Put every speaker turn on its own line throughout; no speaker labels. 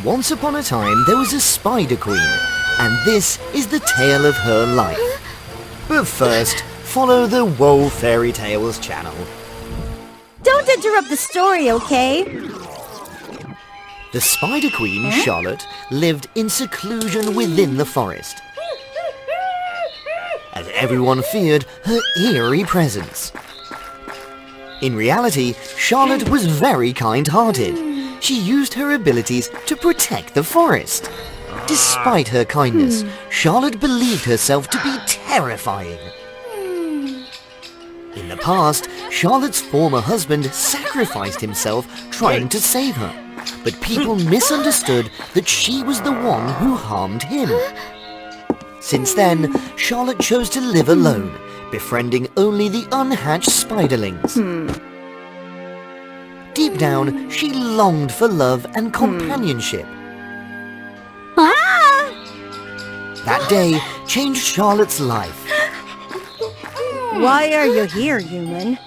Once upon a time, there was a spider queen, and this is the tale of her life. But first, follow the WOA Fairy Tales channel.
Don't interrupt the story, okay?
The spider queen, Charlotte, lived in seclusion within the forest, as everyone feared her eerie presence. In reality, Charlotte was very kind-hearted. She used her abilities to protect the forest. Despite her kindness, Charlotte believed herself to be terrifying. In the past, Charlotte's former husband sacrificed himself trying to save her, but people misunderstood that she was the one who harmed him. Since then, Charlotte chose to live alone, befriending only the unhatched spiderlings. Deep down, she longed for love and companionship. That day changed Charlotte's life.
Why are you here, human?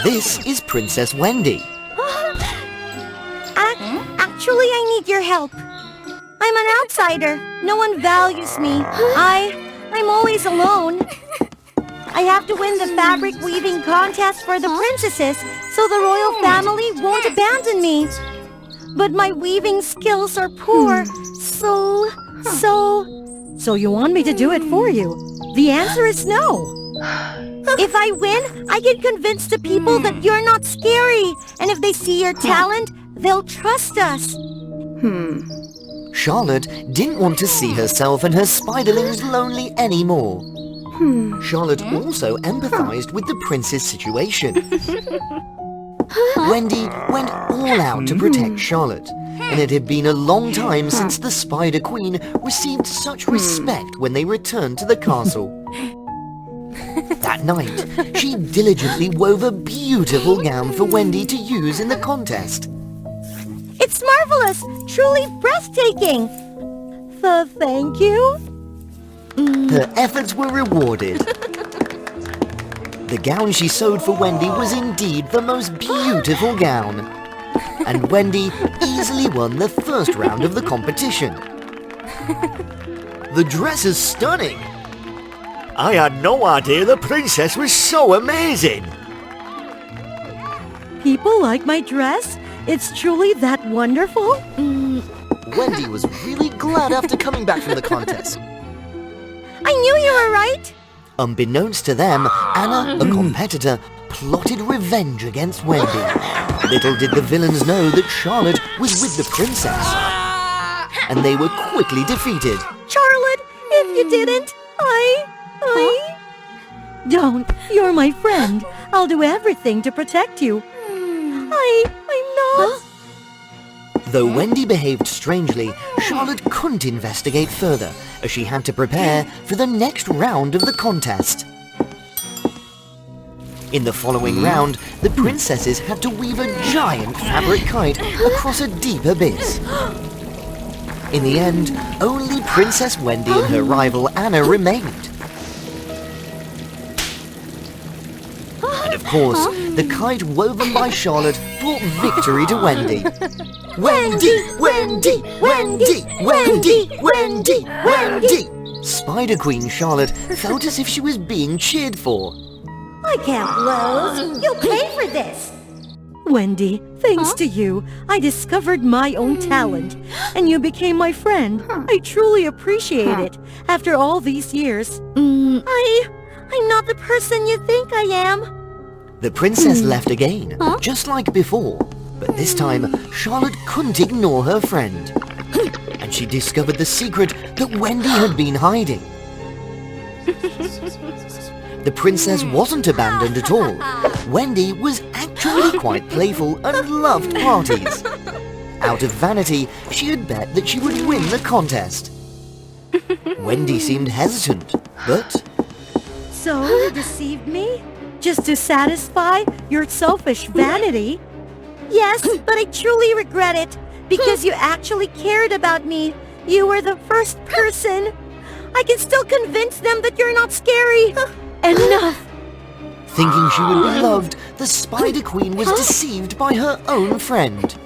This is Princess Wendy.
Actually, I need your help. I'm an outsider. No one values me. I'm always alone. I have to win the fabric weaving contest for the princesses so the royal family won't abandon me. But my weaving skills are poor, so you want me to do it for you? The answer is no. If I win, I can convince the people that you're not scary. And if they see your talent, they'll trust us.
Charlotte didn't want to see herself and her spiderlings lonely anymore. Charlotte also empathized with the prince's situation. Wendy went all out to protect Charlotte, and it had been a long time since the Spider Queen received such respect when they returned to the castle. That night, she diligently wove a beautiful gown for Wendy to use in the contest.
It's marvelous! Truly breathtaking! Thank you?
Her efforts were rewarded. The gown she sewed for Wendy was indeed the most beautiful gown. And Wendy easily won the first round of the competition. The dress is stunning. I had no idea the princess was so amazing.
People like my dress? It's truly that wonderful?
Wendy was really glad after coming back from the contest.
I knew you were right.
Unbeknownst to them, Anna, a competitor, plotted revenge against Wendy. Little did the villains know that Charlotte was with the princess. And they were quickly defeated.
Charlotte, if you didn't, Don't. You're my friend. I'll do everything to protect you. I'm not...
Though Wendy behaved strangely, Charlotte couldn't investigate further, as she had to prepare for the next round of the contest. In the following round, the princesses had to weave a giant fabric kite across a deep abyss. In the end, only Princess Wendy and her rival Anna remained. And of course, the kite woven by Charlotte brought victory to Wendy. Wendy! Wendy! Wendy! Wendy! Wendy! Wendy! Spider Queen Charlotte felt as if she was being cheered for.
I can't lose. You'll pay for this. Wendy, thanks to you, I discovered my own talent, and you became my friend. I truly appreciate it, after all these years. I'm not the person you think I am.
The princess left again, just like before. But this time, Charlotte couldn't ignore her friend. And she discovered the secret that Wendy had been hiding. The princess wasn't abandoned at all. Wendy was actually quite playful and loved parties. Out of vanity, she had bet that she would win the contest. Wendy seemed hesitant, but...
So you deceived me? Just to satisfy your selfish vanity? Yes, but I truly regret it, because you actually cared about me. You were the first person. I can still convince them that you're not scary. Enough!
Thinking she would be loved, the Spider Queen was deceived by her own friend.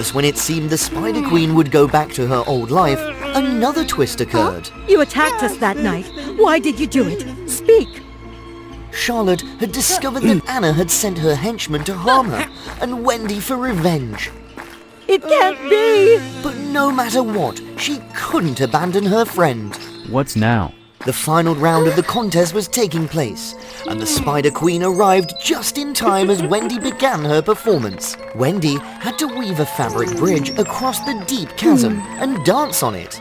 Just when it seemed the Spider Queen would go back to her old life, another twist occurred.
You attacked us that night. Why did you do it? Speak.
Charlotte had discovered that Anna had sent her henchmen to harm her, and Wendy for revenge.
It can't be.
But no matter what, she couldn't abandon her friend.
What's now?
The final round of the contest was taking place, and the Spider Queen arrived just in time as Wendy began her performance. Wendy had to weave a fabric bridge across the deep chasm and dance on it.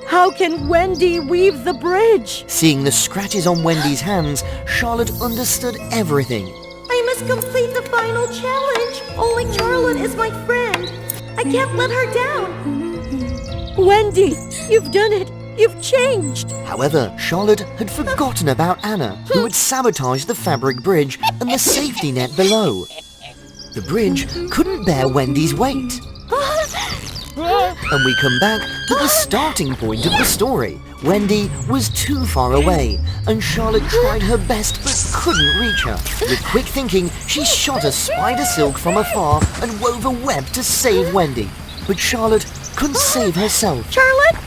How can Wendy weave the bridge?
Seeing the scratches on Wendy's hands, Charlotte understood everything.
I must complete the final challenge. Only Charlotte is my friend. I can't let her down. Wendy, you've done it. You've changed.
However, Charlotte had forgotten about Anna, who had sabotaged the fabric bridge and the safety net below. The bridge couldn't bear Wendy's weight. And we come back to the starting point of the story. Wendy was too far away, and Charlotte tried her best but couldn't reach her. With quick thinking, she shot a spider silk from afar and wove a web to save Wendy. But Charlotte couldn't save herself.
Charlotte! Charlotte!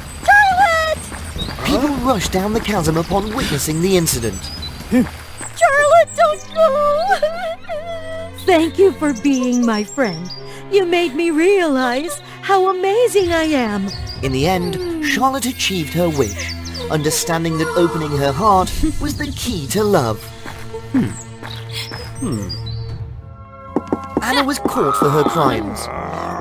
People rushed down the chasm upon witnessing the incident.
Charlotte, don't go! Thank you for being my friend. You made me realize how amazing I am.
In the end, Charlotte achieved her wish, understanding that opening her heart was the key to love. Anna was caught for her crimes.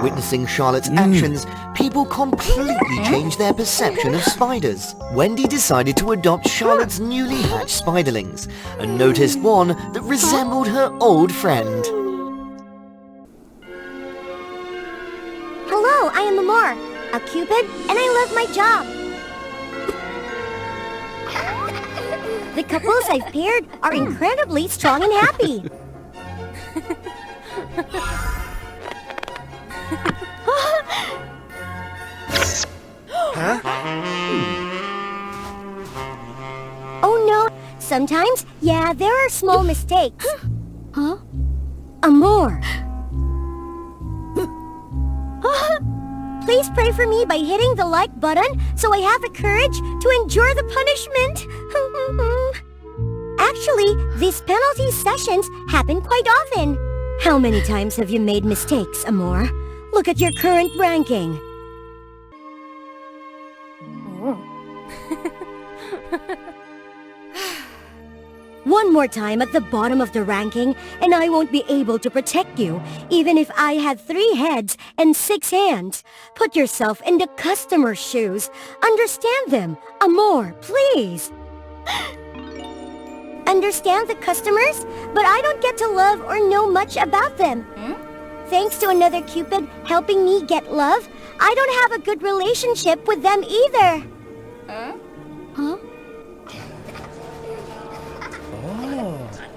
Witnessing Charlotte's actions, people completely changed their perception of spiders. Wendy decided to adopt Charlotte's newly hatched spiderlings and noticed one that resembled her old friend.
Hello, I am Amor, a Cupid, and I love my job. The couples I've paired are incredibly strong and happy. Oh no, sometimes, yeah, there are small mistakes. Amor. Please pray for me by hitting the like button so I have the courage to endure the punishment. Actually, these penalty sessions happen quite often. How many times have you made mistakes, Amor? Look at your current ranking. One more time at the bottom of the ranking, and I won't be able to protect you, even if I had 3 heads and 6 hands. Put yourself in the customer's shoes. Understand them. Amor, please. Understand the customers? But I don't get to love or know much about them. Thanks to another Cupid helping me get love, I don't have a good relationship with them either.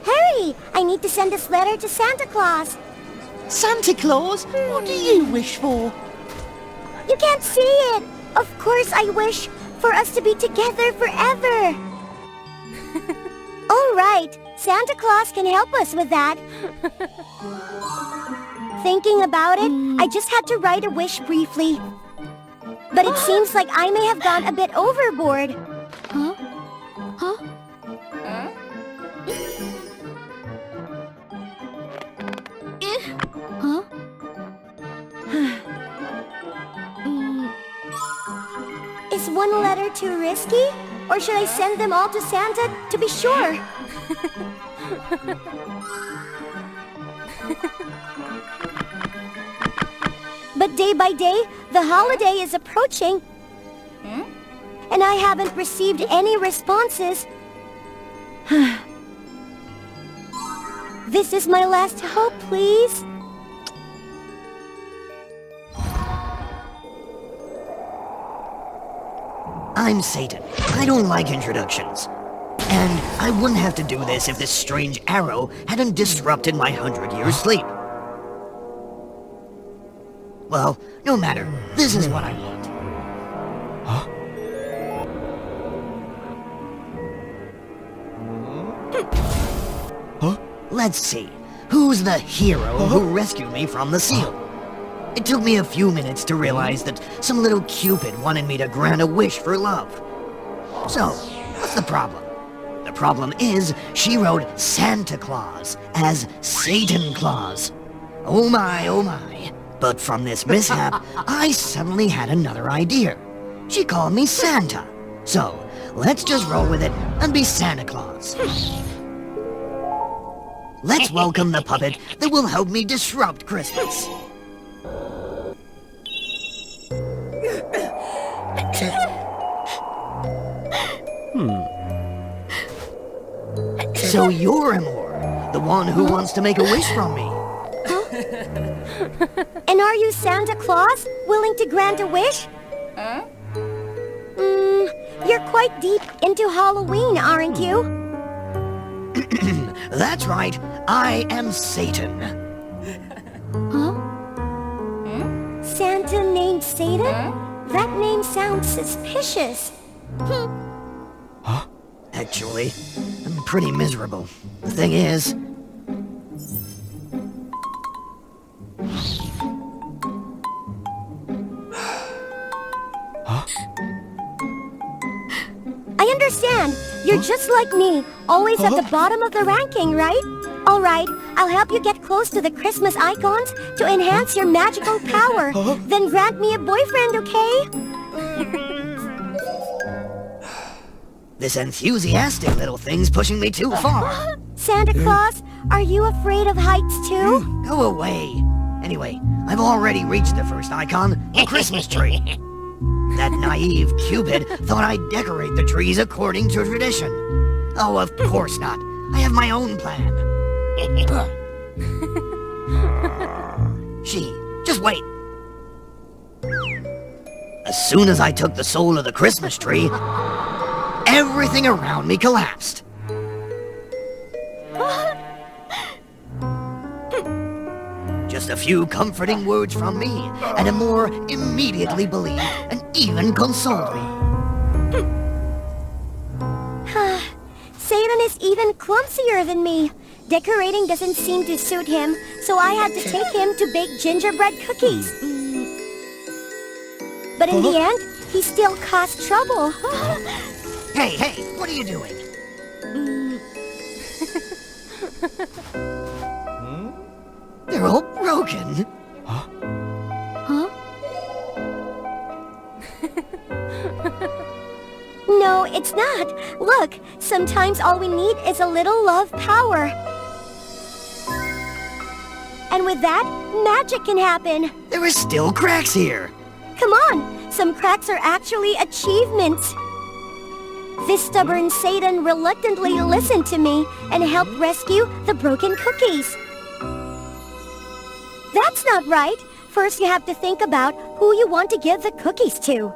Hurry! I need to send this letter to Santa Claus.
Santa Claus, what do you wish for?
You can't see it. Of course I wish for us to be together forever. All right, Santa Claus can help us with that. Thinking about it, I just had to write a wish briefly. But it seems like I may have gone a bit overboard. Is one letter too risky? Or should I send them all to Santa to be sure? But day by day, the holiday is approaching. And I haven't received any responses. This is my last hope, please.
I'm Satan. I don't like introductions. And I wouldn't have to do this if this strange arrow hadn't disrupted my 100-year sleep. Well, no matter. This is what I want. Let's see. Who's the hero who rescued me from the seal? It took me a few minutes to realize that some little Cupid wanted me to grant a wish for love. So, what's the problem? The problem is she wrote Santa Claus as Satan Claus. Oh my, oh my. But from this mishap, I suddenly had another idea. She called me Santa. So, let's just roll with it and be Santa Claus. Let's welcome the puppet that will help me disrupt Christmas. So you're Amor, the one who wants to make a wish from me.
And are you Santa Claus, willing to grant a wish? You're quite deep into Halloween, aren't you?
That's right, I am Satan.
Santa named Satan? That name sounds suspicious.
Actually, I'm pretty miserable. The thing is...
I understand. You're just like me, always at the bottom of the ranking, right? All right, I'll help you get close to the Christmas icons to enhance your magical power. Then grant me a boyfriend, okay?
This enthusiastic little thing's pushing me too far.
Santa Claus, are you afraid of heights too?
Go away. Anyway, I've already reached the first icon, the Christmas tree. That naive Cupid thought I'd decorate the trees according to tradition. Oh, of course not. I have my own plan. Just wait. As soon as I took the soul of the Christmas tree, everything around me collapsed. Just a few comforting words from me, and Amor immediately believed and even consoled me.
Satan is even clumsier than me. Decorating doesn't seem to suit him, so I had to take him to bake gingerbread cookies. But in the end, he still caused trouble.
Hey, what are you doing? They're all broken.
No, it's not. Look, sometimes all we need is a little love power. And with that, magic can happen.
There are still cracks here.
Come on, some cracks are actually achievements. This stubborn Satan reluctantly listened to me and helped rescue the broken cookies. That's not right. First, you have to think about who you want to give the cookies to.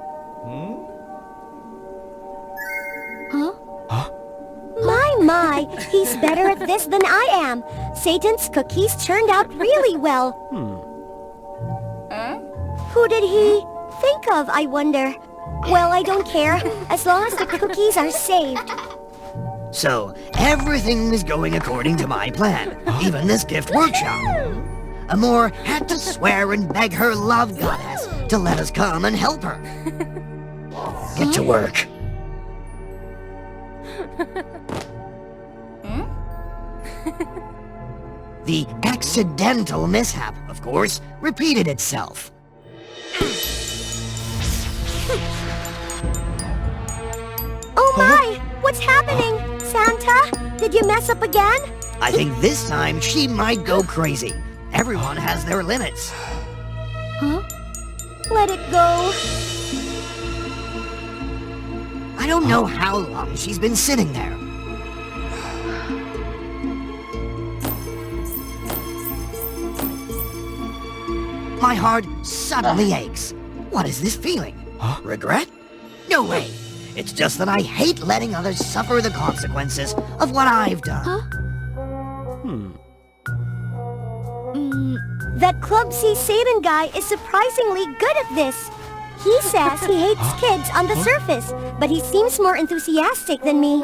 My, he's better at this than I am. Satan's cookies turned out really well. Who did he think of, I wonder? Well, I don't care, as long as the cookies are saved.
So, everything is going according to my plan, even this gift workshop. Amor had to swear and beg her love goddess to let us come and help her. Get to work. The accidental mishap, of course, repeated itself.
Oh my! What's happening? Santa? Did you mess up again?
I think this time she might go crazy. Everyone has their limits.
Let it go.
I don't know how long she's been sitting there. My heart suddenly aches. What is this feeling? Regret? No way. It's just that I hate letting others suffer the consequences of what I've done.
That clumsy Satan guy is surprisingly good at this. He says he hates kids on the surface, but he seems more enthusiastic than me.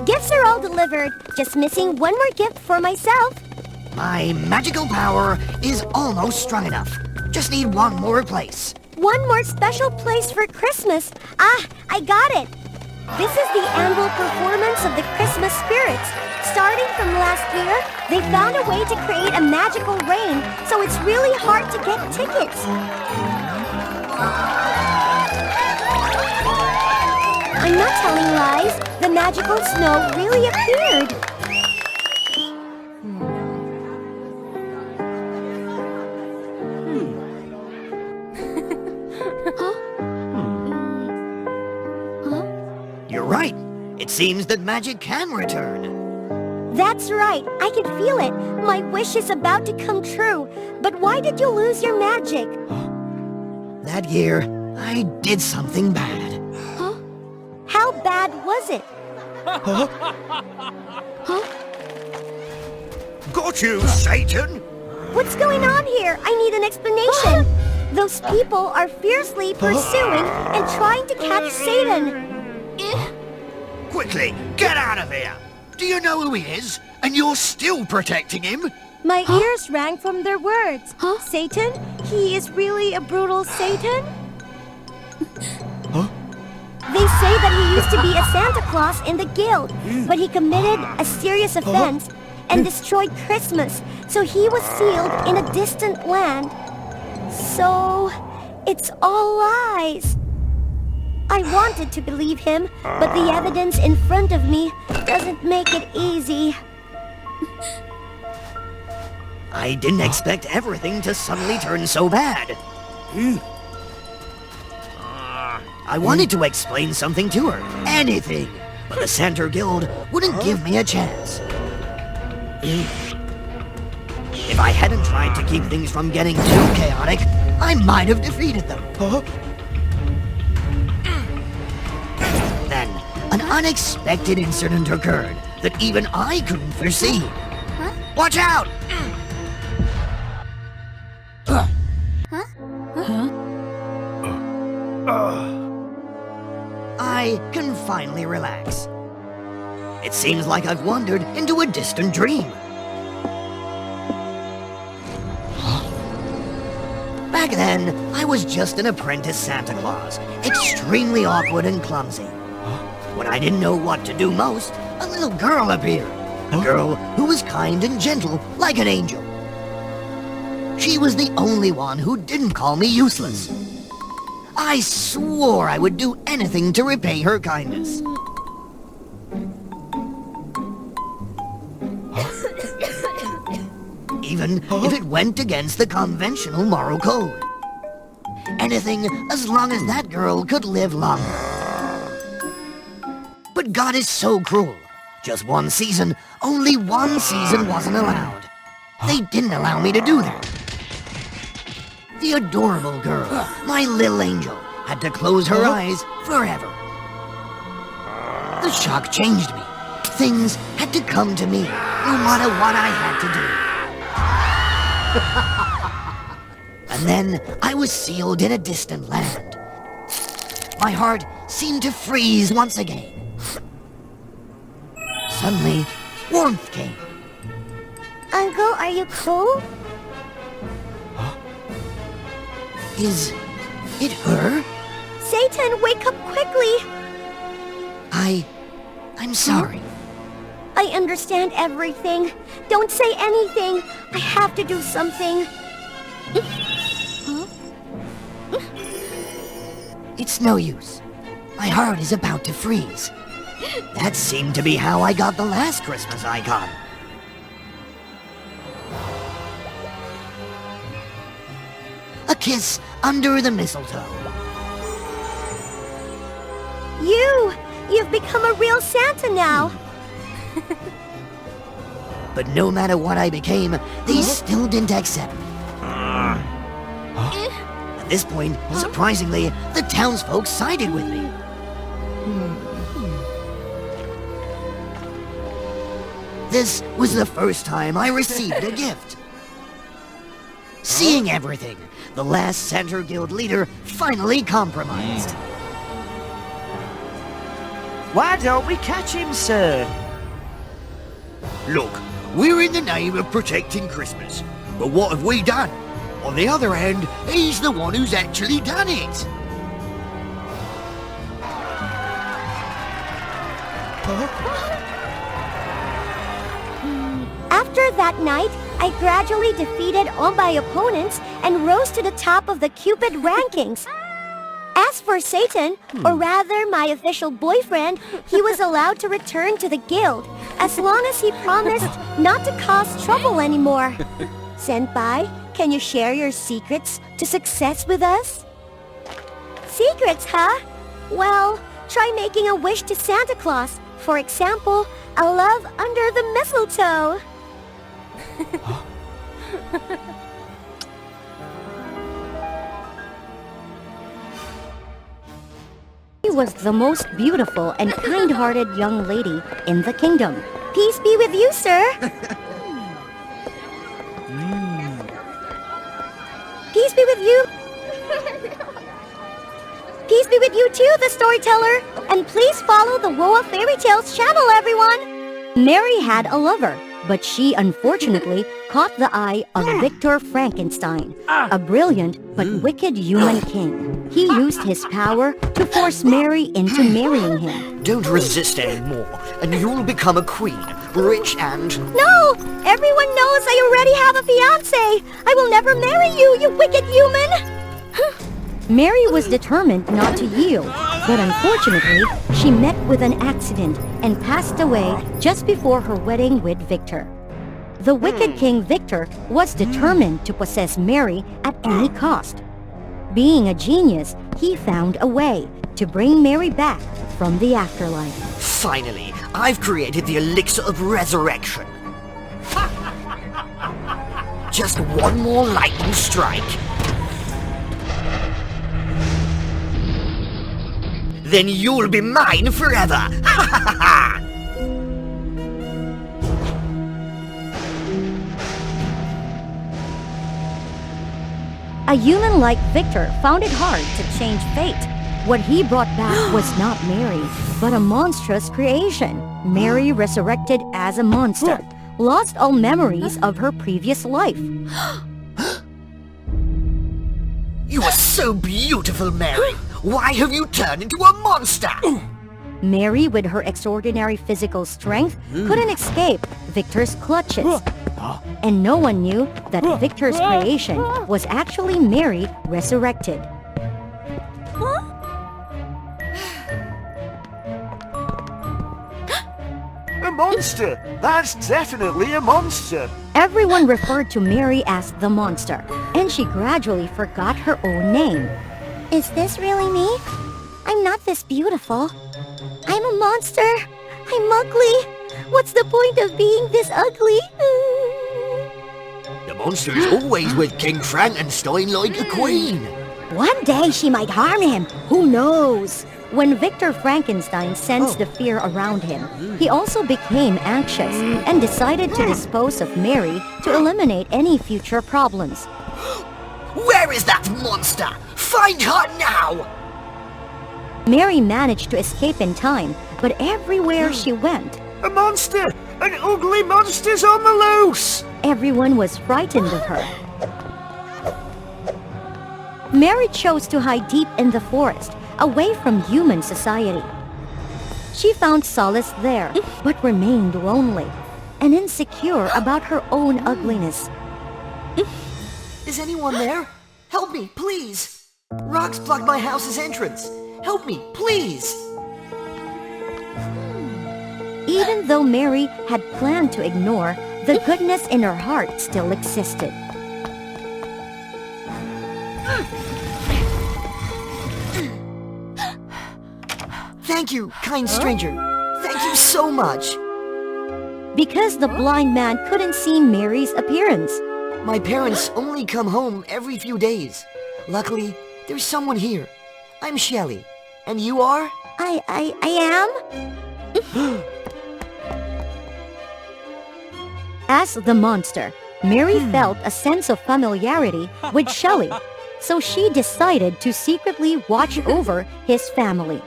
Gifts are all delivered. Just missing one more gift for myself.
My magical power is almost strong enough. Just need one more place.
One more special place for Christmas. Ah, I got it. This is the annual performance of the Christmas spirits. Starting from last year, they found a way to create a magical rain, so it's really hard to get tickets. I'm not telling lies. The magical snow really appeared.
You're right. It seems that magic can return.
That's right. I can feel it. My wish is about to come true. But why did you lose your magic?
That year, I did something bad.
Huh? How bad was it?
Huh?
Got you, Satan!
What's going on here? I need an explanation. Those people are fiercely pursuing and trying to catch Satan.
Quickly, get out of here! Do you know who he is? And you're still protecting him?
My ears rang from their words. Satan? He is really a brutal Satan? They say that he used to be a Santa Claus in the guild, but he committed a serious offense and destroyed Christmas, so he was sealed in a distant land. So, it's all lies. I wanted to believe him, but the evidence in front of me doesn't make it easy.
I didn't expect everything to suddenly turn so bad. I wanted to explain something to her, anything, but the Santa Guild wouldn't give me a chance. If I hadn't tried to keep things from getting too chaotic, I might have defeated them. Then, an unexpected incident occurred that even I couldn't foresee. Watch out! I can finally relax. It seems like I've wandered into a distant dream. Back then, I was just an apprentice Santa Claus, extremely awkward and clumsy. When I didn't know what to do most, a little girl appeared. A girl who was kind and gentle, like an angel. She was the only one who didn't call me useless. I swore I would do anything to repay her kindness. Even if it went against the conventional moral code. Anything as long as that girl could live longer. But God is so cruel. Just one season, only one season wasn't allowed. They didn't allow me to do that. The adorable girl, my little angel, had to close her eyes forever. The shock changed me. Things had to come to me, no matter what I had to do. And then I was sealed in a distant land. My heart seemed to freeze once again. Suddenly, warmth came.
Uncle, are you cold?
Is it her?
Satan, wake up quickly!
I'm sorry.
I understand everything. Don't say anything. I have to do something.
It's no use. My heart is about to freeze. That seemed to be how I got the last Christmas icon. A kiss under the mistletoe.
You've become a real Santa now.
But no matter what I became, they still didn't accept me. At this point, surprisingly, the townsfolk sided with me. This was the first time I received a gift. Seeing everything, the last Santa Guild leader finally compromised.
Why don't we catch him, sir?
Look, we're in the name of protecting Christmas. But what have we done? On the other hand, he's the one who's actually done it.
After that night, I gradually defeated all my opponents and rose to the top of the Cupid rankings. As for Satan, or rather my official boyfriend, he was allowed to return to the guild as long as he promised not to cause trouble anymore. Senpai, can you share your secrets to success with us? Secrets, huh? Well, try making a wish to Santa Claus. For example, a love under the mistletoe. She was the most beautiful and kind-hearted young lady in the kingdom. Peace be with you, sir. Peace be with you. Peace be with you too, the storyteller. And please follow the WOA Fairy Tales channel, everyone. Mary had a lover, but she unfortunately caught the eye of Victor Frankenstein, a brilliant but wicked human king. He used his power to force Mary into marrying him.
Don't resist anymore, and you'll become a queen, rich and...
No! Everyone knows I already have a fiancé! I will never marry you, you wicked human! Mary was determined not to yield, but unfortunately, she met with an accident and passed away just before her wedding with Victor. The wicked King Victor was determined to possess Mary at any cost. Being a genius, he found a way to bring Mary back from the afterlife.
Finally, I've created the elixir of resurrection. Just one more lightning strike. Then you'll be mine forever! Ha ha ha!
A human like Victor found it hard to change fate. What he brought back was not Mary, but a monstrous creation. Mary resurrected as a monster, lost all memories of her previous life.
You are so beautiful, Mary! Why have you turned into a monster?
Mary, with her extraordinary physical strength, couldn't escape Victor's clutches. And no one knew that Victor's creation was actually Mary resurrected.
A monster! That's definitely a monster!
Everyone referred to Mary as the monster, and she gradually forgot her own name. Is this really me? I'm not this beautiful. I'm a monster. I'm ugly. What's the point of being this ugly?
The monster is always with King Frankenstein like a queen.
One day she might harm him. Who knows? When Victor Frankenstein sensed the fear around him, he also became anxious and decided to dispose of Mary to eliminate any future problems.
Where is that monster? Find her now!
Mary managed to escape in time, but everywhere she went,
A monster! An ugly monster's on the loose!
everyone was frightened of her. Mary chose to hide deep in the forest, away from human society. She found solace there, but remained lonely and insecure about her own ugliness.
Is anyone there? Help me, please! Rocks block my house's entrance. Help me, please!
Even though Mary had planned to ignore, the goodness in her heart still existed.
Thank you, kind stranger. Thank you so much.
Because the blind man couldn't see Mary's appearance.
My parents only come home every few days. Luckily, there's someone here. I'm Shelley. And you are?
I am? As the monster, Mary felt a sense of familiarity with Shelley, so she decided to secretly watch over his family.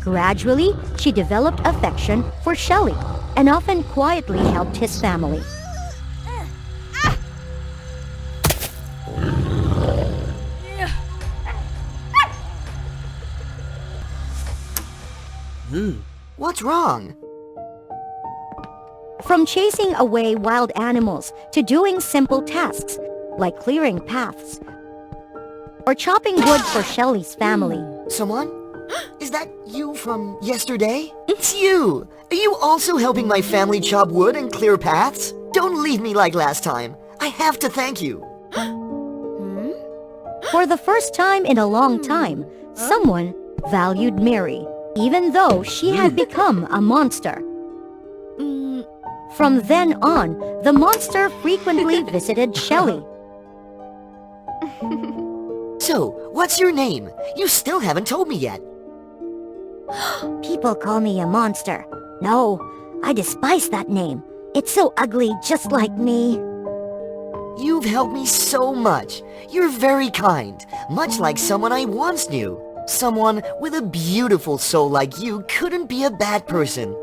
Gradually, she developed affection for Shelley and often quietly helped his family.
What's wrong?
From chasing away wild animals to doing simple tasks like clearing paths or chopping wood for Shelley's family.
Someone? Is that you from yesterday? It's you! Are you also helping my family chop wood and clear paths? Don't leave me like last time. I have to thank you.
For the first time in a long time, someone valued Mary, even though she had become a monster. From then on, the monster frequently visited Shelley.
So, what's your name? You still haven't told me yet.
People call me a monster. No, I despise that name. It's so ugly, just like me.
You've helped me so much. You're very kind, much like someone I once knew. Someone with a beautiful soul like you couldn't be a bad person.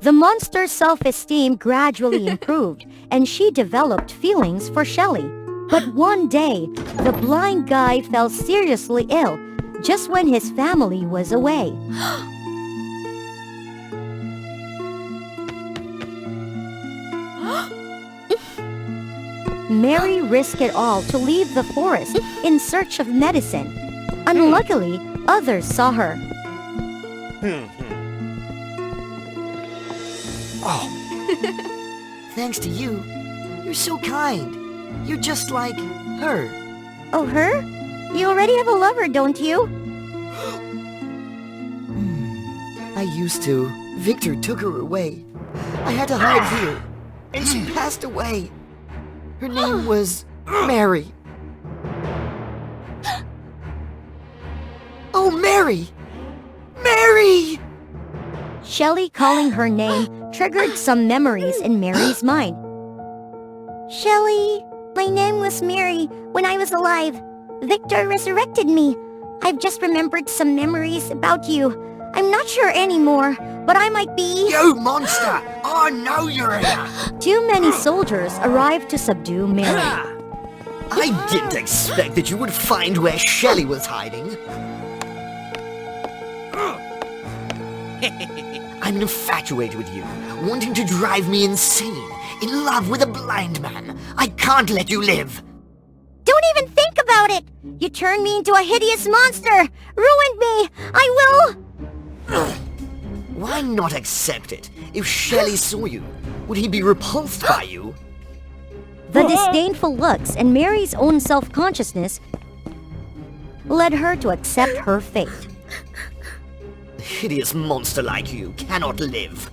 The monster's self-esteem gradually improved, and she developed feelings for Shelley. But one day, the blind guy fell seriously ill, just when his family was away. Mary risked it all to leave the forest in search of medicine. Unluckily, others saw her.
Thanks to you, you're so kind. You're just like her.
Oh, her? You already have a lover, don't you?
I used to. Victor took her away. I had to hide here, and she passed away. Her name was Mary. Oh, Mary! Mary!
Shelley calling her name triggered some memories in Mary's mind. Shelley, my name was Mary when I was alive. Victor resurrected me. I've just remembered some memories about you. I'm not sure anymore, but I might be...
You monster! I know you're here!
Too many soldiers arrived to subdue Mary.
I didn't expect that you would find where Shelley was hiding. I'm infatuated with you, wanting to drive me insane, in love with a blind man. I can't let you live.
Don't even think about it! You turned me into a hideous monster! Ruined me! I will...
Why not accept it? If Shelley saw you, would he be repulsed by you?
The disdainful looks and Mary's own self-consciousness led her to accept her fate.
A hideous monster like you cannot live.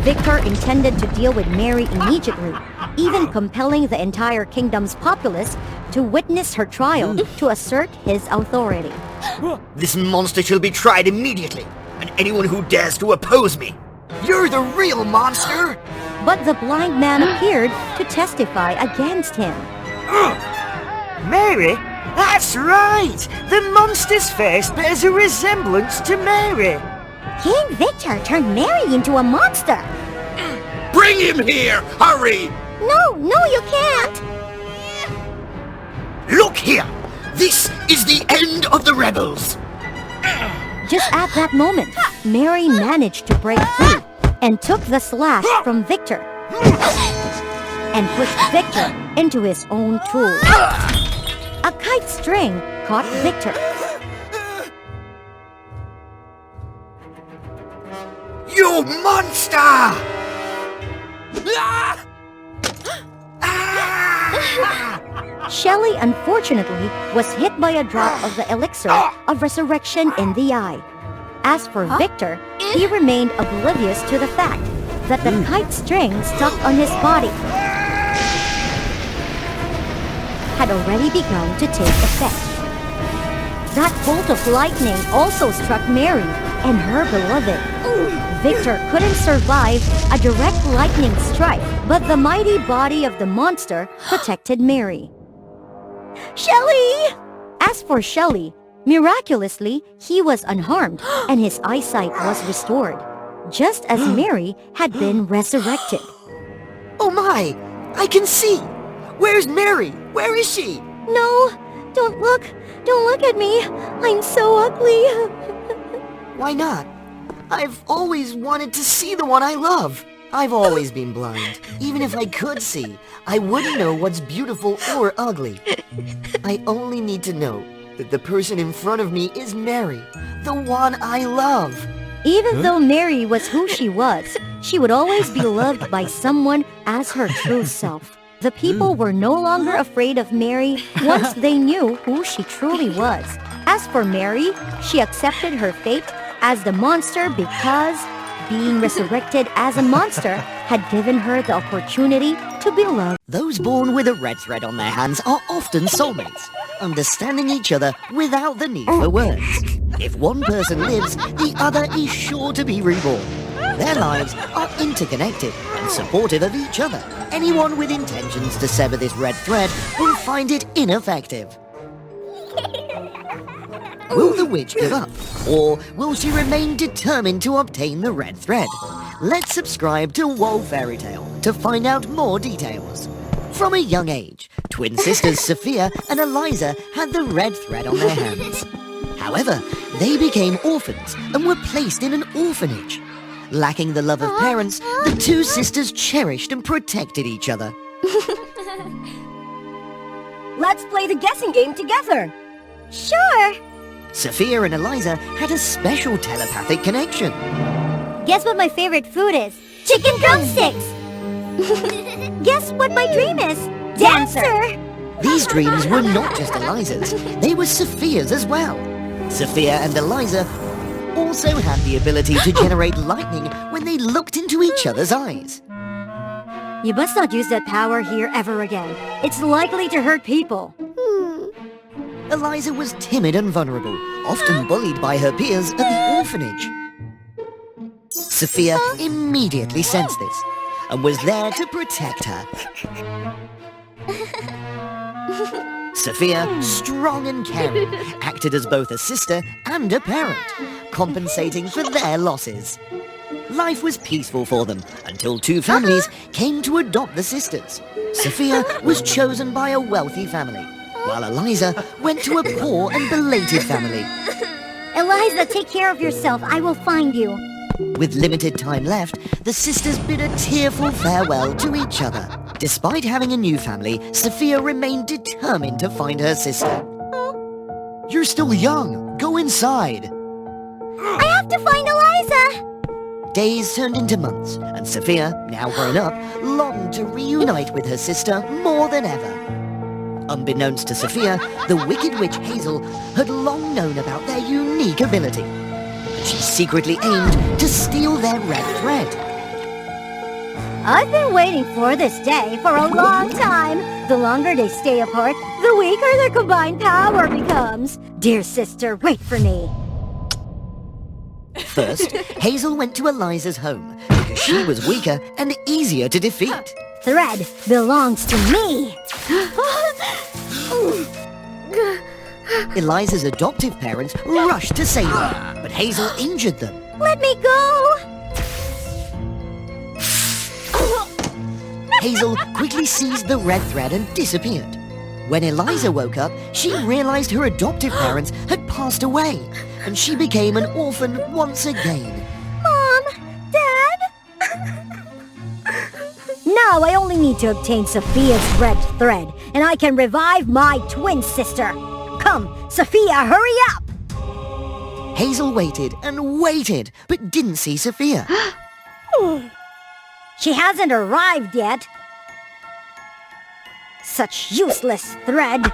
Victor intended to deal with Mary immediately, even compelling the entire kingdom's populace to witness her trial to assert his authority.
This monster shall be tried immediately, and anyone who dares to oppose me. You're the real monster!
But the blind man appeared to testify against him.
Mary? That's right! The monster's face bears a resemblance to Mary.
King Victor turned Mary into a monster!
Bring him here! Hurry!
No, you can't!
Look here! This is the end of the rebels!
Just at that moment, Mary managed to break free and took the slash from Victor and pushed Victor into his own tool. A kite string caught Victor.
You monster!
Shelley unfortunately was hit by a drop of the elixir of resurrection in the eye. As for Victor, he remained oblivious to the fact that the kite string stuck on his body had already begun to take effect. That bolt of lightning also struck Mary, and her beloved. Victor couldn't survive a direct lightning strike, but the mighty body of the monster protected Mary. Shelley! As for Shelley, miraculously, he was unharmed and his eyesight was restored, just as Mary had been resurrected.
Oh my! I can see! Where's Mary? Where is she?
No, don't look at me. I'm so ugly.
Why not? I've always wanted to see the one I love. I've always been blind. Even if I could see, I wouldn't know what's beautiful or ugly. I only need to know that the person in front of me is Mary, the one I love.
Even though Mary was who she was, she would always be loved by someone as her true self. The people were no longer afraid of Mary once they knew who she truly was. As for Mary, she accepted her fate as the monster because being resurrected as a monster had given her the opportunity to be loved.
Those born with a red thread on their hands are often soulmates, understanding each other without the need for words. If one person lives, the other is sure to be reborn. Their lives are interconnected and supportive of each other. Anyone with intentions to sever this red thread will find it ineffective. Will the witch give up, or will she remain determined to obtain the red thread? Let's subscribe to WOA Fairy Tale to find out more details. From a young age, twin sisters Sophia and Eliza had the red thread on their hands. However, they became orphans and were placed in an orphanage. Lacking the love of parents, the two sisters cherished and protected each other.
Let's play the guessing game together. Sure.
Sophia and Eliza had a special telepathic connection.
Guess what my favorite food is? Chicken drumsticks. Guess what my dream is? Dancer.
These dreams were not just Eliza's, they were Sophia's as well. Sophia and Eliza also had the ability to generate lightning when they looked into each other's eyes.
You must not use that power here ever again. It's likely to hurt people.
Eliza was timid and vulnerable, often bullied by her peers at the orphanage. Sophia immediately sensed this and was there to protect her. Sophia, strong and caring, acted as both a sister and a parent, compensating for their losses. Life was peaceful for them until two families came to adopt the sisters. Sophia was chosen by a wealthy family, while Eliza went to a poor and belated family.
Eliza, take care of yourself. I will find you.
With limited time left, the sisters bid a tearful farewell to each other. Despite having a new family, Sophia remained determined to find her sister. You're still young. Go inside.
I have to find Eliza.
Days turned into months, and Sophia, now grown up, longed to reunite with her sister more than ever. Unbeknownst to Sophia, the Wicked Witch Hazel had long known about their unique ability. She secretly aimed to steal their red thread.
I've been waiting for this day for a long time. The longer they stay apart, the weaker their combined power becomes. Dear sister, wait for me.
First, Hazel went to Eliza's home because she was weaker and easier to defeat.
Thread belongs to me.
Eliza's adoptive parents rushed to save her, but Hazel injured them.
Let me go.
Hazel quickly seized the red thread and disappeared. When Eliza woke up, she realized her adoptive parents had passed away, and she became an orphan once again.
Mom, Dad. Now I only need to obtain Sophia's red thread, and I can revive my twin sister. Come, Sophia, hurry up!
Hazel waited and waited, but didn't see Sophia.
She hasn't arrived yet. Such useless thread.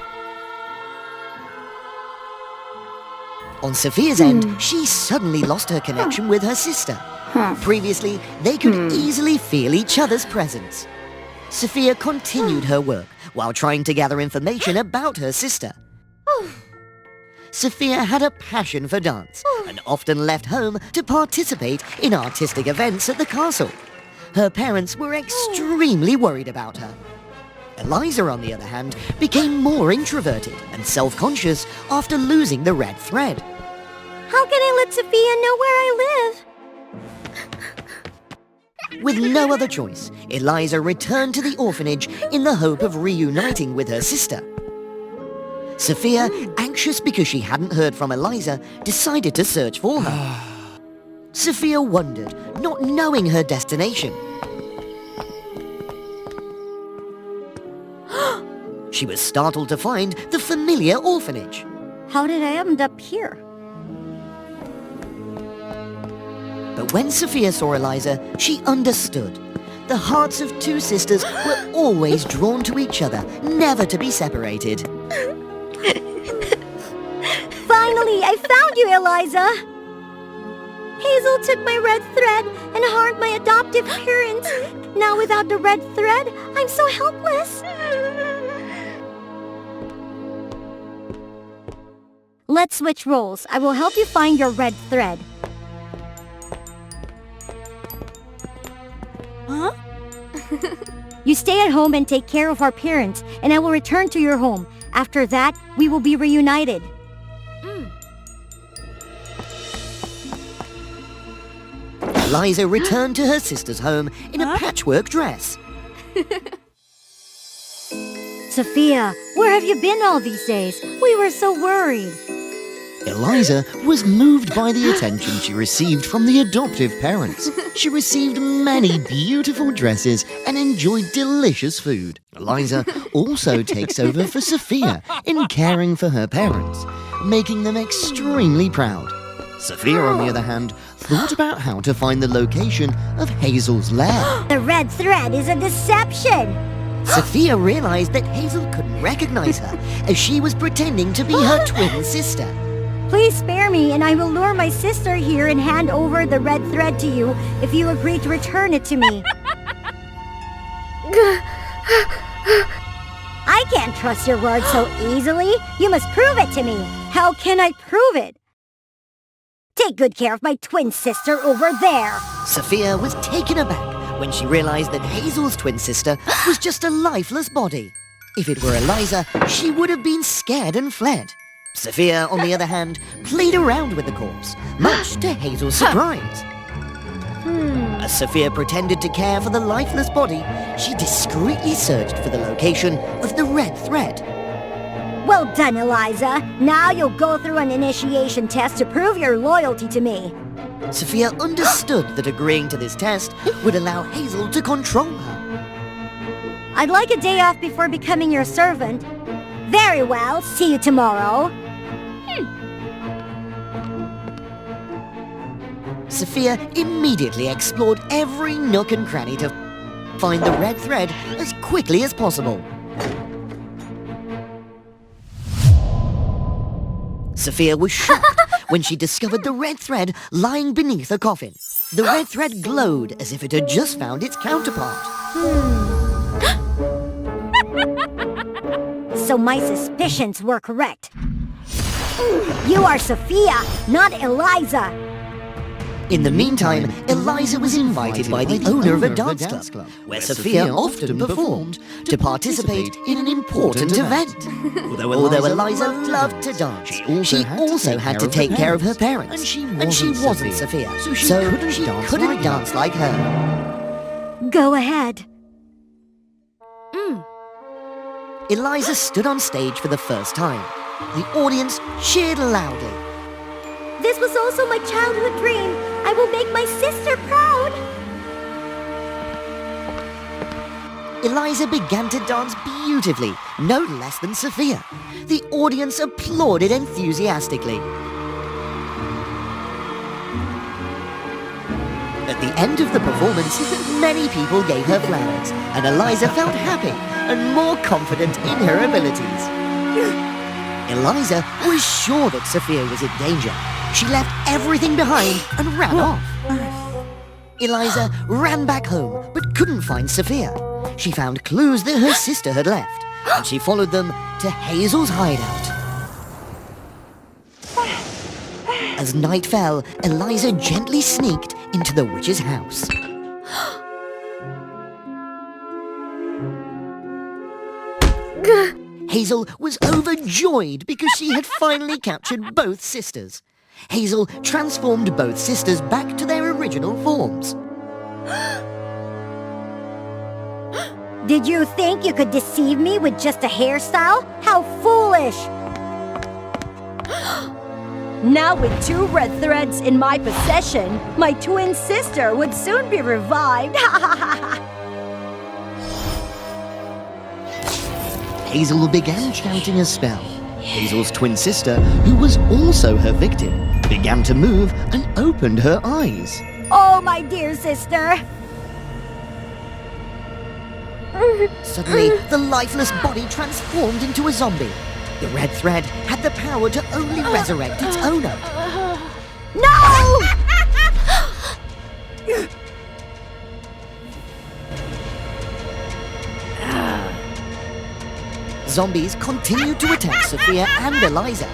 On Sophia's end, she suddenly lost her connection with her sister. Previously, they could easily feel each other's presence. Sophia continued her work while trying to gather information about her sister. Sophia had a passion for dance and often left home to participate in artistic events at the castle. Her parents were extremely worried about her. Eliza, on the other hand, became more introverted and self-conscious after losing the red thread.
How can I let Sophia know where I live?
With no other choice, Eliza returned to the orphanage in the hope of reuniting with her sister. Sophia, anxious because she hadn't heard from Eliza, decided to search for her. Sophia wondered, not knowing her destination. She was startled to find the familiar orphanage.
How did I end up here?
But when Sophia saw Eliza, she understood. The hearts of two sisters were always drawn to each other, never to be separated.
Finally, I found you, Eliza! Hazel took my red thread and harmed my adoptive parents. Now without the red thread, I'm so helpless. Let's switch roles. I will help you find your red thread. Huh? You stay at home and take care of our parents, and I will return to your home. After that, we will be reunited.
Eliza returned to her sister's home in a patchwork dress.
Sophia, where have you been all these days? We were so worried.
Eliza was moved by the attention she received from the adoptive parents. She received many beautiful dresses and enjoyed delicious food. Eliza also takes over for Sophia in caring for her parents, making them extremely proud. Sophia, on the other hand, thought about how to find the location of Hazel's lair.
The red thread is a deception!
Sophia realized that Hazel couldn't recognize her, as she was pretending to be her twin sister.
Please spare me, and I will lure my sister here and hand over the red thread to you if you agree to return it to me. I can't trust your word so easily. You must prove it to me. How can I prove it? Take good care of my twin sister over there.
Sophia was taken aback when she realized that Hazel's twin sister was just a lifeless body. If it were Eliza, she would have been scared and fled. Sophia, on the other hand, played around with the corpse, much to Hazel's surprise. As Sophia pretended to care for the lifeless body, she discreetly searched for the location of the red thread.
Well done, Eliza. Now you'll go through an initiation test to prove your loyalty to me.
Sophia understood that agreeing to this test would allow Hazel to control her.
I'd like a day off before becoming your servant. Very well. See you tomorrow.
Sophia immediately explored every nook and cranny to find the red thread as quickly as possible. Sophia was shocked when she discovered the red thread lying beneath a coffin. The red thread glowed as if it had just found its counterpart.
So my suspicions were correct. You are Sophia, not Eliza.
In the meantime, Eliza was invited by the owner of a dance club, where Sophia often performed, to participate in an important event. Although Eliza loved to dance, she also had to take care of her parents, and she wasn't Sophia, so she couldn't dance like her.
Go ahead.
Eliza stood on stage for the first time. The audience cheered loudly.
This was also my childhood dream. I will make my sister proud.
Eliza began to dance beautifully, no less than Sophia. The audience applauded enthusiastically. At the end of the performance, many people gave her flowers, and Eliza felt happy and more confident in her abilities. Eliza was sure that Sophia was in danger. She left everything behind and ran off. Eliza ran back home but couldn't find Sophia. She found clues that her sister had left, and she followed them to Hazel's hideout. As night fell, Eliza gently sneaked into the witch's house. Hazel was overjoyed because she had finally captured both sisters. Hazel transformed both sisters back to their original forms.
Did you think you could deceive me with just a hairstyle? How foolish! Now with 2 red threads in my possession, my twin sister would soon be revived.
Hazel began chanting a spell. Hazel's twin sister, who was also her victim, began to move and opened her eyes.
Oh, my dear sister!
Suddenly, the lifeless body transformed into a zombie. The red thread had the power to only resurrect its owner.
No!
Zombies continued to attack Sophia and Eliza.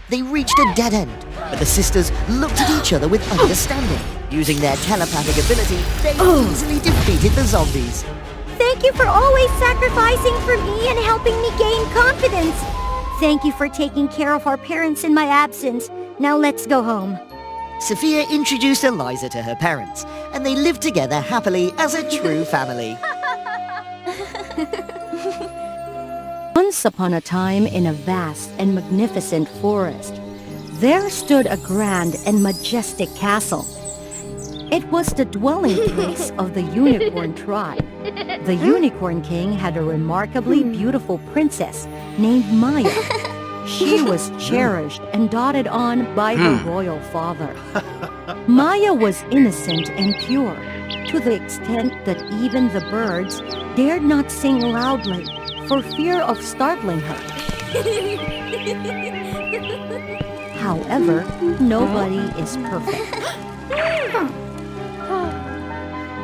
They reached a dead end, but the sisters looked at each other with understanding. Using their telepathic ability, they easily defeated the zombies.
Thank you for always sacrificing for me and helping me gain confidence. Thank you for taking care of our parents in my absence. Now let's go home.
Sophia introduced Eliza to her parents, and they lived together happily as a true family.
Once upon a time, in a vast and magnificent forest, there stood a grand and majestic castle. It was the dwelling place of the unicorn tribe. The Unicorn King had a remarkably beautiful princess named Maya. She was cherished and doted on by her royal father. Maya was innocent and pure, to the extent that even the birds dared not sing loudly for fear of startling her. However, nobody is perfect.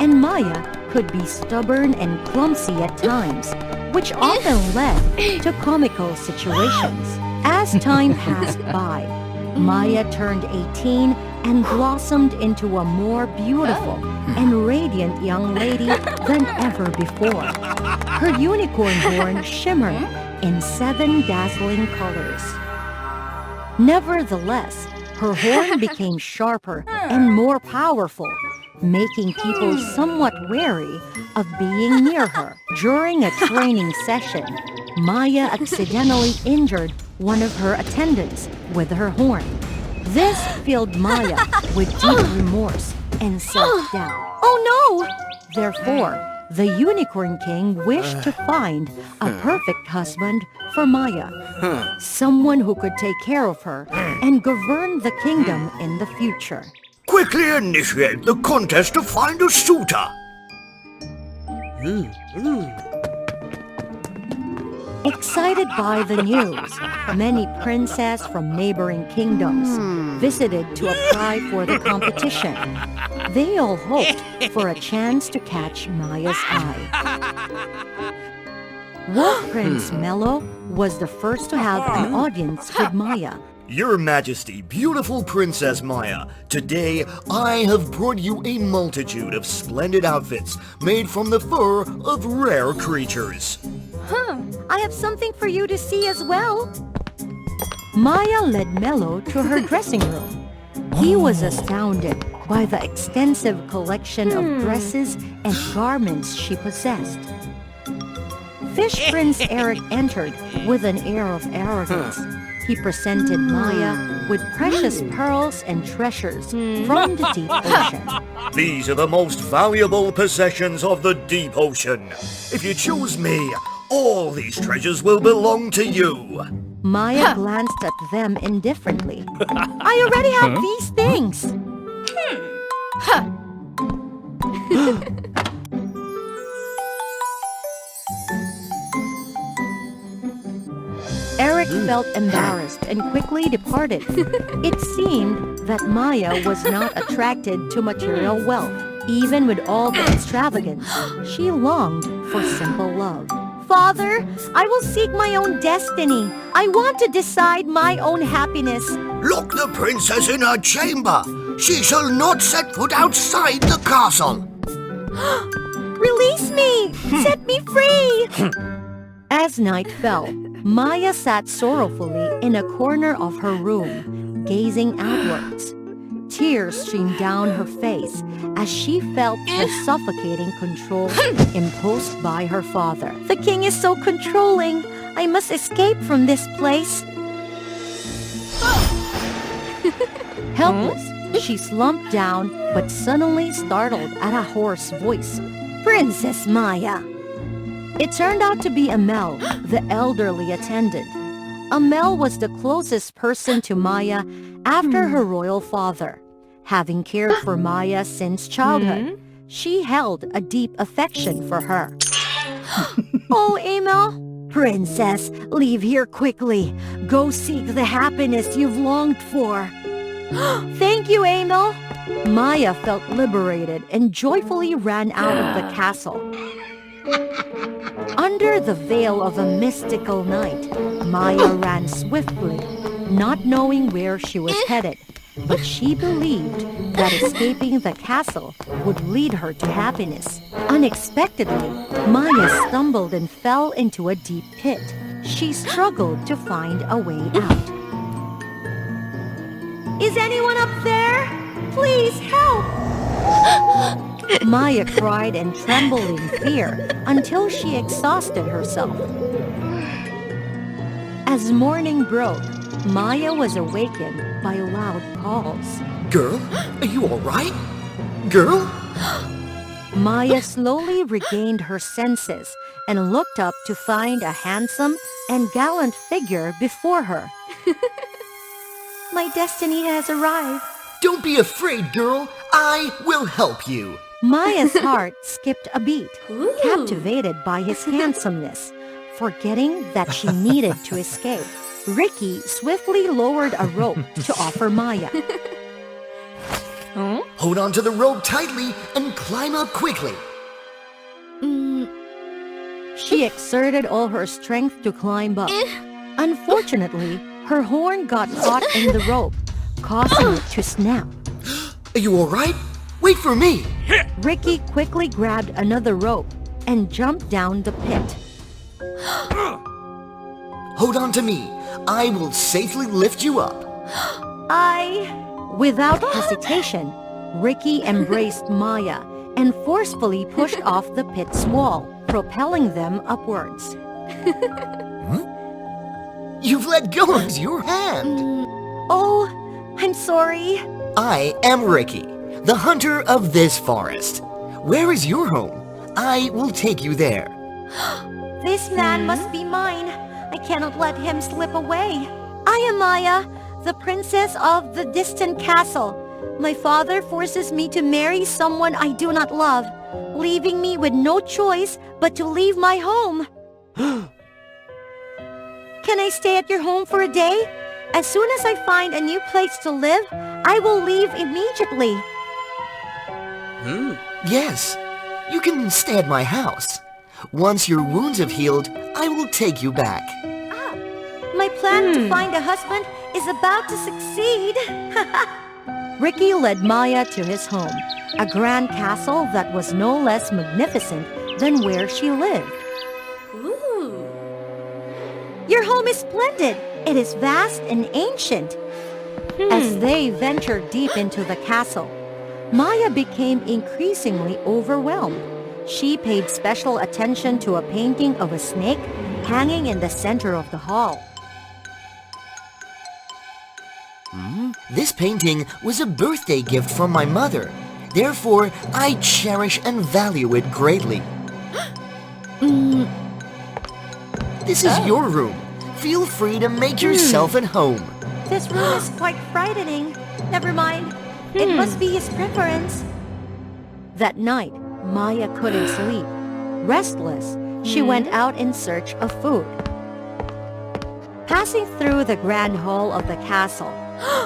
And Maya could be stubborn and clumsy at times, which often led to comical situations. As time passed by, Maya turned 18 and blossomed into a more beautiful and radiant young lady than ever before. Her unicorn horn shimmered in 7 dazzling colors. Nevertheless, her horn became sharper and more powerful, making people somewhat wary of being near her. During a training session, Maya accidentally injured one of her attendants with her horn. This filled Maya with deep remorse and self-doubt. Oh no!
Therefore, the Unicorn King wished to find a perfect husband for Maya, someone who could take care of her and govern the kingdom in the future.
Quickly initiate the contest to find a suitor.
Excited by the news, many princes from neighboring kingdoms visited to apply for the competition. They all hoped for a chance to catch Maya's eye. Wolf Prince Mello was the first to have an audience with Maya.
Your Majesty, beautiful Princess Maya, today I have brought you a multitude of splendid outfits made from the fur of rare creatures.
I have something for you to see as well.
Maya led Mello to her dressing room. He was astounded by the extensive collection of dresses and garments she possessed. Fish Prince Eric entered with an air of arrogance. He presented Maya with precious pearls and treasures from the deep ocean.
These are the most valuable possessions of the deep ocean. If you choose me, all these treasures will belong to you.
Maya glanced at them indifferently.
I already have these things.
Eric
Marek felt embarrassed and quickly departed. It seemed that Maya was not attracted to material wealth. Even with all the extravagance, she longed for simple love.
Father, I will seek my own destiny. I want to decide my own happiness.
Lock the princess in her chamber. She shall not set foot outside the castle.
Release me! Set me free!
As night fell, Maya sat sorrowfully in a corner of her room, gazing outwards. Tears streamed down her face as she felt the suffocating control imposed by her father.
The king is so controlling. I must escape from this place.
Helpless, she slumped down but suddenly startled at a hoarse voice.
Princess Maya.
It turned out to be Amel, the elderly attendant. Amel was the closest person to Maya after her royal father. Having cared for Maya since childhood, she held a deep affection for her.
Oh, Amel. Princess, leave here quickly. Go seek the happiness you've longed for. Thank you, Amel.
Maya felt liberated and joyfully ran out of the castle. Under the veil of a mystical night, Maya ran swiftly, not knowing where she was headed. But she believed that escaping the castle would lead her to happiness. Unexpectedly, Maya stumbled and fell into a deep pit. She struggled to find a way out.
Is anyone up there? Please help!
Maya cried and trembled in fear until she exhausted herself. As morning broke, Maya was awakened by loud calls.
Girl, are you all right? Girl?
Maya slowly regained her senses and looked up to find a handsome and gallant figure before her.
My destiny has arrived.
Don't be afraid, girl. I will help you.
Maya's heart skipped a beat, captivated by his handsomeness. Forgetting that she needed to escape, Ricky swiftly lowered a rope to offer Maya.
Hold on to the rope tightly and climb up quickly.
She exerted all her strength to climb up. Unfortunately, her horn got caught in the rope, causing it to snap.
Are you all right? Wait for me.
Ricky quickly grabbed another rope and jumped down the pit.
Hold on to me. I will safely lift you up.
Without hesitation, Ricky embraced Maya and forcefully pushed off the pit's wall, propelling them upwards.
You've let go of your hand.
Oh, I'm sorry.
I am Ricky, the hunter of this forest. Where is your home? I will take you there.
This man must be mine. I cannot let him slip away. I am Maya, the princess of the distant castle. My father forces me to marry someone I do not love, leaving me with no choice but to leave my home. Can I stay at your home for a day? As soon as I find a new place to live, I will leave immediately.
Yes, you can stay at my house. Once your wounds have healed, I will take you back.
My plan to find a husband is about to succeed.
Ricky led Maya to his home, a grand castle that was no less magnificent than where she lived.
Your home is splendid. It is vast and ancient.
As they ventured deep into the castle, Maya became increasingly overwhelmed. She paid special attention to a painting of a snake hanging in the center of the hall.
This painting was a birthday gift from my mother. Therefore, I cherish and value it greatly. This is your room. Feel free to make yourself at home.
This room is quite frightening. Never mind. It must be his preference.
That night, Maya couldn't sleep. Restless, she went out in search of food. Passing through the grand hall of the castle,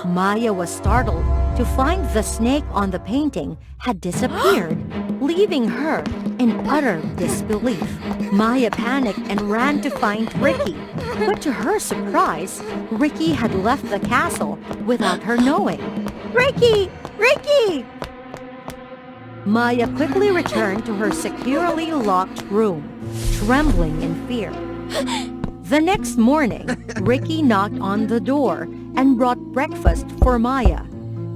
Maya was startled to find the snake on the painting had disappeared, leaving her in utter disbelief. Maya panicked and ran to find Ricky, but to her surprise, Ricky had left the castle without her knowing. Ricky! Ricky! Maya quickly returned to her securely locked room, trembling in fear. The next morning, Ricky knocked on the door and brought breakfast for Maya.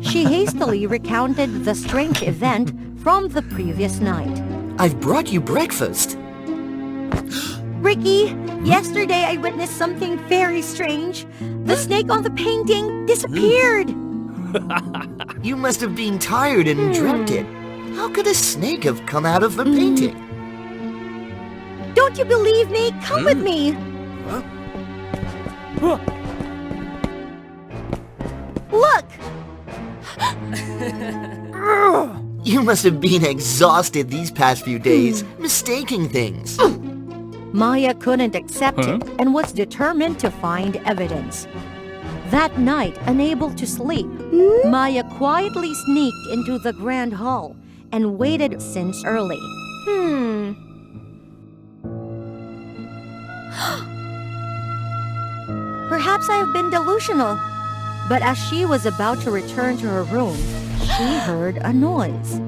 She hastily recounted the strange event from the previous night.
I've brought you breakfast.
Ricky, yesterday I witnessed something very strange. The snake on the painting disappeared.
You must have been tired and dreamt it. How could a snake have come out of the painting?
Don't you believe me? Come with me. Look!
You must have been exhausted these past few days, mistaking things.
Maya couldn't accept it and was determined to find evidence. That night, unable to sleep, Maya quietly sneaked into the grand hall and waited since early. Perhaps I have been delusional. But as she was about to return to her room, she heard a noise.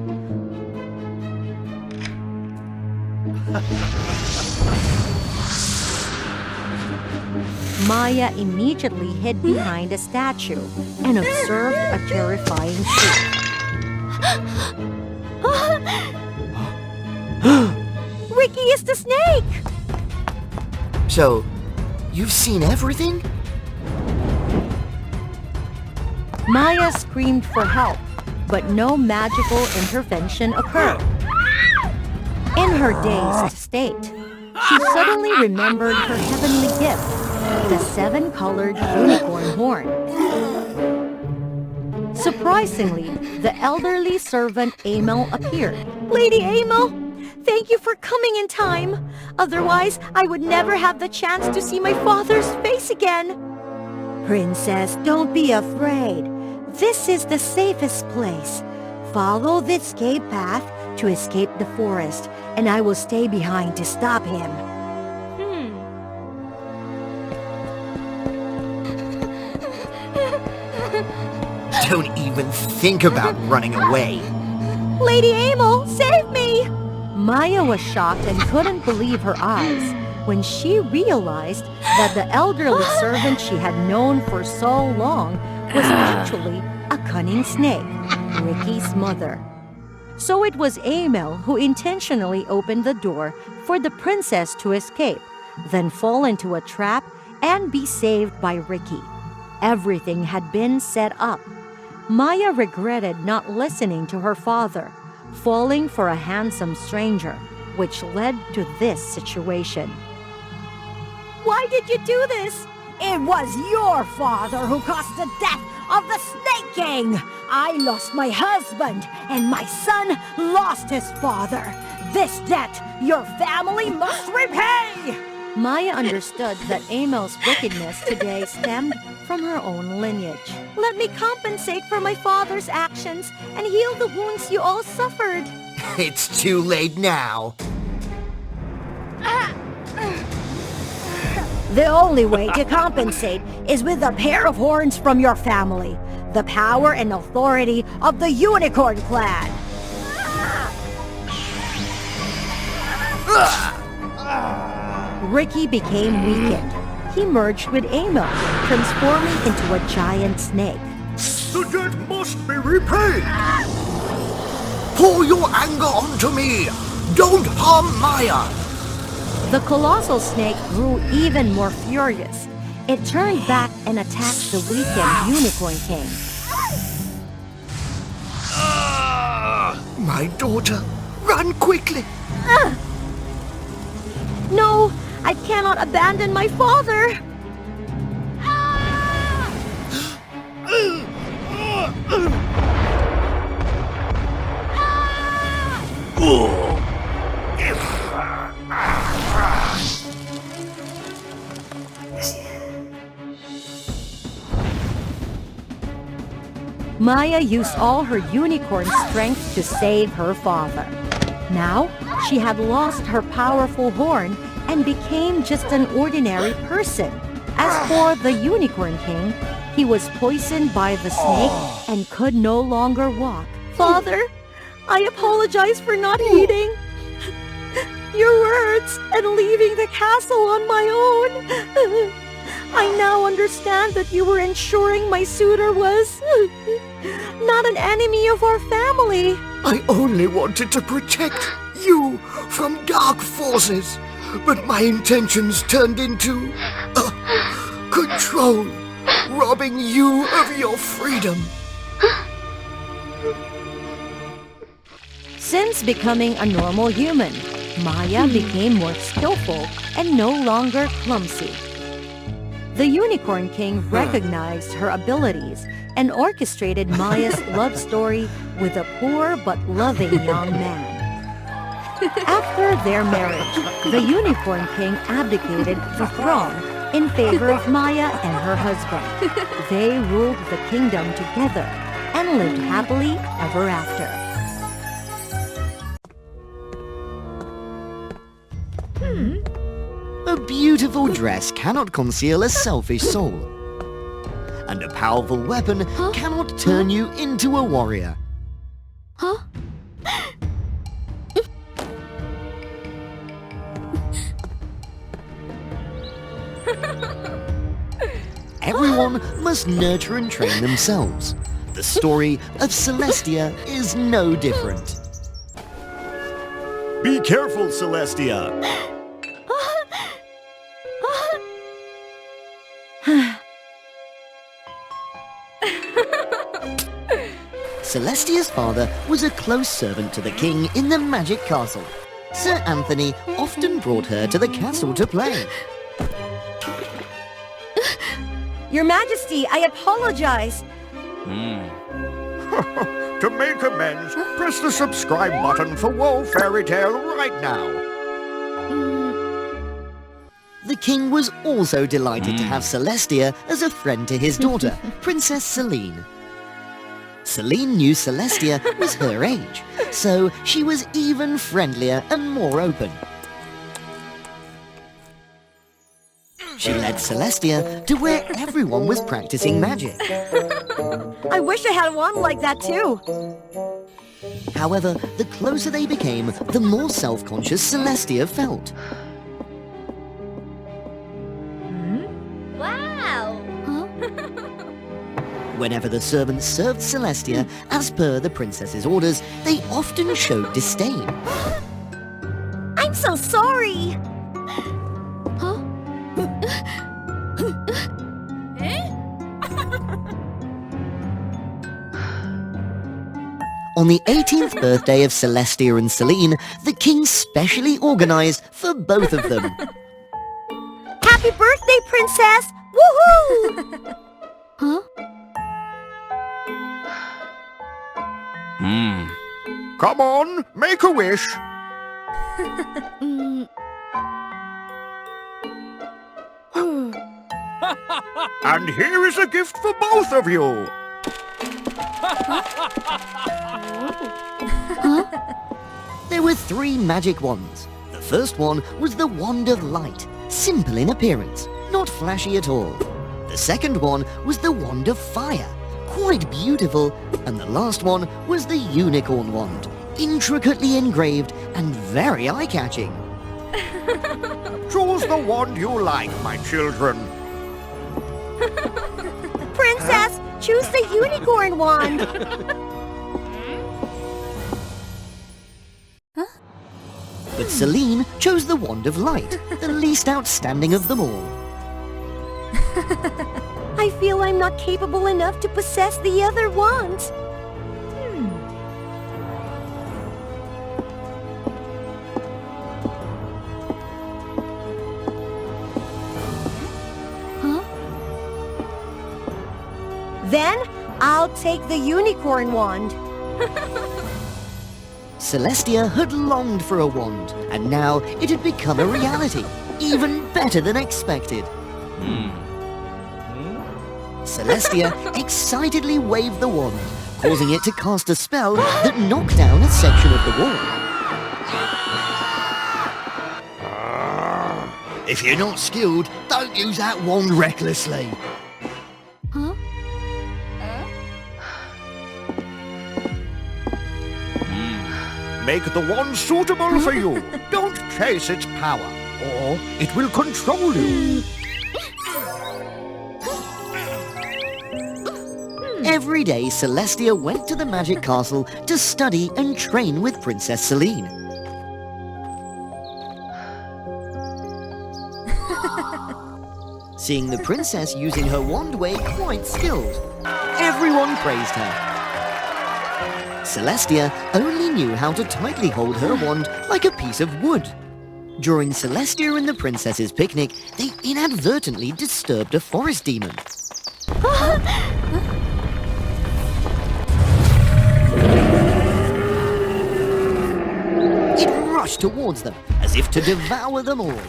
Maya immediately hid behind a statue and observed a terrifying scene. Ricky is the snake!
So, you've seen everything?
Maya screamed for help, but no magical intervention occurred. In her dazed state, she suddenly remembered her heavenly gift, the 7-colored unicorn horn. Surprisingly, the elderly servant Amel appeared. Lady Amel, thank you for coming in time. Otherwise, I would never have the chance to see my father's face again. Princess, don't be afraid. This is the safest place. Follow the escape path to escape the forest, and I will stay behind to stop him.
Don't even think about running away.
Lady Amel, save me! Maya was shocked and couldn't believe her eyes when she realized that the elderly servant she had known for so long was actually a cunning snake, Ricky's mother. So it was Amel who intentionally opened the door for the princess to escape, then fall into a trap and be saved by Ricky. Everything had been set up. Maya regretted not listening to her father, falling for a handsome stranger, which led to this situation. Why did you do this? It was your father who caused the death of the Snake King. I lost my husband, and my son lost his father. This debt your family must repay! Maya understood that Amel's wickedness today stemmed from her own lineage. Let me compensate for my father's actions and heal the wounds you all suffered.
It's too late now.
The only way to compensate is with a pair of horns from your family. The power and authority of the Unicorn Clan. Ricky became weakened. He merged with Amel, transforming into a giant snake.
The debt must be repaid! Pour your anger onto me! Don't harm Maya!
The colossal snake grew even more furious. It turned back and attacked the weakened Unicorn King.
My daughter, run quickly!
No, I cannot abandon my father! Maya used all her unicorn strength to save her father. Now, she had lost her powerful horn and became just an ordinary person. As for the Unicorn King, he was poisoned by the snake and could no longer walk.
Father, I apologize for not heeding your words and leaving the castle on my own. I now understand that you were ensuring my suitor was not an enemy of our family.
I only wanted to protect you from dark forces, but my intentions turned into control, robbing you of your freedom.
Since becoming a normal human, Maya became more skillful and no longer clumsy. The Unicorn King recognized her abilities and orchestrated Maya's love story with a poor but loving young man. After their marriage, the Unicorn King abdicated the throne in favor of Maya and her husband. They ruled the kingdom together and lived happily ever after.
A beautiful dress cannot conceal a selfish soul. And a powerful weapon cannot turn you into a warrior.
Huh?
Everyone must nurture and train themselves. The story of Celestia is no different.
Be careful, Celestia.
Celestia's father was a close servant to the king in the magic castle. Sir Anthony often brought her to the castle to play.
Your Majesty, I apologize.
To make amends, press the subscribe button for WOA Fairy Tale right now.
The king was also delighted to have Celestia as a friend to his daughter, Princess Celine. Celine knew Celestia was her age, so she was even friendlier and more open. She led Celestia to where everyone was practicing magic.
I wish I had one like that too.
However, the closer they became, the more self-conscious Celestia felt.
Wow!
Whenever the servants served Celestia, as per the princess's orders, they often showed disdain.
I'm so sorry!
On the 18th birthday of Celestia and Celine, the king specially organized for both of them.
Happy birthday, princess! Woohoo!
Come on, make a wish. And here is a gift for both of you.
There were 3 magic wands. The first one was the Wand of Light, simple in appearance, not flashy at all. The second one was the Wand of Fire, quite beautiful. And the last one was the Unicorn Wand, intricately engraved and very eye-catching.
Choose the wand you like, my children.
Princess, choose the unicorn wand!
But Celine chose the Wand of Light, the least outstanding of them all.
I feel I'm not capable enough to possess the other wands. Then, I'll take the unicorn wand.
Celestia had longed for a wand, and now it had become a reality, even better than expected. Celestia excitedly waved the wand, causing it to cast a spell that knocked down a section of the wall.
If you're not skilled, don't use that wand recklessly. Make the wand suitable for you. Don't chase its power, or it will control you.
Every day, Celestia went to the magic castle to study and train with Princess Celine. Seeing the princess using her wand way quite skilled, everyone praised her. Celestia only knew how to tightly hold her wand like a piece of wood. During Celestia and the princess's picnic, they inadvertently disturbed a forest demon. It rushed towards them, as if to devour them all.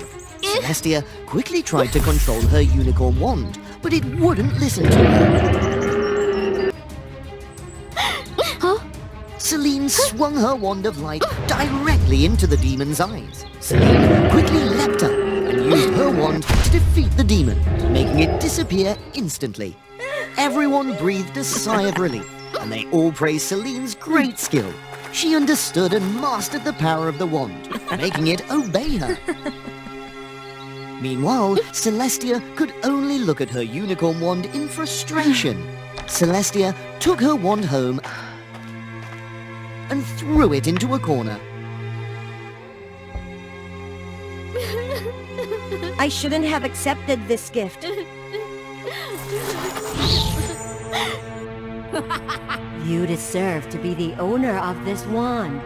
Celestia quickly tried to control her unicorn wand, but it wouldn't listen to her. Celine swung her wand of light directly into the demon's eyes. Celine quickly leapt up and used her wand to defeat the demon, making it disappear instantly. Everyone breathed a sigh of relief, and they all praised Celine's great skill. She understood and mastered the power of the wand, making it obey her. Meanwhile, Celestia could only look at her unicorn wand in frustration. Celestia took her wand home and threw it into a corner.
I shouldn't have accepted this gift. You deserve to be the owner of this wand.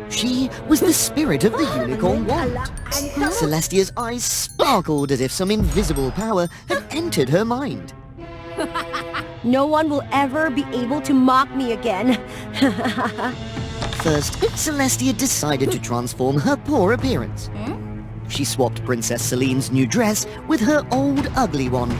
She was the spirit of the unicorn wand. Celestia's eyes sparkled as if some invisible power had entered her mind.
No one will ever be able to mock me again.
First, Celestia decided to transform her poor appearance. She swapped Princess Celine's new dress with her old ugly one.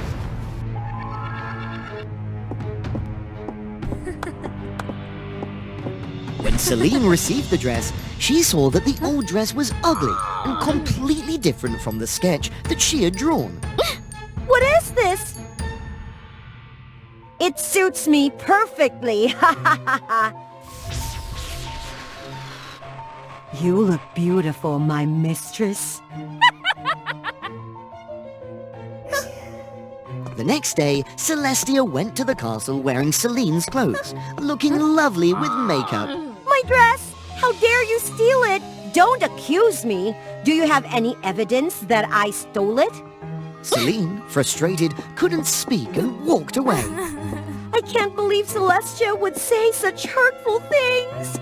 When Celine received the dress, she saw that the old dress was ugly and completely different from the sketch that she had drawn.
What is this? It suits me perfectly. You look beautiful, my mistress.
The next day, Celestia went to the castle wearing Celine's clothes, looking lovely with makeup.
My dress! How dare you steal it? Don't accuse me. Do you have any evidence that I stole it?
Celine, frustrated, couldn't speak and walked away.
I can't believe Celestia would say such hurtful things.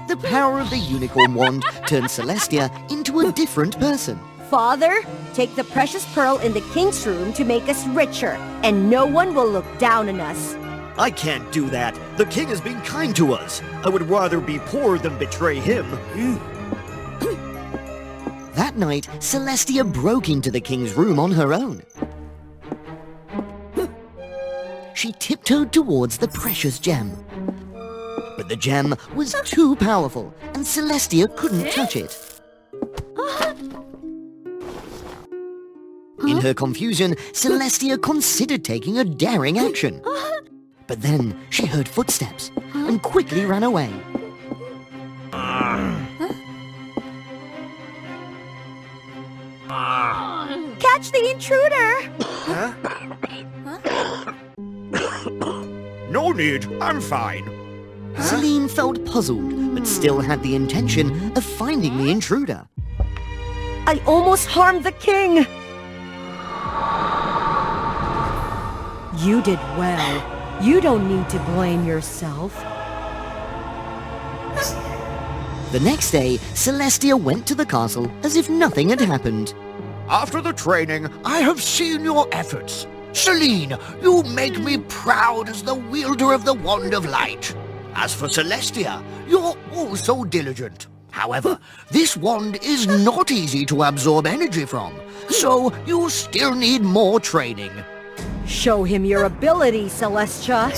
The power of the unicorn wand turned Celestia into a different person.
Father, take the precious pearl in the king's room to make us richer, and no one will look down on us.
I can't do that. The king has been kind to us. I would rather be poor than betray him.
That night, Celestia broke into the king's room on her own. She tiptoed towards the precious gem. But the gem was too powerful, and Celestia couldn't touch it. In her confusion, Celestia considered taking a daring action. But then she heard footsteps and quickly ran away.
Catch the intruder!
No need, I'm fine.
Celine felt puzzled, but still had the intention of finding the intruder.
I almost harmed the king! You did well. You don't need to blame yourself.
The next day, Celestia went to the castle as if nothing had happened.
After the training, I have seen your efforts. Celine, you make me proud as the wielder of the Wand of Light. As for Celestia, you're also diligent. However, this wand is not easy to absorb energy from, so you still need more training.
Show him your ability, Celestia.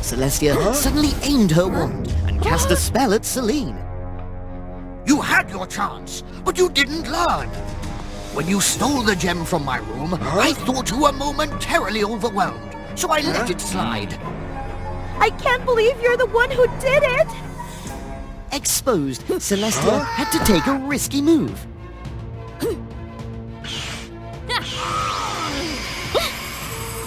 Celestia suddenly aimed her wand and cast a spell at Celine.
You had your chance, but you didn't learn. When you stole the gem from my room, I thought you were momentarily overwhelmed, so I let it slide.
I can't believe you're the one who did it!
Exposed, Celestia had to take a risky move.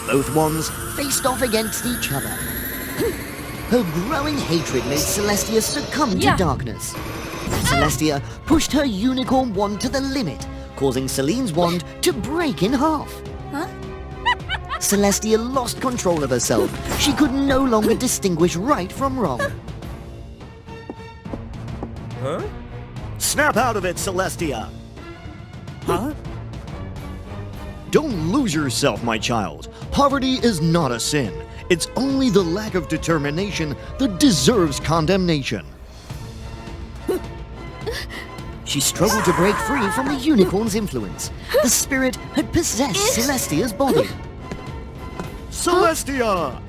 Both wands faced off against each other. Her growing hatred made Celestia succumb to darkness. Celestia pushed her unicorn wand to the limit, causing Celine's wand to break in half. Celestia lost control of herself. She could no longer distinguish right from wrong.
Snap out of it, Celestia!
Don't lose yourself, my child. Poverty is not a sin. It's only the lack of determination that deserves condemnation.
She struggled to break free from the unicorn's influence. The spirit had possessed Celestia's body.
Celestia!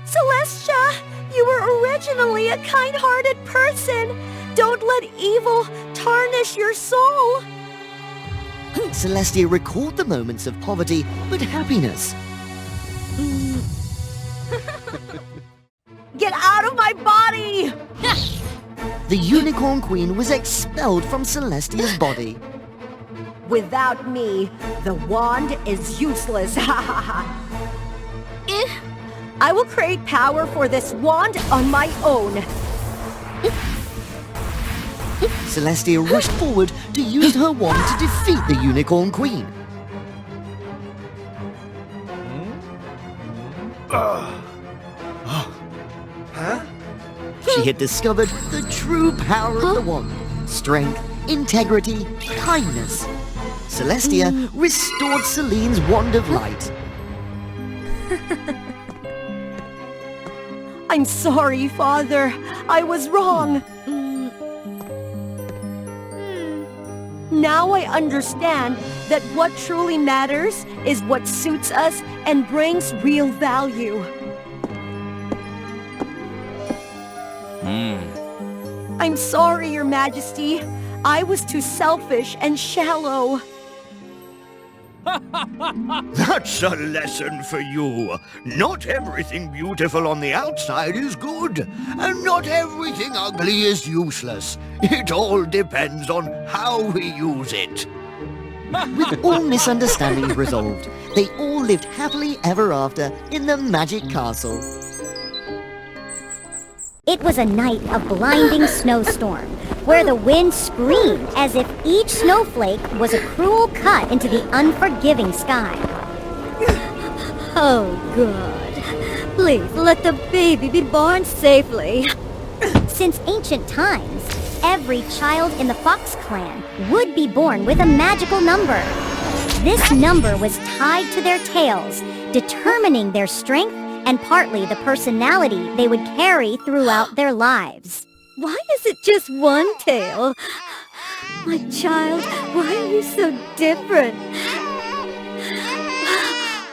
Celestia, you were originally a kind-hearted person. Don't let evil tarnish your soul.
Celestia recalled the moments of poverty but happiness.
Get out of my body!
The Unicorn Queen was expelled from Celestia's body.
Without me, the wand is useless. I will create power for this wand on my own.
Celestia rushed forward to use her wand to defeat the Unicorn Queen. She had discovered the true power of the wand. Strength, integrity, kindness. Celestia restored Celine's wand of light.
I'm sorry, Father. I was wrong. Now I understand that what truly matters is what suits us and brings real value. I'm sorry, Your Majesty. I was too selfish and shallow.
That's a lesson for you. Not everything beautiful on the outside is good, and not everything ugly is useless. It all depends on how we use it.
With all misunderstandings resolved, they all lived happily ever after in the magic castle.
It was a night of blinding snowstorm, where the wind screamed as if each snowflake was a cruel cut into the unforgiving sky.
Oh, God. Please let the baby be born safely.
Since ancient times, every child in the Fox clan would be born with a magical number. This number was tied to their tails, determining their strength and partly the personality they would carry throughout their lives.
Why is it just one tail? My child, why are you so different?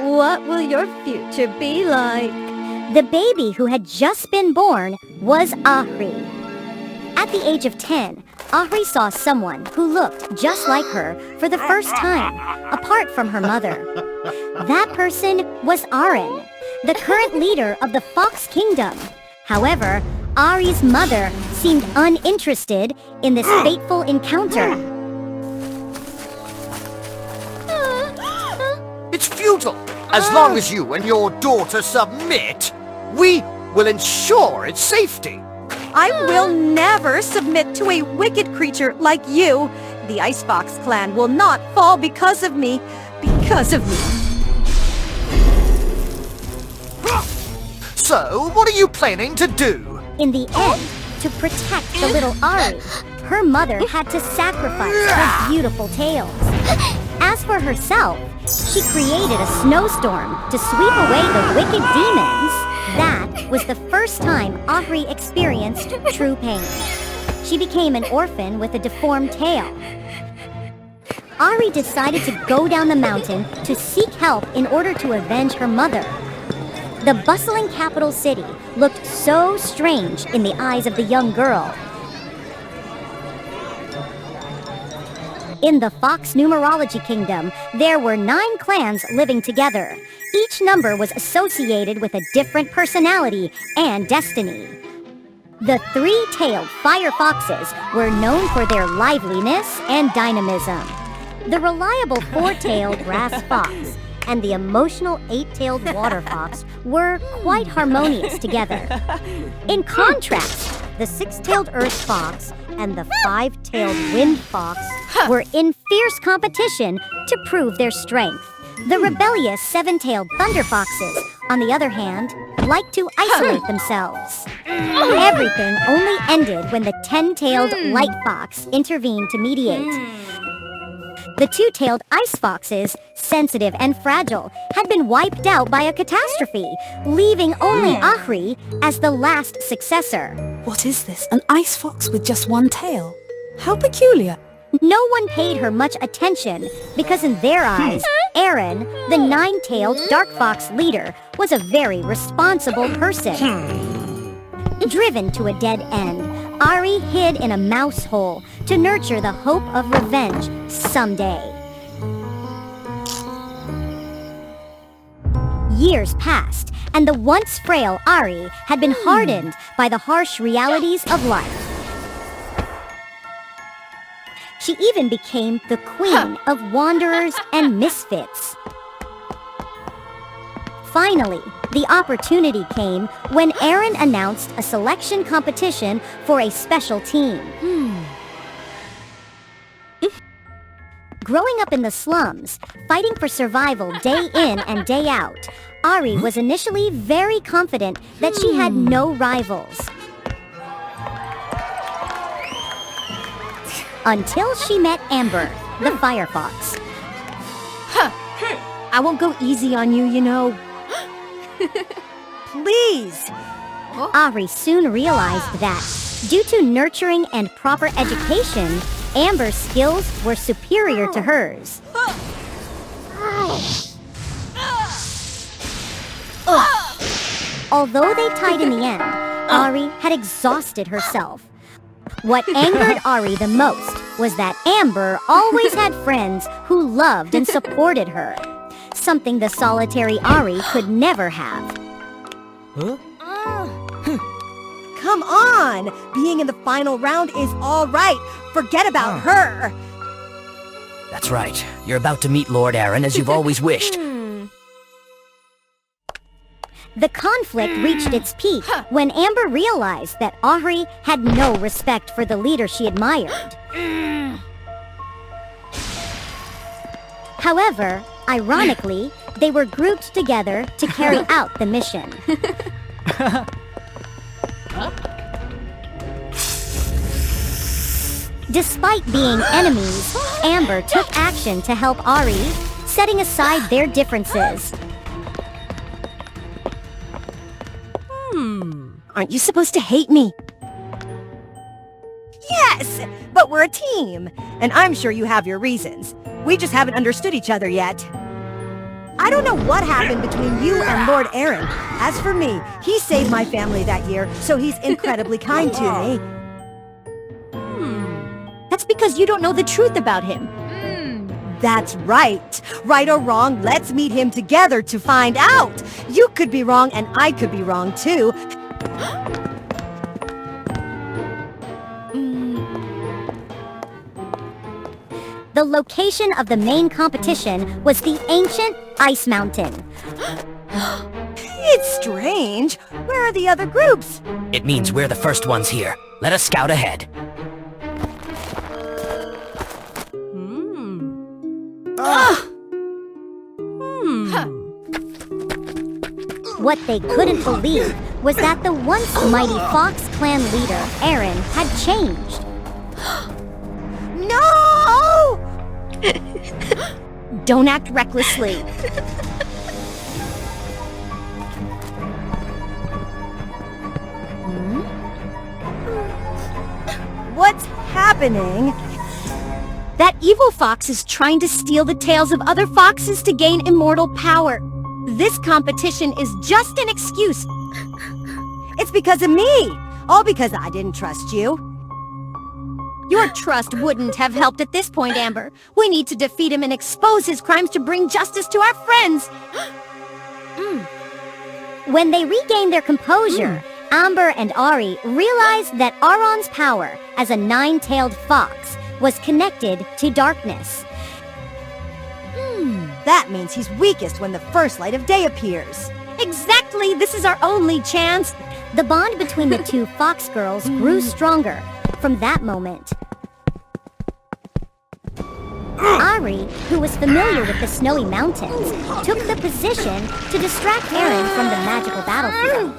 What will your future be like?
The baby who had just been born was Ahri. At the age of 10, Ahri saw someone who looked just like her for the first time, apart from her mother. That person was Aaron, the current leader of the Fox Kingdom. However, Ahri's mother seemed uninterested in this fateful encounter.
It's futile. As long as you and your daughter submit, we will ensure its safety.
I will never submit to a wicked creature like you. The Ice Fox clan will not fall because of me. Because of me.
So, what are you planning to do?
In the end, to protect the little Ahri, her mother had to sacrifice her beautiful tails. As for herself, she created a snowstorm to sweep away the wicked demons. That was the first time Ahri experienced true pain. She became an orphan with a deformed tail.
Ari decided to go down the mountain to seek help in order to avenge her mother. The bustling capital city looked so strange in the eyes of the young girl. In the Fox numerology kingdom, there were 9 clans living together. Each number was associated with a different personality and destiny. The 3-tailed fire foxes were known for their liveliness and dynamism. The reliable 4-tailed grass fox and the emotional 8-tailed water fox were quite harmonious together. In contrast, the 6-tailed earth fox and the 5-tailed wind fox were in fierce competition to prove their strength. The rebellious 7-tailed thunder foxes, on the other hand, liked to isolate themselves. Everything only ended when the 10-tailed light fox intervened to mediate. The 2-tailed ice foxes, sensitive and fragile, had been wiped out by a catastrophe, leaving only Ahri as the last successor.
What is this? An ice fox with just one tail? How peculiar.
No one paid her much attention because in their eyes, Aaron, the 9-tailed dark fox leader, was a very responsible person. Driven to a dead end, Ari hid in a mouse hole to nurture the hope of revenge someday. Years passed, and the once frail Ari had been hardened by the harsh realities of life. She even became the queen of wanderers and misfits. Finally, the opportunity came when Aaron announced a selection competition for a special team. Growing up in the slums, fighting for survival day in and day out, Ari was initially very confident that she had no rivals. Until she met Amber, the firefox.
I won't go easy on you, you know. Please!
Ari soon realized that, due to nurturing and proper education, Amber's skills were superior to hers. Although they tied in the end, Ari had exhausted herself. What angered Ari the most was that Amber always had friends who loved and supported her, something the solitary Ari could never have.
Come on! Being in the final round is all right. Forget about her.
That's right. You're about to meet Lord Aaron as you've always wished.
The conflict reached its peak when Amber realized that Ahri had no respect for the leader she admired. However, ironically, they were grouped together to carry out the mission. Despite being enemies, Amber took action to help Ari, setting aside their differences.
Aren't you supposed to hate me? Yes, but we're a team, and I'm sure you have your reasons. We just haven't understood each other yet. I don't know what happened between you and Lord Aaron. As for me, he saved my family that year, so he's incredibly kind to me.
That's because you don't know the truth about him.
That's right. Right or wrong, let's meet him together to find out. You could be wrong and I could be wrong too.
The location of the main competition was the ancient Ice Mountain.
It's strange. Where are the other groups?
It means we're the first ones here. Let us scout ahead.
What they couldn't believe was that the once mighty Fox clan leader, Aaron, had changed.
No!
Don't act recklessly.
What's happening?
That evil fox is trying to steal the tails of other foxes to gain immortal power. This competition is just an excuse.
It's because of me. All because I didn't trust you.
Your trust wouldn't have helped at this point, Amber. We need to defeat him and expose his crimes to bring justice to our friends.
When they regained their composure, Amber and Ari realized that Aron's power as a nine-tailed fox was connected to darkness.
That means he's weakest when the first light of day appears.
Exactly! This is our only chance.
The bond between the two fox girls grew stronger from that moment. Ari, who was familiar with the snowy mountains, took the position to distract Aaron from the magical battlefield.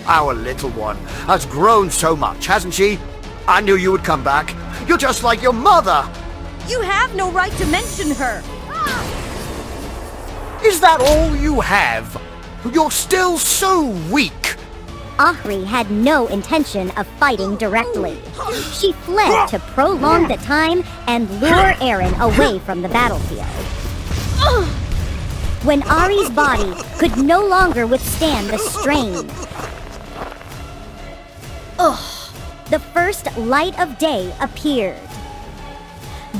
Our little one has grown so much, hasn't she? I knew you would come back. You're just like your mother.
You have no right to mention her.
Is that all you have? You're still so weak.
Ahri had no intention of fighting directly. She fled to prolong the time and lure Aaron away from the battlefield. When Ari's body could no longer withstand the strain, the first light of day appeared.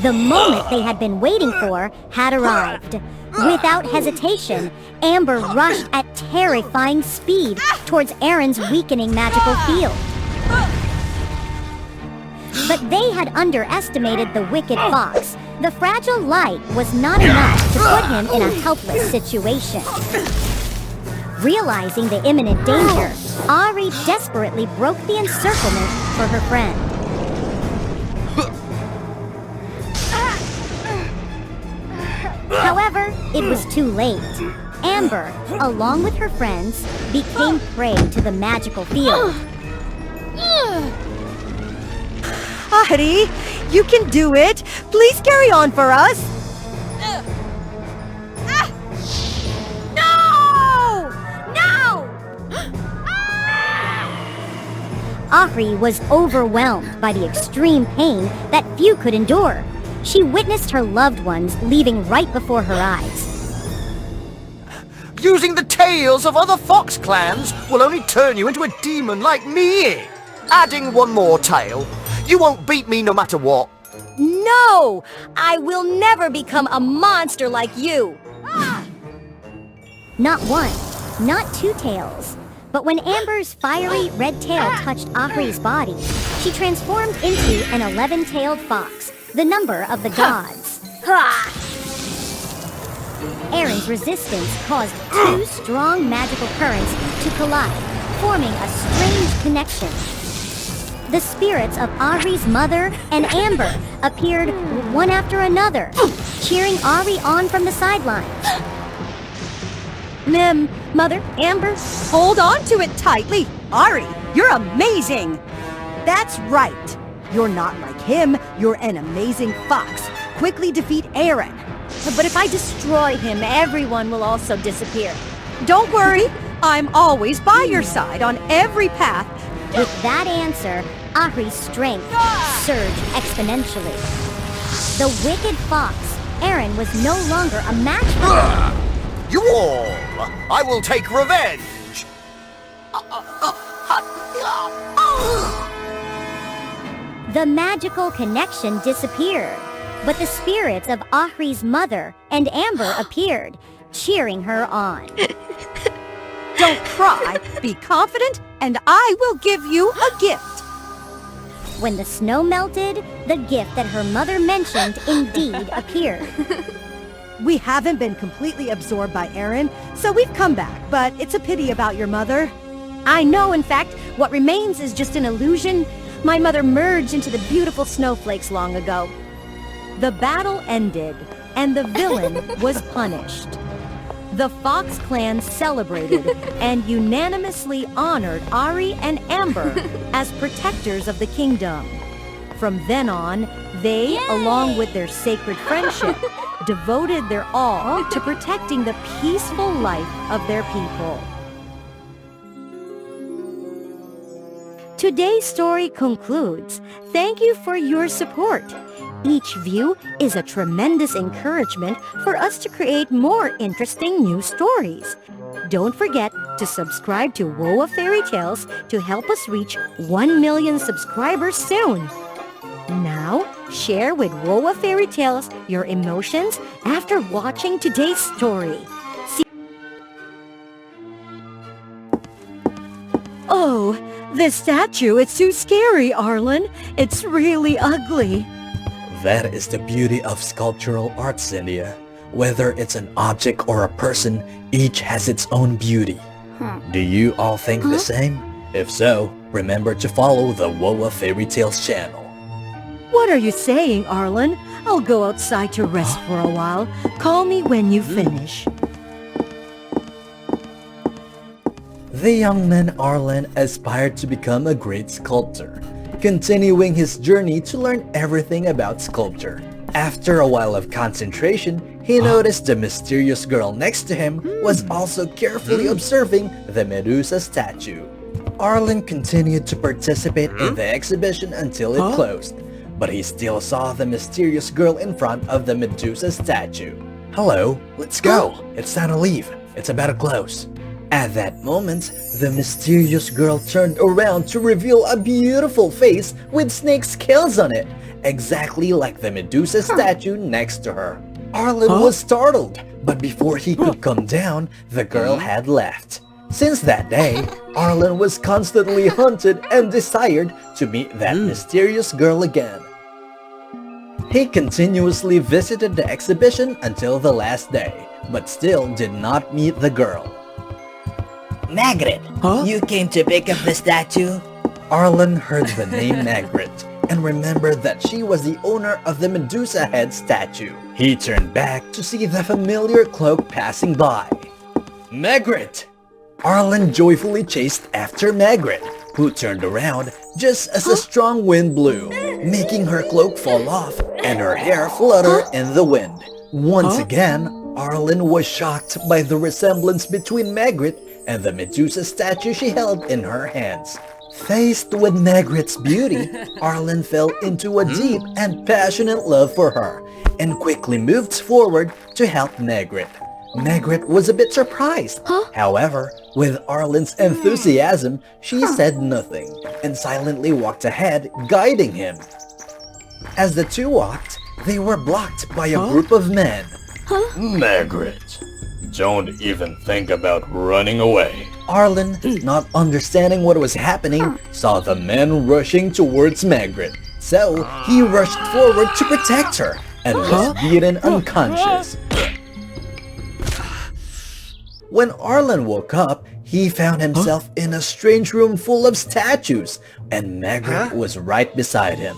The moment they had been waiting for had arrived. Without hesitation, Amber rushed at terrifying speed towards Aaron's weakening magical field. But they had underestimated the wicked fox. The fragile light was not enough to put him in a helpless situation. Realizing the imminent danger, Ari desperately broke the encirclement for her friend. However, it was too late. Amber, along with her friends, became prey to the magical field.
Ari, you can do it. Please carry on for us.
No! No!
Ahri was overwhelmed by the extreme pain that few could endure. She witnessed her loved ones leaving right before her eyes.
Using the tails of other fox clans will only turn you into a demon like me. Adding one more tail, you won't beat me no matter what.
No! I will never become a monster like you.
Not one, not two tails. But when Amber's fiery red tail touched Ahri's body, she transformed into an 11-tailed fox, the number of the gods. Aaron's resistance caused two strong magical currents to collide, forming a strange connection. The spirits of Ahri's mother and Amber appeared one after another, cheering Ahri on from the sidelines.
Mother, Amber, hold on to it tightly. Ari, you're amazing. That's right. You're not like him. You're an amazing fox. Quickly defeat Aaron. But if I destroy him, everyone will also disappear. Don't worry. I'm always by your side on every path.
With that answer, Ahri's strength surged exponentially. The wicked fox, Aaron, was no longer a match for him.
You all! I will take revenge!
The magical connection disappeared, but the spirits of Ahri's mother and Amber appeared, cheering her on.
Don't cry, be confident, and I will give you a gift.
When the snow melted, the gift that her mother mentioned indeed appeared.
We haven't been completely absorbed by Aaron, so we've come back, but it's a pity about your mother.
I know, in fact, what remains is just an illusion. My mother merged into the beautiful snowflakes long ago.
The battle ended, and the villain was punished. The Fox clan celebrated and unanimously honored Ari and Amber as protectors of the kingdom. From then on, they, along with their sacred friendship, devoted their all to protecting the peaceful life of their people. Today's story concludes. Thank you for your support. Each view is a tremendous encouragement for us to create more interesting new stories. Don't forget to subscribe to WOA Fairy Tales to help us reach 1 million subscribers soon. Now, share with WOA Fairy Tales your emotions after watching today's story. Oh, this statue is too scary, Arlen. It's really ugly.
That is the beauty of sculptural art, Cynthia. Whether it's an object or a person, each has its own beauty. Do you all think the same? If so, remember to follow the WOA Fairy Tales channel.
What are you saying, Arlen? I'll go outside to rest for a while. Call me when you finish.
The young man Arlen aspired to become a great sculptor, continuing his journey to learn everything about sculpture. After a while of concentration, he noticed the mysterious girl next to him was also carefully observing the Medusa statue. Arlen continued to participate in the exhibition until it closed, but he still saw the mysterious girl in front of the Medusa statue. Hello, let's go. It's time to leave. It's about to close. At that moment, the mysterious girl turned around to reveal a beautiful face with snake scales on it, exactly like the Medusa statue next to her. Arlen was startled, but before he could come down, the girl had left. Since that day, Arlen was constantly hunted and desired to meet that mysterious girl again. He continuously visited the exhibition until the last day, but still did not meet the girl.
Margaret, you came to pick up the statue?
Arlen heard the name Margaret and remembered that she was the owner of the Medusa head statue. He turned back to see the familiar cloak passing by. Margaret! Arlen joyfully chased after Margaret, who turned around just as a strong wind blew, making her cloak fall off and her hair flutter in the wind. Once again, Arlen was shocked by the resemblance between Margaret and the Medusa statue she held in her hands. Faced with Margaret's beauty, Arlen fell into a deep and passionate love for her and quickly moved forward to help Margaret. Margaret was a bit surprised. However, with Arlen's enthusiasm, she said nothing and silently walked ahead, guiding him. As the two walked, they were blocked by a group of men.
Margaret, don't even think about running away.
Arlen, not understanding what was happening, saw the men rushing towards Margaret. So, he rushed forward to protect her and was beaten unconscious. When Arlen woke up, he found himself in a strange room full of statues, and Margaret was right beside him.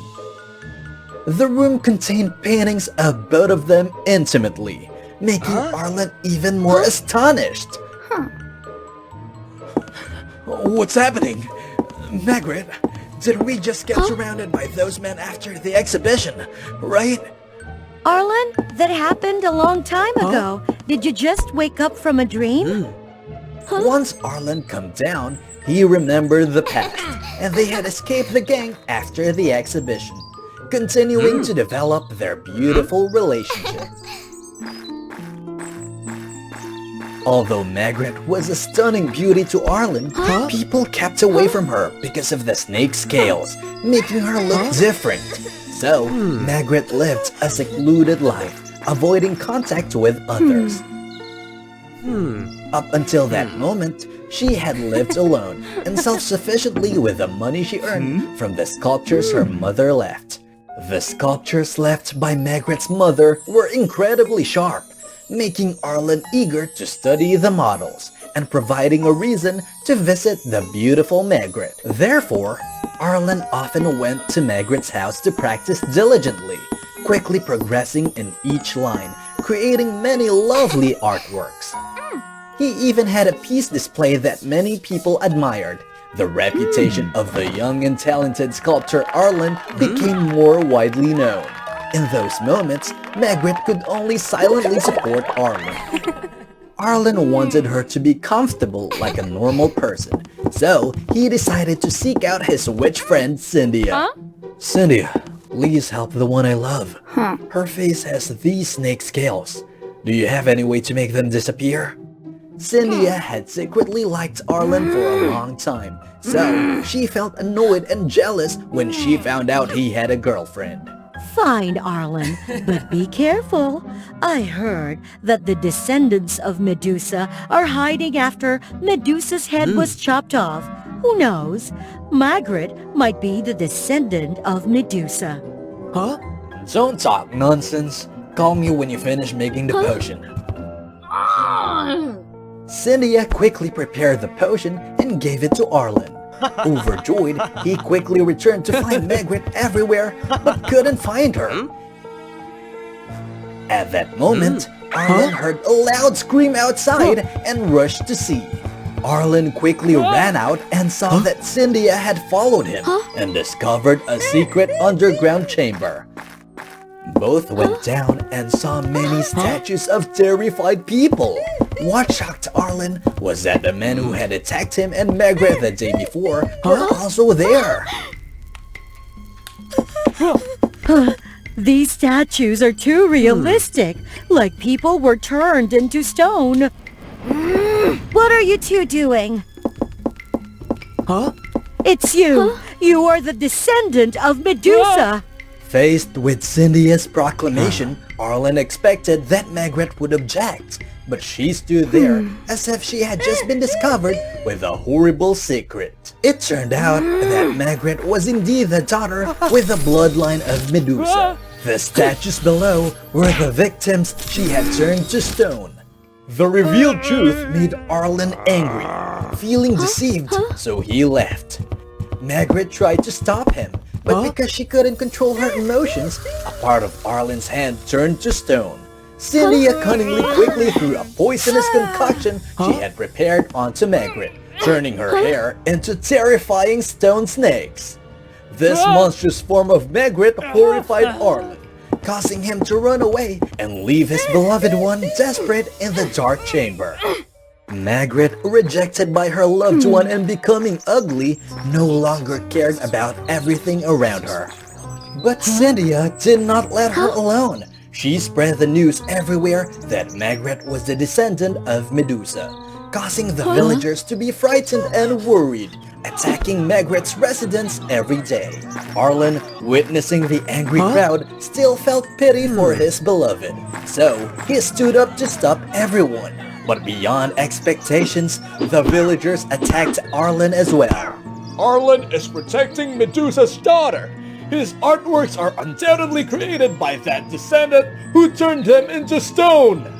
The room contained paintings of both of them intimately, making Arlen even more astonished. What's happening? Margaret, did we just get surrounded by those men after the exhibition, right?
Arlen, that happened a long time ago. Did you just wake up from a dream?
Once Arlen calmed down, he remembered the past, and they had escaped the gang after the exhibition, continuing to develop their beautiful relationship. Although Margaret was a stunning beauty to Arlen, people kept away from her because of the snake scales, making her look different. So, Margaret lived a secluded life, avoiding contact with others. Up until that moment, she had lived alone and self-sufficiently with the money she earned from the sculptures her mother left. The sculptures left by Margaret's mother were incredibly sharp, making Arlen eager to study the models and providing a reason to visit the beautiful Margaret. Therefore, Arlen often went to Margaret's house to practice diligently, quickly progressing in each line, creating many lovely artworks. He even had a piece displayed that many people admired. The reputation of the young and talented sculptor Arlen became more widely known. In those moments, Margaret could only silently support Arlen. Arlen wanted her to be comfortable like a normal person, so he decided to seek out his witch friend Cynthia. Cynthia, please help the one I love. Her face has these snake scales. Do you have any way to make them disappear? Cynthia had secretly liked Arlen for a long time, so she felt annoyed and jealous when she found out he had a girlfriend.
Fine, Arlen, but be careful. I heard that the descendants of Medusa are hiding after Medusa's head was chopped off. Who knows? Margaret might be the descendant of Medusa.
Huh? Don't talk nonsense. Call me when you finish making the potion. Cynthia quickly prepared the potion and gave it to Arlen. Overjoyed, he quickly returned to find Margaret everywhere, but couldn't find her. At that moment, Arlen heard a loud scream outside and rushed to see. Arlen quickly ran out and saw that Cynthia had followed him and discovered a secret underground chamber. Both went down and saw many statues of terrified people. What shocked Arlen was that the men who had attacked him and Margaret the day before were also there.
These statues are too realistic, like people were turned into stone.
What are you two doing?
It's you! You are the descendant of Medusa!
Faced with Cynthia's proclamation, Arlen expected that Margaret would object, but she stood there as if she had just been discovered with a horrible secret. It turned out that Margaret was indeed the daughter with the bloodline of Medusa. The statues below were the victims she had turned to stone. The revealed truth made Arlen angry, feeling deceived, so he left. Margaret tried to stop him, but because she couldn't control her emotions, a part of Arlen's hand turned to stone. Cynthia cunningly quickly threw a poisonous concoction she had prepared onto Margaret, turning her hair into terrifying stone snakes. This monstrous form of Margaret horrified Arlen, causing him to run away and leave his beloved one desperate in the dark chamber. Margaret, rejected by her loved one and becoming ugly, no longer cared about everything around her. But Cynthia did not let her alone. She spread the news everywhere that Margaret was the descendant of Medusa, causing the villagers to be frightened and worried, attacking Margaret's residence every day. Arlen, witnessing the angry crowd, still felt pity for his beloved, so he stood up to stop everyone. But beyond expectations, the villagers attacked Arlen as well.
Arlen is protecting Medusa's daughter. His artworks are undoubtedly created by that descendant who turned him into stone.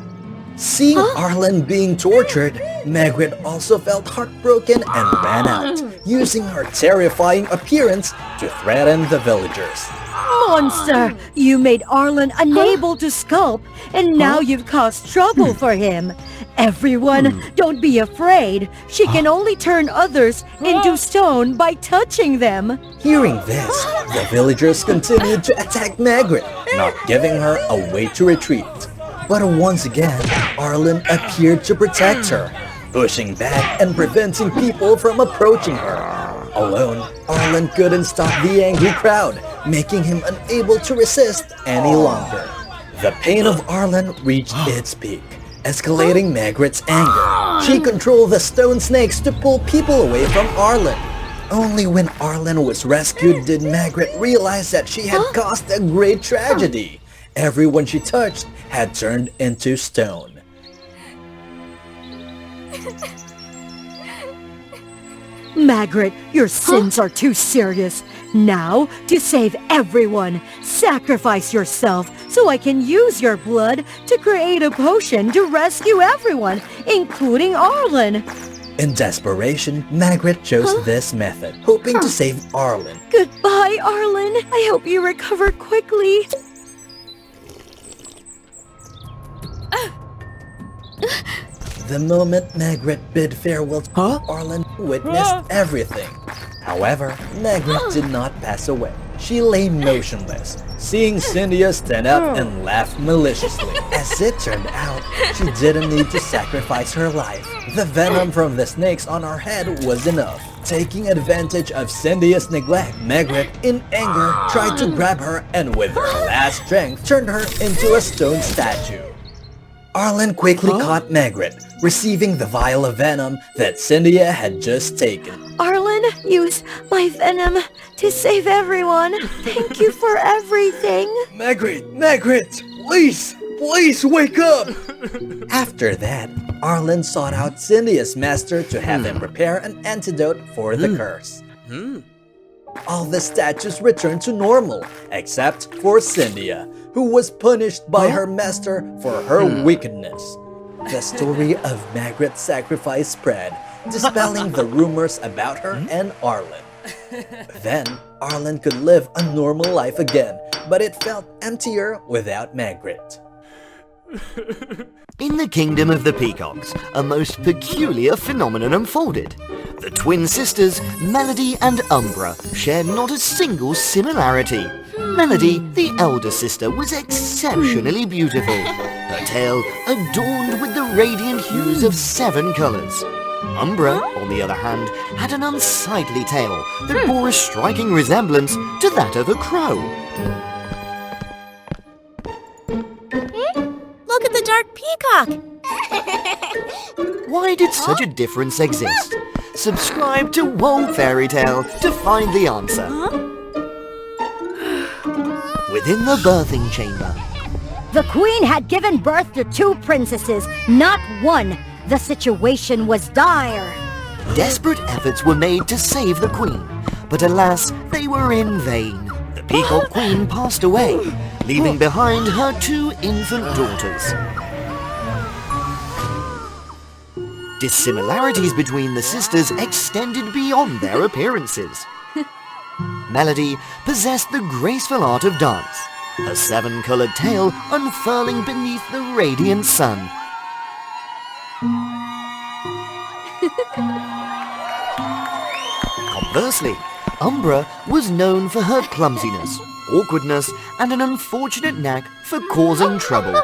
Seeing Arlen being tortured, Margaret also felt heartbroken and ran out, using her terrifying appearance to threaten the villagers.
Monster! You made Arlen unable to sculpt, and now you've caused trouble for him. Everyone, don't be afraid. She can only turn others into stone by touching them.
Hearing this, the villagers continued to attack Margaret, not giving her a way to retreat. But once again, Arlen appeared to protect her, pushing back and preventing people from approaching her. Alone, Arlen couldn't stop the angry crowd, making him unable to resist any longer. The pain of Arlen reached its peak, escalating Margaret's anger. She controlled the stone snakes to pull people away from Arlen. Only when Arlen was rescued did Margaret realize that she had caused a great tragedy. Everyone she touched had turned into stone.
Margaret, your sins are too serious. Now, to save everyone, sacrifice yourself so I can use your blood to create a potion to rescue everyone, including Arlen.
In desperation, Margaret chose this method, hoping to save Arlen.
Goodbye, Arlen. I hope you recover quickly.
The moment Margaret bid farewell to Arlen witnessed everything. However, Margaret did not pass away. She lay motionless, seeing Cynthia stand up and laugh maliciously. As it turned out, she didn't need to sacrifice her life. The venom from the snakes on her head was enough. Taking advantage of Cynthia's neglect, Margaret, in anger, tried to grab her and with her last strength, turned her into a stone statue. Arlen quickly caught Margaret, receiving the vial of venom that Cynthia had just taken.
Arlen, use my venom to save everyone. Thank you for everything.
Margaret, please wake up! After that, Arlen sought out Cynthia's master to have him prepare an antidote for the curse. All the statues returned to normal, except for Cynthia, who was punished by her master for her wickedness. The story of Margaret's sacrifice spread, dispelling the rumors about her and Arlen. Then, Arlen could live a normal life again, but it felt emptier without Margaret.
In the kingdom of the peacocks, a most peculiar phenomenon unfolded. The twin sisters, Melody and Umbra, shared not a single similarity. Melody, the elder sister, was exceptionally beautiful, her tail adorned with the radiant hues of 7 colors. Umbra, on the other hand, had an unsightly tail that bore a striking resemblance to that of a crow.
Look at the dark peacock.
Why did such a difference exist? Subscribe to WOA Fairy Tale to find the answer. Within the birthing chamber.
The queen had given birth to 2 princesses, not 1. The situation was dire.
Desperate efforts were made to save the queen, but alas, they were in vain. The peacock queen passed away, leaving behind her 2 infant daughters. Dissimilarities between the sisters extended beyond their appearances. Melody possessed the graceful art of dance, her 7-colored tail unfurling beneath the radiant sun. Conversely, Umbra was known for her clumsiness, awkwardness, and an unfortunate knack for causing trouble.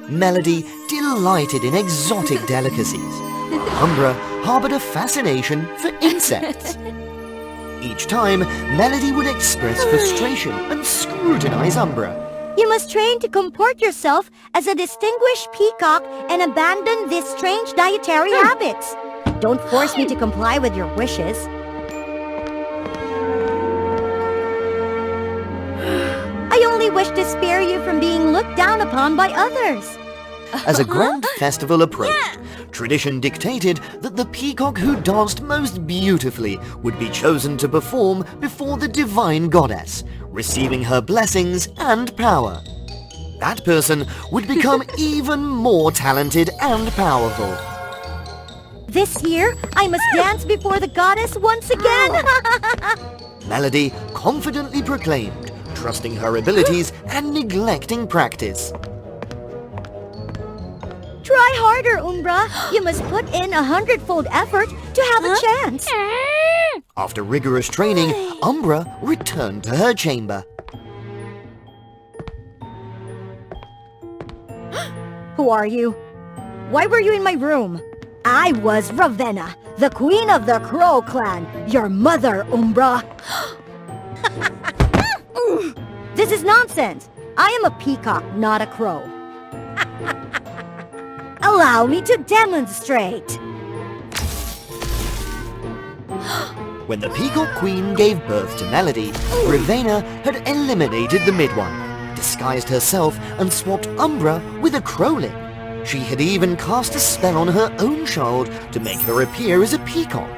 Melody delighted in exotic delicacies. Umbra harbored a fascination for insects. Each time, Melody would express frustration and scrutinize Umbra.
You must train to comport yourself as a distinguished peacock and abandon these strange dietary habits.
Don't force me to comply with your wishes.
I only wish to spare you from being looked down upon by others.
As a grand festival approached, tradition dictated that the peacock who danced most beautifully would be chosen to perform before the divine goddess, receiving her blessings and power. That person would become even more talented and powerful.
This year, I must dance before the goddess once again.
Melody confidently proclaimed, trusting her abilities and neglecting practice.
Try harder, Umbra. You must put in 100-fold effort to have a chance.
After rigorous training, Umbra returned to her chamber.
Who are you? Why were you in my room?
I was Ravenna, the queen of the Crow clan, your mother, Umbra.
This is nonsense. I am a peacock, not a crow.
Allow me to demonstrate.
When the Peacock Queen gave birth to Melody, Ravenna had eliminated the midwife, disguised herself and swapped Umbra with a crowling. She had even cast a spell on her own child to make her appear as a peacock.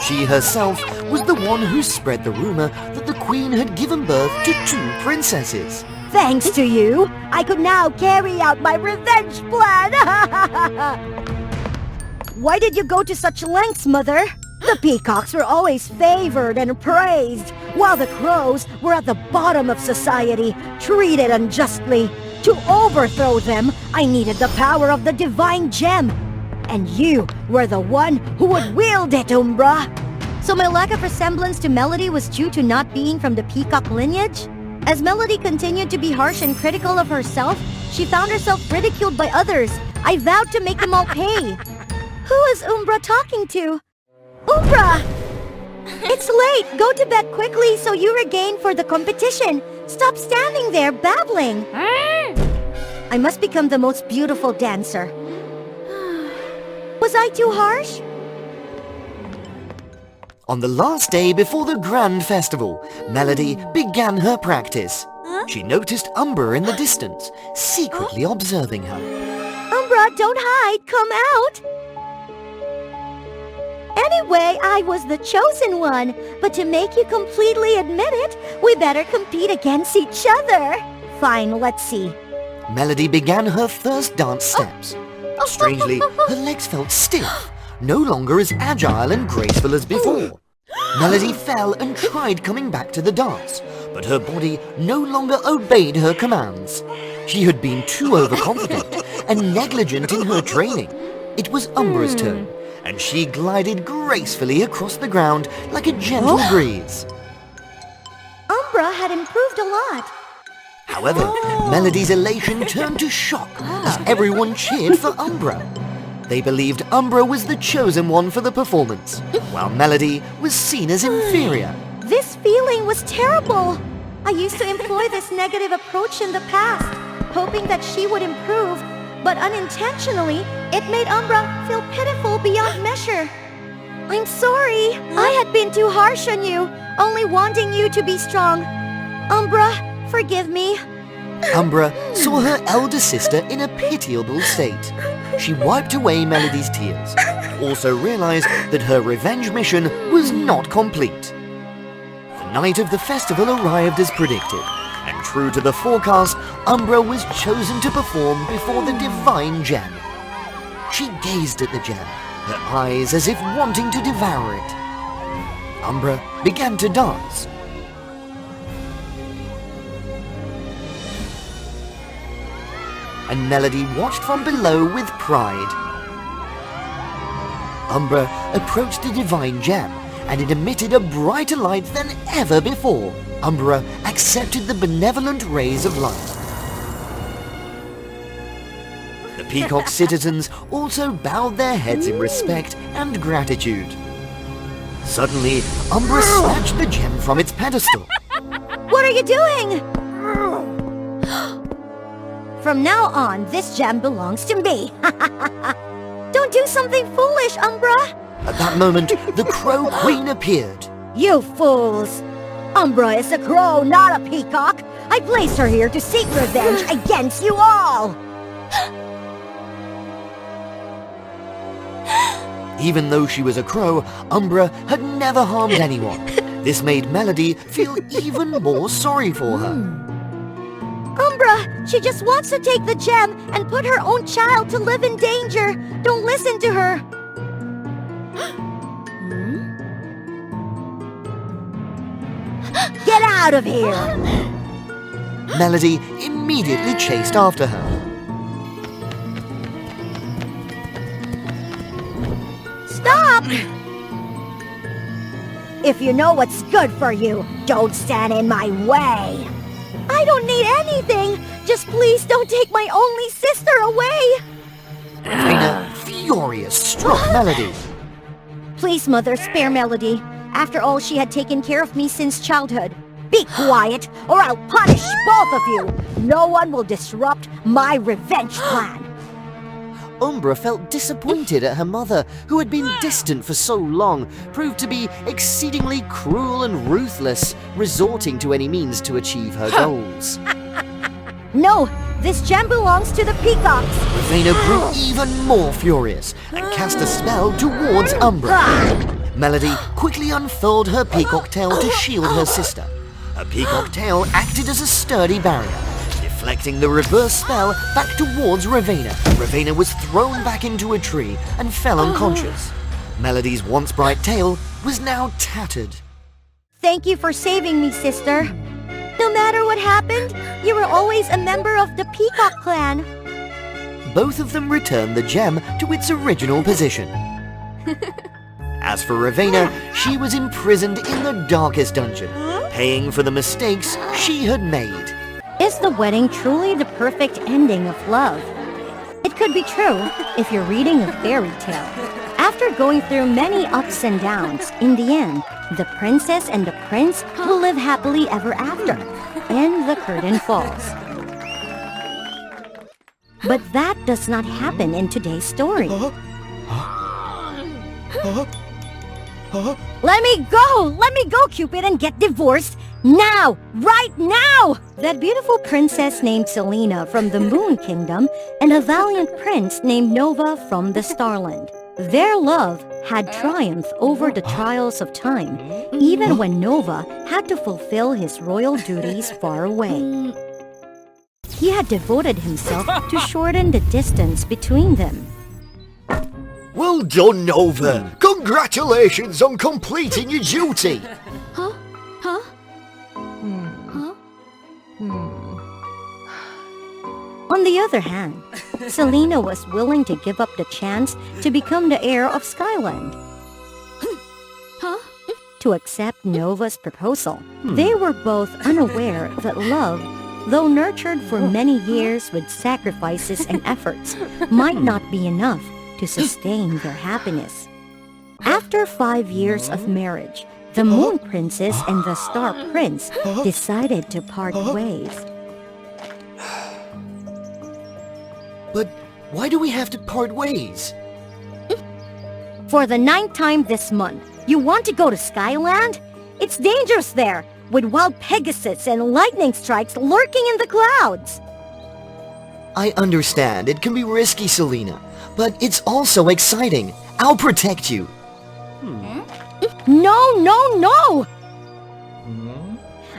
She herself was the one who spread the rumor that the queen had given birth to 2 princesses.
Thanks to you, I could now carry out my revenge plan.
Why did you go to such lengths, Mother?
The peacocks were always favored and praised, while the crows were at the bottom of society, treated unjustly. To overthrow them, I needed the power of the divine gem. And you were the one who would wield it, Umbra.
So my lack of resemblance to Melody was due to not being from the peacock lineage? As Melody continued to be harsh and critical of herself, she found herself ridiculed by others. I vowed to make them all pay. Who is Umbra talking to? Umbra! It's late! Go to bed quickly so you regain for the competition. Stop standing there babbling. I must become the most beautiful dancer. Was I too harsh?
On the last day before the grand festival, Melody began her practice. She noticed Umbra in the distance, secretly observing her.
Umbra, don't hide! Come out! Anyway, I was the chosen one, but to make you completely admit it, we better compete against each other. Fine, let's see.
Melody began her first dance steps. Strangely, her legs felt stiff, no longer as agile and graceful as before. Melody fell and tried coming back to the dance, but her body no longer obeyed her commands. She had been too overconfident and negligent in her training. It was Umbra's turn, and she glided gracefully across the ground like a gentle breeze.
Umbra had improved a lot.
However, Melody's elation turned to shock as everyone cheered for Umbra. They believed Umbra was the chosen one for the performance, while Melody was seen as inferior.
This feeling was terrible. I used to employ this negative approach in the past, hoping that she would improve, but unintentionally, it made Umbra feel pitiful beyond measure. I'm sorry. I had been too harsh on you, only wanting you to be strong. Umbra, forgive me.
Umbra saw her elder sister in a pitiable state. She wiped away Melody's tears, also realized that her revenge mission was not complete. The night of the festival arrived as predicted, and true to the forecast, Umbra was chosen to perform before the divine gem. She gazed at the gem, her eyes as if wanting to devour it. Umbra began to dance. And Melody watched from below with pride. Umbra approached the divine gem, and it emitted a brighter light than ever before. Umbra accepted the benevolent rays of light. The peacock citizens also bowed their heads in respect and gratitude. Suddenly, Umbra snatched the gem from its pedestal.
What are you doing? From now on, this gem belongs to me. Don't do something foolish, Umbra.
At that moment, the Crow Queen appeared.
You fools! Umbra is a crow, not a peacock. I placed her here to seek revenge against you all.
Even though she was a crow, Umbra had never harmed anyone. This made Melody feel even more sorry for her.
Umbra, she just wants to take the gem and put her own child to live in danger. Don't listen to her.
Get out of here!
Melody immediately chased after her.
Stop! If you know what's good for you, don't stand in my way.
I don't need anything. Just please don't take my only sister away.
Ravenna, furious, struck Melody.
Please, Mother, spare Melody. After all, she had taken care of me since childhood.
Be quiet, or I'll punish both of you. No one will disrupt my revenge plan.
Umbra felt disappointed at her mother, who had been distant for so long, proved to be exceedingly cruel and ruthless, resorting to any means to achieve her goals.
No, this gem belongs to the peacocks.
Ravenna grew even more furious and cast a spell towards Umbra. Melody quickly unfurled her peacock tail to shield her sister. Her peacock tail acted as a sturdy barrier, deflecting the reverse spell back towards Ravenna. Ravenna was thrown back into a tree and fell unconscious. Melody's once bright tail was now tattered.
Thank you for saving me, sister.
No matter what happened, you were always a member of the Peacock clan.
Both of them returned the gem to its original position. As for Ravenna, she was imprisoned in the darkest dungeon, paying for the mistakes she had made.
Is the wedding truly the perfect ending of love? It could be true if you're reading a fairy tale. After going through many ups and downs, in the end, the princess and the prince will live happily ever after, and the curtain falls. But that does not happen in today's story.
Let me go! Let me go, Cupid, and get divorced now! Right now!
That beautiful princess named Selena from the Moon Kingdom and a valiant prince named Nova from the Starland. Their love had triumphed over the trials of time, even when Nova had to fulfill his royal duties far away. He had devoted himself to shorten the distance between them.
Well done, Nova. Congratulations on completing your duty.
On the other hand, Selena was willing to give up the chance to become the heir of Skyland. To accept Nova's proposal, they were both unaware that love, though nurtured for many years with sacrifices and efforts, might not be enough to sustain their happiness. After 5 years of marriage, the Moon Princess and the Star Prince decided to part ways.
But why do we have to part ways?
For the 9th time this month, you want to go to Skyland? It's dangerous there, with wild Pegasus and lightning strikes lurking in the clouds.
I understand it can be risky, Selena, but it's also exciting. I'll protect you.
No, no, no!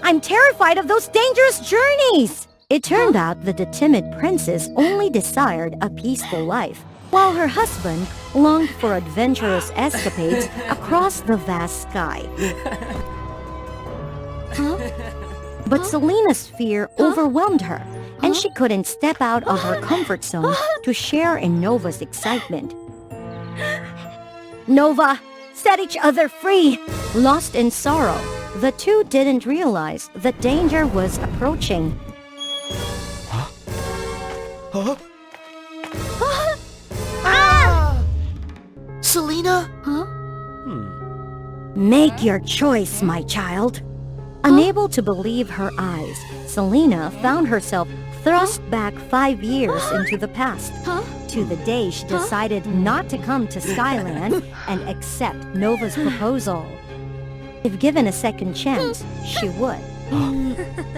I'm terrified of those dangerous journeys!
It turned out that the timid princess only desired a peaceful life, while her husband longed for adventurous escapades across the vast sky. But Selena's fear overwhelmed her, and she couldn't step out of her comfort zone to share in Nova's excitement.
Nova, set each other free!
Lost in sorrow, the two didn't realize that danger was approaching.
Selena?
Make your choice, my child. Unable to believe her eyes, Selena found herself thrust back 5 years into the past, to the day she decided not to come to Skyland and accept Nova's proposal. If given a second chance, she would.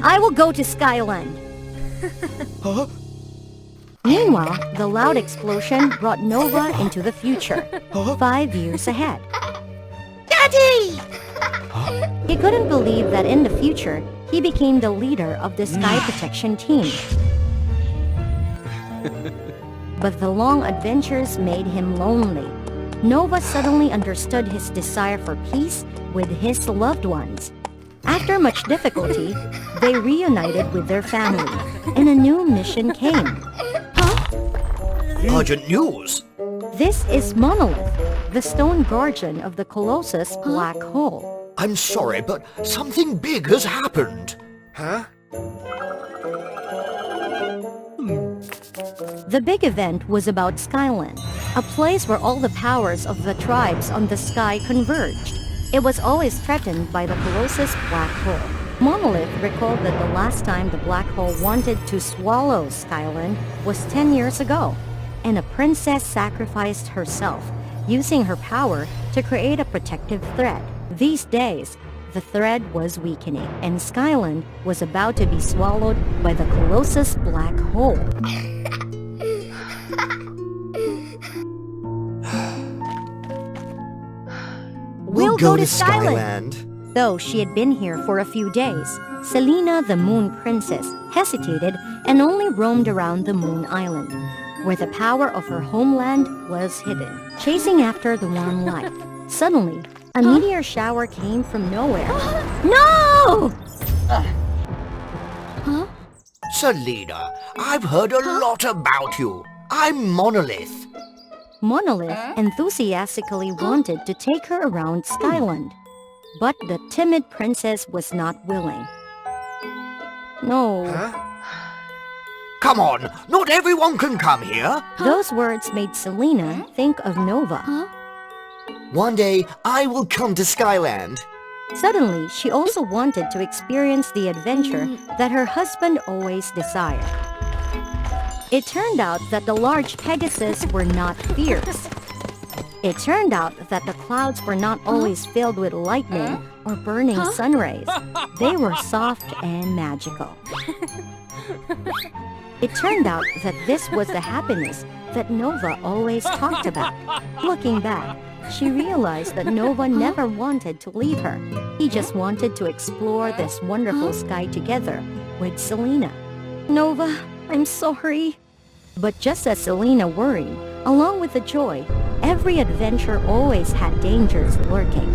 I will go to Skyland.
Meanwhile, the loud explosion brought Nova into the future, 5 years ahead.
Daddy!
He couldn't believe that in the future, he became the leader of the Sky Protection Team. But the long adventures made him lonely. Nova suddenly understood his desire for peace with his loved ones. After much difficulty, they reunited with their family, and a new mission came.
Urgent news.
This is Monolith, the stone guardian of the Colossus Black Hole.
I'm sorry, but something big has happened.
The big event was about Skyland, a place where all the powers of the tribes on the sky converged. It was always threatened by the Colossus Black Hole. Monolith recalled that the last time the Black Hole wanted to swallow Skyland was 10 years ago, and a princess sacrificed herself, using her power to create a protective thread. These days, the thread was weakening, and Skyland was about to be swallowed by the Colossus Black Hole.
We'll go to Skyland.
Though she had been here for a few days, Selena, the Moon Princess, hesitated and only roamed around the Moon Island, where the power of her homeland was hidden, chasing after the warm light. Suddenly, a meteor shower came from nowhere.
No!
Selena, I've heard a lot about you. I'm Monolith.
Monolith enthusiastically wanted to take her around Skyland, but the timid princess was not willing. No.
Come on, not everyone can come here.
Those words made Selena think of Nova.
One day, I will come to Skyland.
Suddenly, she also wanted to experience the adventure that her husband always desired. It turned out that the large Pegasus were not fierce. It turned out that the clouds were not always filled with lightning or burning sun rays. They were soft and magical. It turned out that this was the happiness that Nova always talked about. Looking back, she realized that Nova never wanted to leave her. He just wanted to explore this wonderful sky together with Selena. Nova, I'm sorry. But just as Selena worried, along with the joy, every adventure always had dangers lurking.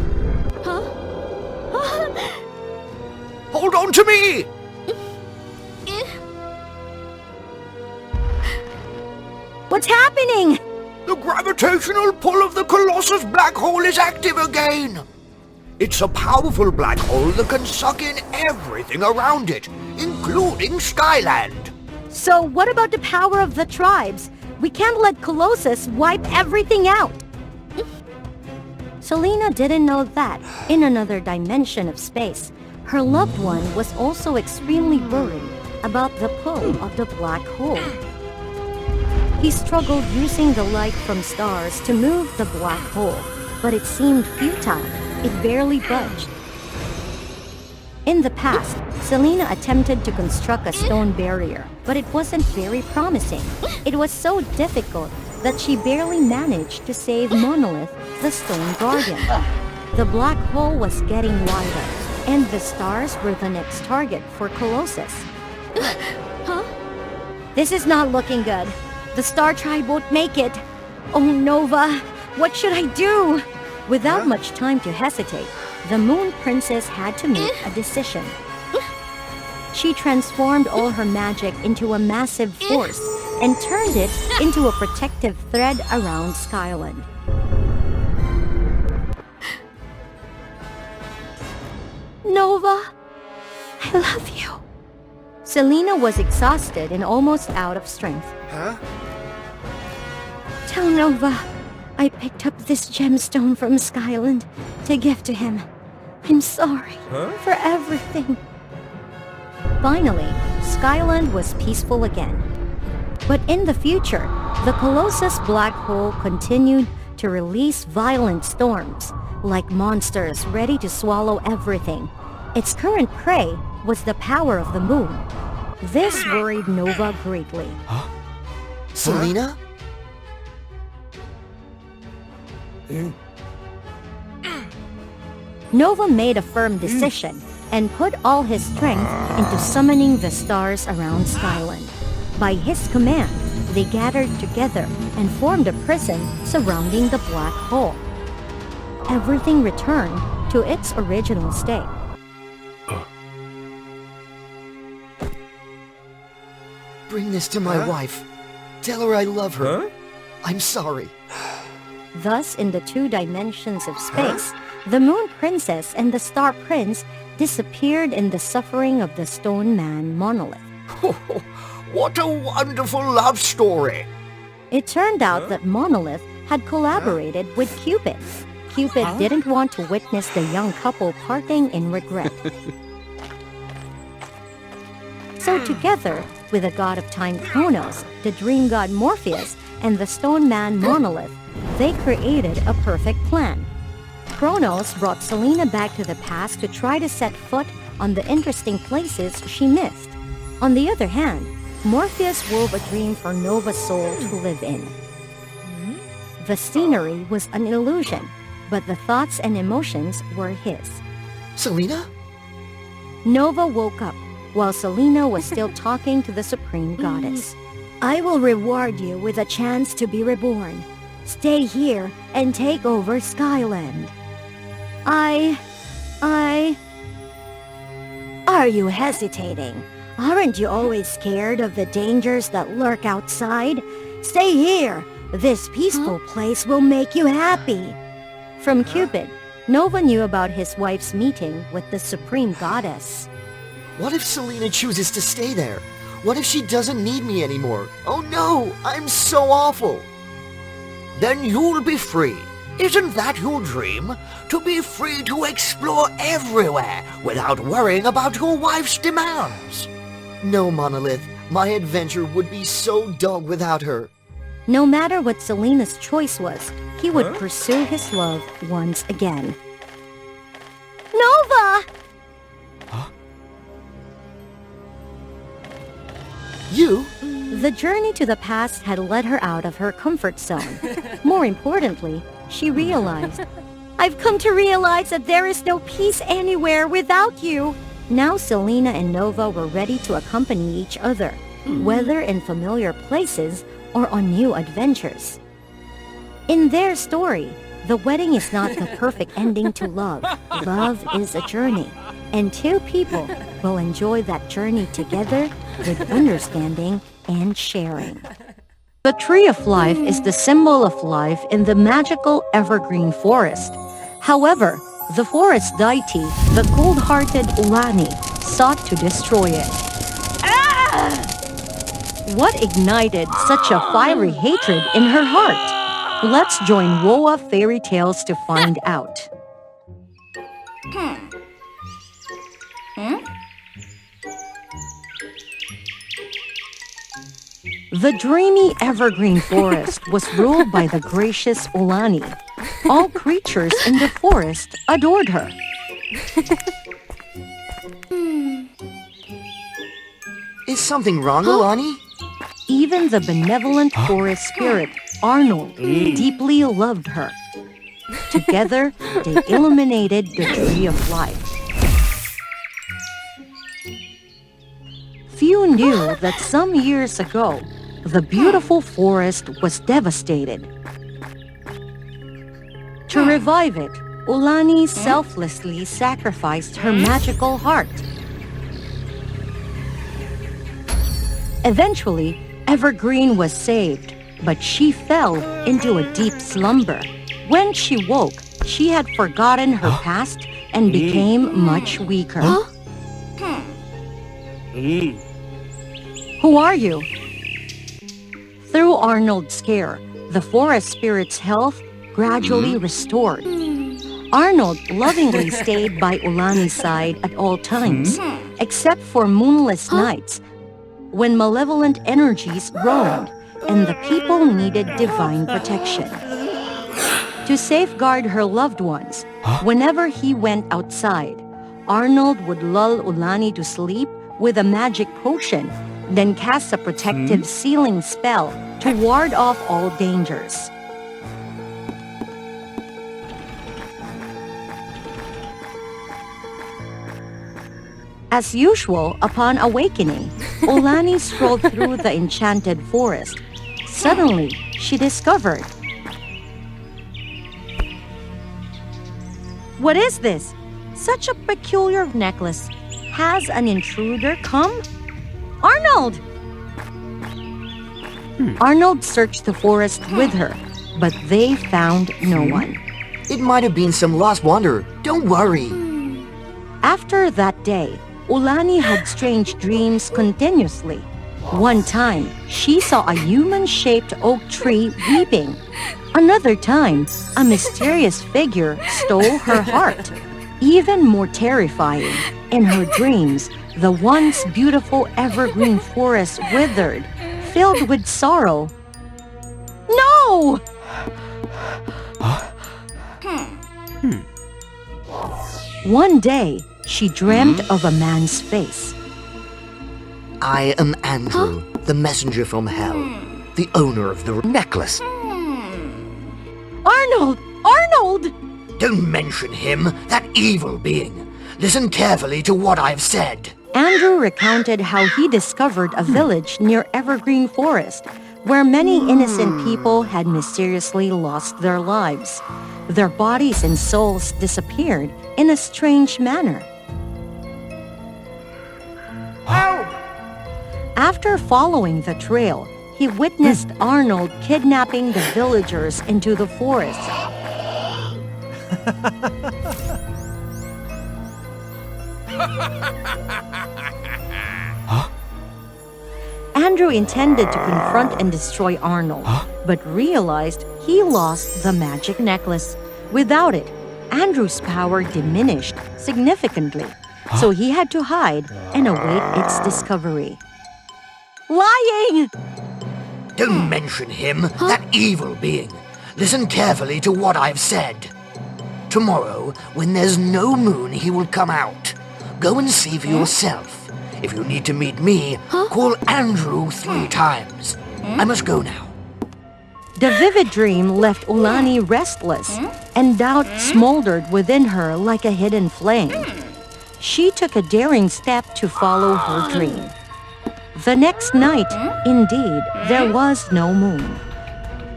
Hold on to me!
What's happening?
The gravitational pull of the Colossus black hole is active again. It's a powerful black hole that can suck in everything around it, including Skyland.
So what about the power of the tribes? We can't let Colossus wipe everything out.
Selena didn't know that, in another dimension of space, her loved one was also extremely worried about the pull of the black hole. He struggled using the light from stars to move the black hole, but it seemed futile. It barely budged. In the past, Selena attempted to construct a stone barrier, but it wasn't very promising. It was so difficult that she barely managed to save Monolith, the stone guardian. The black hole was getting wider, and the stars were the next target for Colossus.
This is not looking good. The Star Tribe won't make it. Oh, Nova, what should I do?
Without much time to hesitate, the Moon Princess had to make a decision. She transformed all her magic into a massive force and turned it into a protective thread around Skyland.
Nova, I love you.
Selena was exhausted and almost out of strength.
Tell Nova I picked up this gemstone from Skyland to give to him. I'm sorry for everything.
Finally, Skyland was peaceful again. But in the future, the Colossus black hole continued to release violent storms, like monsters ready to swallow everything. Its current prey was the power of the moon. This worried Nova greatly.
Selena?
Nova made a firm decision and put all his strength into summoning the stars around Skyland. By his command, they gathered together and formed a prison surrounding the black hole. Everything returned to its original state.
Bring this to my wife. Tell her I love her. I'm sorry.
Thus, in the two dimensions of space, the Moon Princess and the Star Prince disappeared in the suffering of the Stone Man Monolith.
What a wonderful love story!
It turned out that Monolith had collaborated with Cupid. Cupid didn't want to witness the young couple parting in regret. So together, with the god of time Kronos, the dream god Morpheus, and the stone man Monolith, they created a perfect plan. Kronos brought Selena back to the past to try to set foot on the interesting places she missed. On the other hand, Morpheus wove a dream for Nova's soul to live in. The scenery was an illusion, but the thoughts and emotions were his.
Selena?
Nova woke up while Selena was still talking to the Supreme Goddess.
I will reward you with a chance to be reborn. Stay here and take over Skyland. Are you hesitating? Aren't you always scared of the dangers that lurk outside? Stay here. This peaceful place will make you happy.
From Cupid, Nova knew about his wife's meeting with the Supreme Goddess.
What if Selena chooses to stay there? What if she doesn't need me anymore? Oh no, I'm so awful.
Then you'll be free. Isn't that your dream? To be free to explore everywhere without worrying about your wife's demands.
No, Monolith. My adventure would be so dull without her.
No matter what Selena's choice was, he would pursue his love once again.
Nova!
You?
The journey to the past had led her out of her comfort zone. More importantly, she realized,
I've come to realize that there is no peace anywhere without you.
now Selena and Nova were ready to accompany each other, whether in familiar places or on new adventures. In their story, the wedding is not the perfect ending to love. Love is a journey, and two people will enjoy that journey together with understanding and sharing. The Tree of Life is the symbol of life in the magical evergreen forest. However, the forest deity, the cold-hearted Ulani, sought to destroy it. What ignited such a fiery hatred in her heart? Let's join WOA Fairy Tales to find out. The dreamy evergreen forest was ruled by the gracious Ulani. All creatures in the forest adored her.
Is something wrong, Ulani?
Even the benevolent forest spirit, Arnold, deeply loved her. Together, they illuminated the Tree of Life. Few knew that some years ago, the beautiful forest was devastated. To revive it, Ulani selflessly sacrificed her magical heart. Eventually, Evergreen was saved, but she fell into a deep slumber. When she woke, she had forgotten her past and became much weaker. Who are you? Through Arnold's scare, the forest spirit's health gradually restored. Arnold lovingly stayed by Ulani's side at all times, except for moonless nights, when malevolent energies roamed and the people needed divine protection. To safeguard her loved ones, whenever he went outside, Arnold would lull Ulani to sleep with a magic potion, then cast a protective sealing spell to ward off all dangers. As usual, upon awakening, Ulani strolled through the enchanted forest. Suddenly, she discovered... What is this? Such a peculiar necklace. Has an intruder come? Arnold! Arnold searched the forest with her, but they found no one.
It might have been some lost wanderer. Don't worry.
After that day, Ulani had strange dreams continuously. One time, she saw a human-shaped oak tree weeping. Another time, a mysterious figure stole her heart. Even more terrifying, in her dreams, the once beautiful evergreen forest withered, filled with sorrow. No! One day, she dreamt of a man's face.
I am Andrew, the messenger from hell, the owner of the necklace.
Arnold! Arnold!
Don't mention him, that evil being. Listen carefully to what I've said.
Andrew recounted how he discovered a village near Evergreen Forest, where many innocent people had mysteriously lost their lives. Their bodies and souls disappeared in a strange manner.
Help!
After following the trail, he witnessed Arnold kidnapping the villagers into the forest. Andrew intended to confront and destroy Arnold, but realized he lost the magic necklace. Without it, Andrew's power diminished significantly, so he had to hide and await its discovery. Lying!
Don't mention him, that evil being. Listen carefully to what I've said. Tomorrow, when there's no moon, he will come out. Go and see for yourself. If you need to meet me, call Andrew 3 times. I must go now.
The vivid dream left Ulani restless, and doubt smoldered within her like a hidden flame. She took a daring step to follow her dream. The next night, indeed, there was no moon.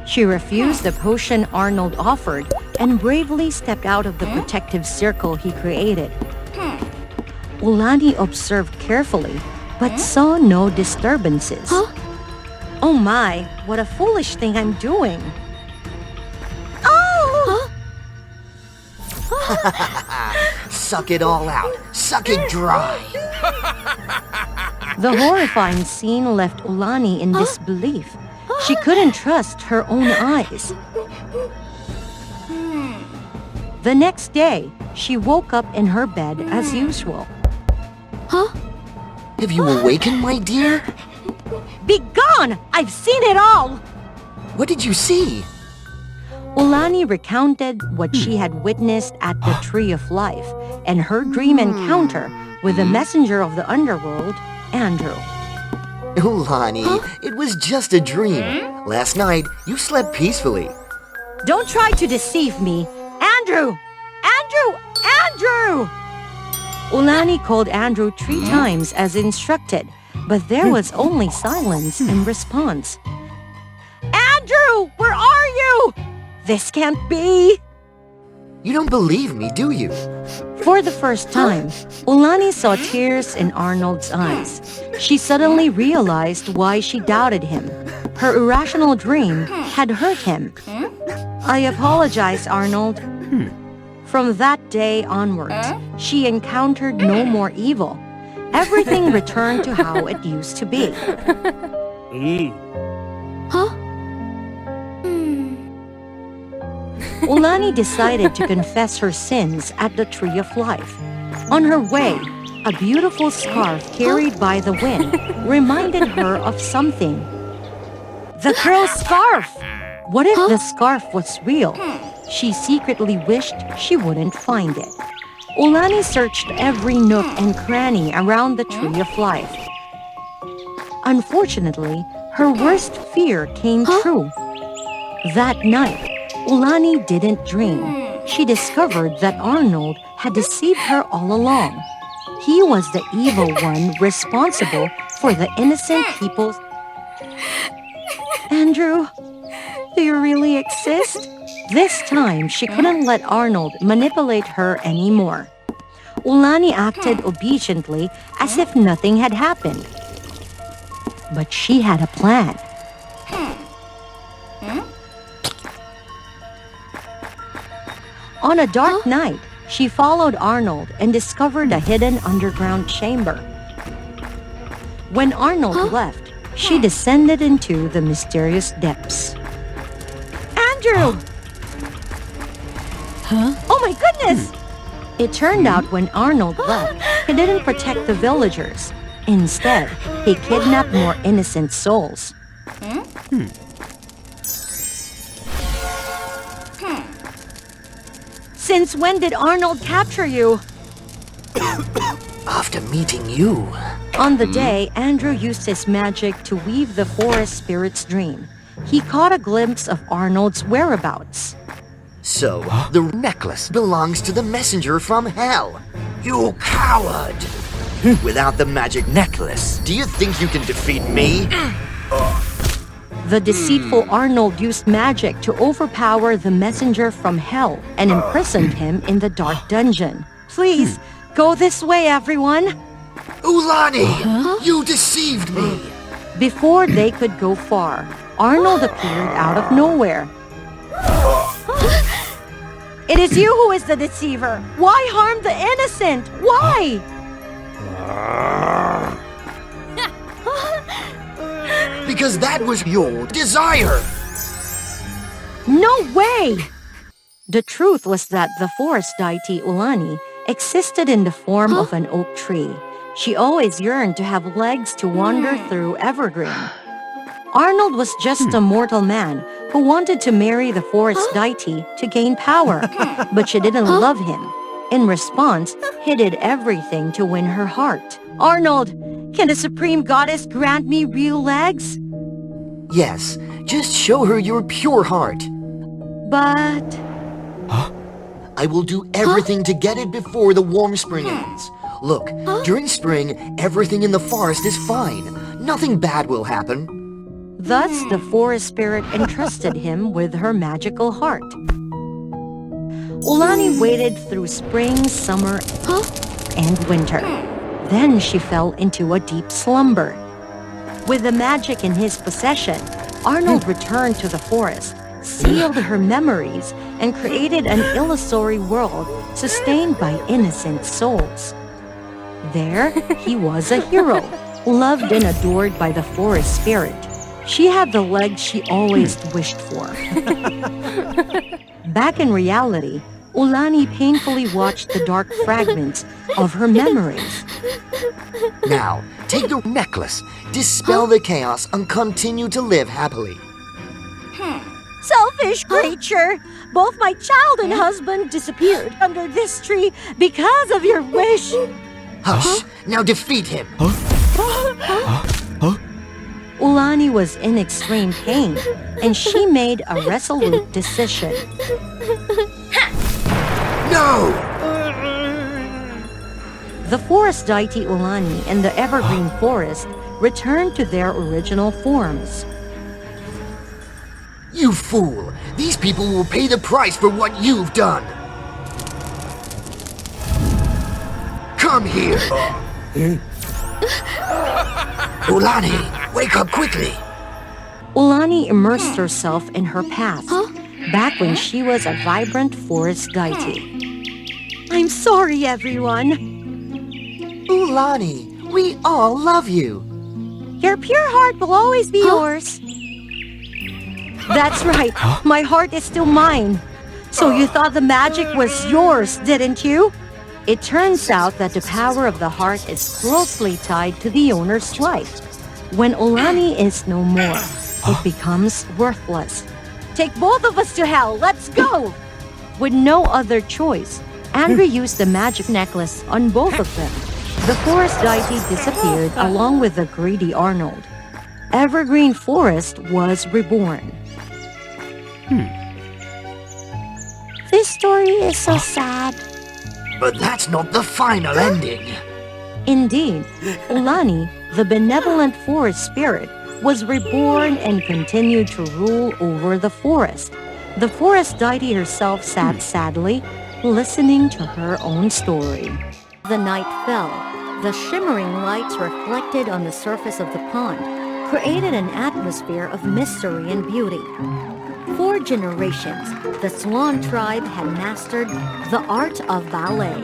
She refused the potion Arnold offered and bravely stepped out of the protective circle he created. Ulani observed carefully, but saw no disturbances. Oh my, what a foolish thing I'm doing. Oh!
Suck it all out. Suck it dry.
The horrifying scene left Ulani in disbelief. She couldn't trust her own eyes. The next day, she woke up in her bed as usual.
Have you awakened, my dear?
Be gone! I've seen it all!
What did you see?
Ulani recounted what she had witnessed at the Tree of Life and her dream encounter with the messenger of the underworld, Andrew.
Ulani, it was just a dream. Last night, you slept peacefully.
Don't try to deceive me. Andrew! Andrew! Andrew! Ulani called Andrew 3 times as instructed, but there was only silence in response. Andrew! Where are you? This can't be!
You don't believe me, do you?
For the first time, Ulani saw tears in Arnold's eyes. She suddenly realized why she doubted him. Her irrational dream had hurt him. I apologize, Arnold. From that day onwards, she encountered no more evil. Everything returned to how it used to be. Ulani decided to confess her sins at the Tree of Life. On her way, a beautiful scarf carried by the wind reminded her of something. The girl's scarf! What if the scarf was real? She secretly wished she wouldn't find it. Ulani searched every nook and cranny around the Tree of Life. Unfortunately, her worst fear came true. That night, Ulani didn't dream. She discovered that Arnold had deceived her all along. He was the evil one responsible for the innocent people's... Andrew, do you really exist? This time, she couldn't let Arnold manipulate her anymore. Ulani acted obediently as if nothing had happened. But she had a plan. On a dark night, she followed Arnold and discovered a hidden underground chamber. When Arnold left, she descended into the mysterious depths. Andrew! Oh my goodness! It turned out when Arnold left, he didn't protect the villagers. Instead, he kidnapped more innocent souls. Since when did Arnold capture you?
After meeting you.
On the day, Andrew used his magic to weave the forest spirit's dream. He caught a glimpse of Arnold's whereabouts.
So, the necklace belongs to the messenger from hell.
You coward!
Without the magic necklace, do you think you can defeat me?
The deceitful Arnold used magic to overpower the messenger from hell and imprisoned him in the dark dungeon. Please, go this way, everyone.
Ulani! You deceived me!
Before they could go far, Arnold appeared out of nowhere. It is you who is the deceiver. Why harm the innocent? Why?
Because that was your desire.
No way! The truth was that the forest deity Ulani existed in the form of an oak tree. She always yearned to have legs to wander through evergreen. Arnold was just a mortal man who wanted to marry the forest deity to gain power, but she didn't love him. In response, he did everything to win her heart. Arnold, can the supreme goddess grant me real legs?
Yes, just show her your pure heart.
But...
I will do everything to get it before the warm spring ends. Look, during spring, everything in the forest is fine. Nothing bad will happen.
Thus, the forest spirit entrusted him with her magical heart. Ulani waited through spring, summer, and winter. Then she fell into a deep slumber. With the magic in his possession, Arnold returned to the forest, sealed her memories, and created an illusory world sustained by innocent souls. There, he was a hero, loved and adored by the forest spirit. She had the legs she always wished for. Back in reality, Ulani painfully watched the dark fragments of her memories.
Now, take the necklace, dispel the chaos, and continue to live happily.
Selfish creature! Both my child and husband disappeared under this tree because of your wish.
Hush, now defeat him.
Ulani was in extreme pain, and she made a resolute decision.
No!
The forest deity Ulani and the evergreen forest returned to their original forms.
You fool! These people will pay the price for what you've done! Come here! Ulani, wake up quickly!
Ulani immersed herself in her past, back when she was a vibrant forest deity. I'm sorry, everyone.
Ulani, we all love you.
Your pure heart will always be yours. That's right. My heart is still mine. So you thought the magic was yours, didn't you? It turns out that the power of the heart is closely tied to the owner's life. When Ulani is no more, it becomes worthless. Take both of us to hell. Let's go! With no other choice, Andrew used the magic necklace on both of them. The forest deity disappeared along with the greedy Arnold. Evergreen Forest was reborn. This story is so sad.
But that's not the final ending.
Indeed, Ulani, the benevolent forest spirit, was reborn and continued to rule over the forest. The forest deity herself sat sadly, listening to her own story. The night fell. The shimmering lights reflected on the surface of the pond created an atmosphere of mystery and beauty. For generations, the Swan tribe had mastered the art of ballet.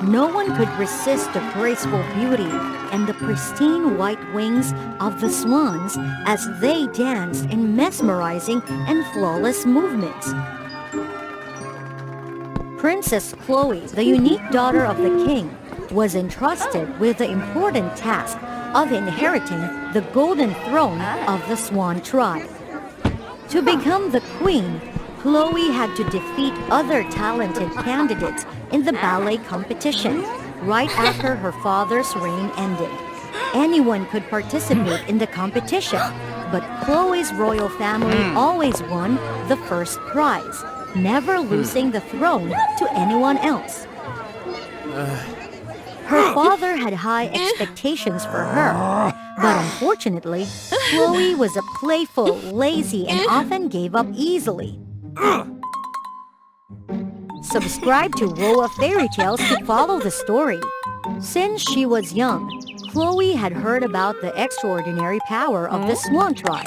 No one could resist the graceful beauty and the pristine white wings of the swans as they danced in mesmerizing and flawless movements. Princess Chloe, the unique daughter of the king, was entrusted with the important task of inheriting the golden throne of the Swan tribe. To become the queen, Chloe had to defeat other talented candidates in the ballet competition right after her father's reign ended. Anyone could participate in the competition, but Chloe's royal family always won the first prize, never losing the throne to anyone else. Her father had high expectations for her, but unfortunately, Chloe was a playful, lazy, and often gave up easily. Subscribe to WOA Fairy Tales to follow the story. Since she was young,
Chloe had heard about the extraordinary power of the Swan tribe.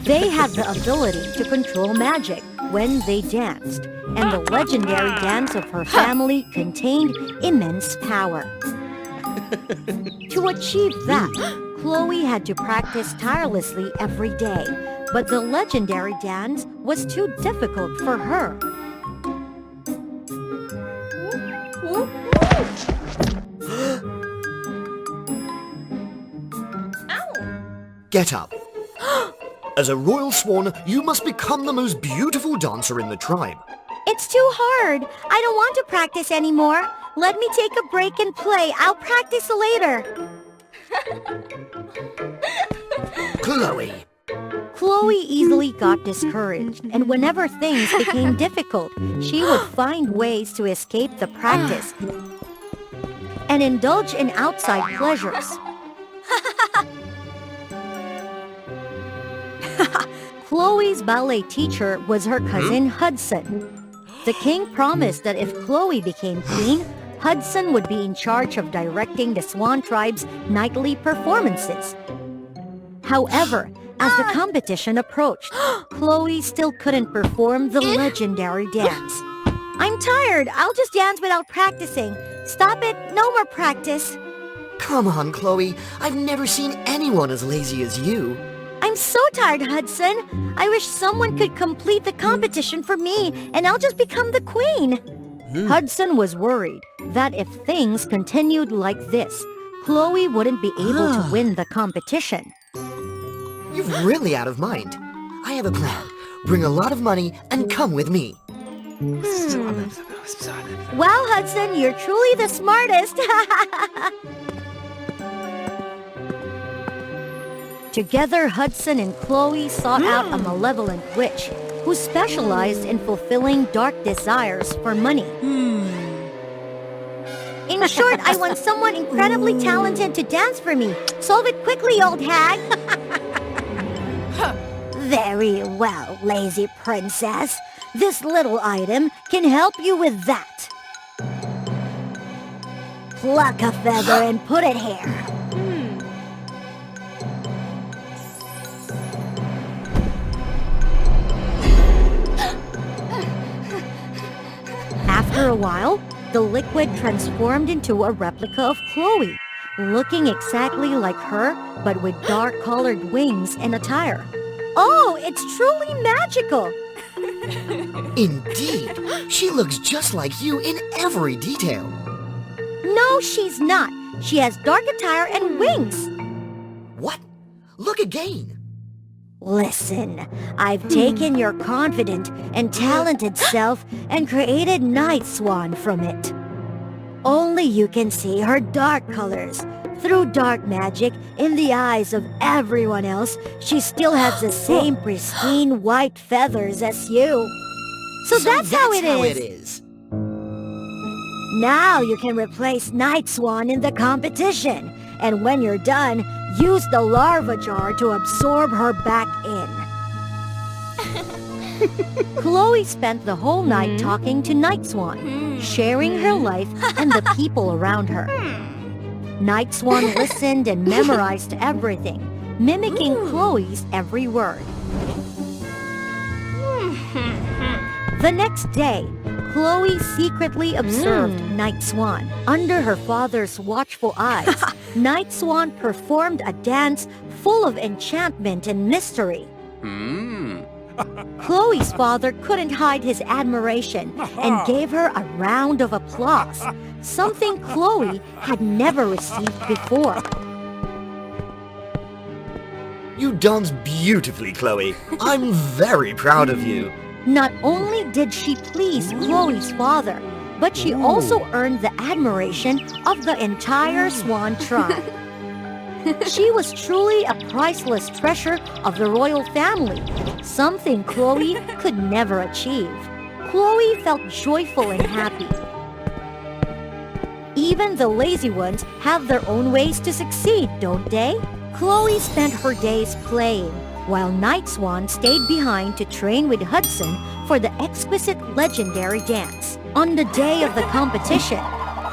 They had the ability to control magic when they danced, and the legendary dance of her family contained immense power. To achieve that, Chloe had to practice tirelessly every day, but the legendary dance was too difficult for her.
Get up. As a royal swan, you must become the most beautiful dancer in the tribe.
It's too hard. I don't want to practice anymore. Let me take a break and play. I'll practice later.
Chloe.
Chloe easily got discouraged, and whenever things became difficult, she would find ways to escape the practice and indulge in outside pleasures. Chloe's ballet teacher was her cousin Hudson. The king promised that if Chloe became queen, Hudson would be in charge of directing the Swan tribe's nightly performances. However, as the competition approached, Chloe still couldn't perform the legendary dance.
I'm tired. I'll just dance without practicing. Stop it. No more practice.
Come on, Chloe. I've never seen anyone as lazy as you.
I'm so tired, Hudson. I wish someone could complete the competition for me, and I'll just become the queen.
Hudson was worried that if things continued like this, Chloe wouldn't be able to win the competition.
You're really out of mind. I have a plan. Bring a lot of money and come with me.
Wow, Hudson, you're truly the smartest.
Together, Hudson and Chloe sought out a malevolent witch who specialized in fulfilling dark desires for money.
In short, I want someone incredibly talented to dance for me. Solve it quickly, old hag.
Very well, lazy princess. This little item can help you with that. Pluck a feather and put it here.
After a while, the liquid transformed into a replica of Chloe, looking exactly like her, but with dark-colored wings and attire.
Oh, it's truly magical.
Indeed. She looks just like you in every detail.
No, she's not. She has dark attire and wings.
What? Look again.
Listen, I've taken your confident and talented self and created Night Swan from it. Only you can see her dark colors. Through dark magic, in the eyes of everyone else, she still has the same pristine white feathers as you.
So that's how it
is.
Now you can replace Night Swan in the competition. And when you're done, use the larva jar to absorb her back in.
Chloe spent the whole night talking to Night Swan, sharing her life and the people around her. Night Swan listened and memorized everything, mimicking Chloe's every word. The next day, Chloe secretly observed Night Swan. Under her father's watchful eyes, Night Swan performed a dance full of enchantment and mystery. Chloe's father couldn't hide his admiration and gave her a round of applause, something Chloe had never received before.
You dance beautifully, Chloe. I'm very proud of you.
Not only did she please Chloe's father, but she also earned the admiration of the entire Swan tribe. She was truly a priceless treasure of the royal family, something Chloe could never achieve. Chloe felt joyful and happy. Even the lazy ones have their own ways to succeed, don't they? Chloe spent her days playing, while Night Swan stayed behind to train with Hudson for the exquisite legendary dance. On the day of the competition,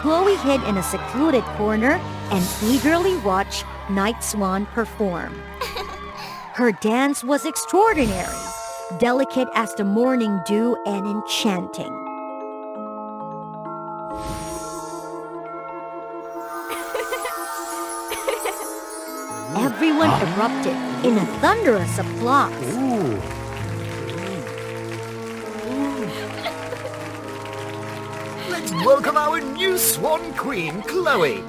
Chloe hid in a secluded corner and eagerly watched Night Swan perform. Her dance was extraordinary, delicate as the morning dew and enchanting. Everyone erupted in a thunderous applause.
Let's welcome our new Swan Queen, Chloe.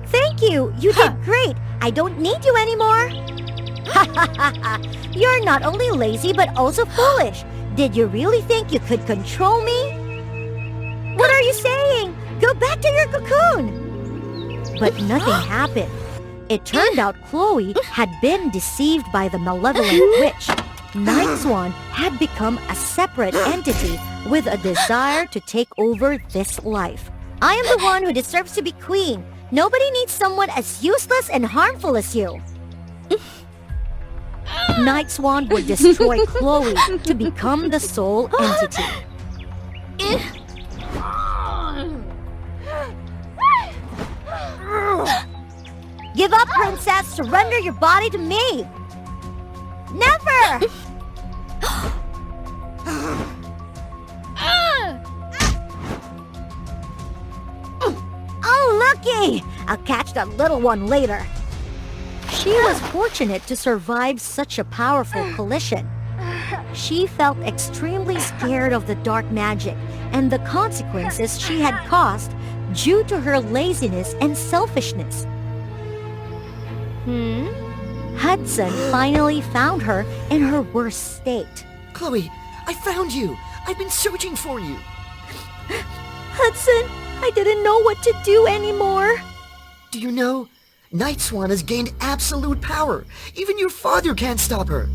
Thank you. You did great. I don't need you anymore. You're not only lazy but also foolish. Did you really think you could control me? What are you saying? Go back to your cocoon. But nothing happened. It turned out Chloe had been deceived by the malevolent witch. Night Swan had become a separate entity with a desire to take over this life. I am the one who deserves to be queen. Nobody needs someone as useless and harmful as you. Night Swan would destroy Chloe to become the sole entity. Give up, princess! Surrender your body to me! Never! Oh, looky! I'll catch that little one later. She was fortunate to survive such a powerful collision. She felt extremely scared of the dark magic and the consequences she had caused due to her laziness and selfishness. Hudson finally found her in her worst state.
Chloe, I found you. I've been searching for you.
Hudson, I didn't know what to do anymore.
Do you know? Night Swan has gained absolute power. Even your father can't stop her.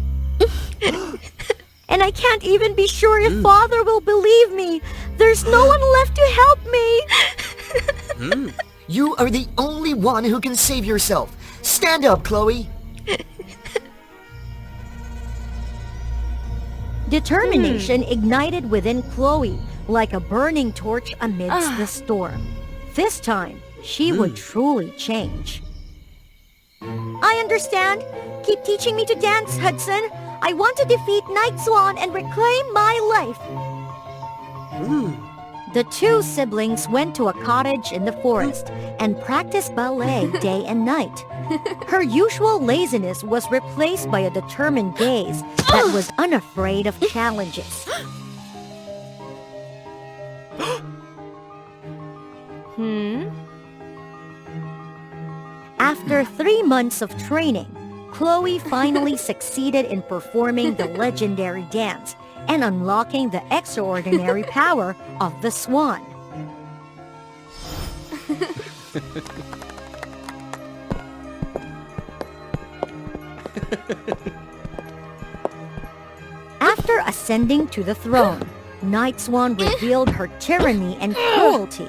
And I can't even be sure if Father will believe me. There's no one left to help me.
You are the only one who can save yourself. Stand up, Chloe.
Determination ignited within Chloe like a burning torch amidst the storm. This time, she would truly change. I understand. Keep teaching me to dance, Hudson. I want to defeat Night Swan and reclaim my life. The two siblings went to a cottage in the forest and practiced ballet day and night. Her usual laziness was replaced by a determined gaze that was unafraid of challenges. After 3 months of training, Chloe finally succeeded in performing the legendary dance and unlocking the extraordinary power of the swan. After ascending to the throne, Night Swan revealed her tyranny and cruelty.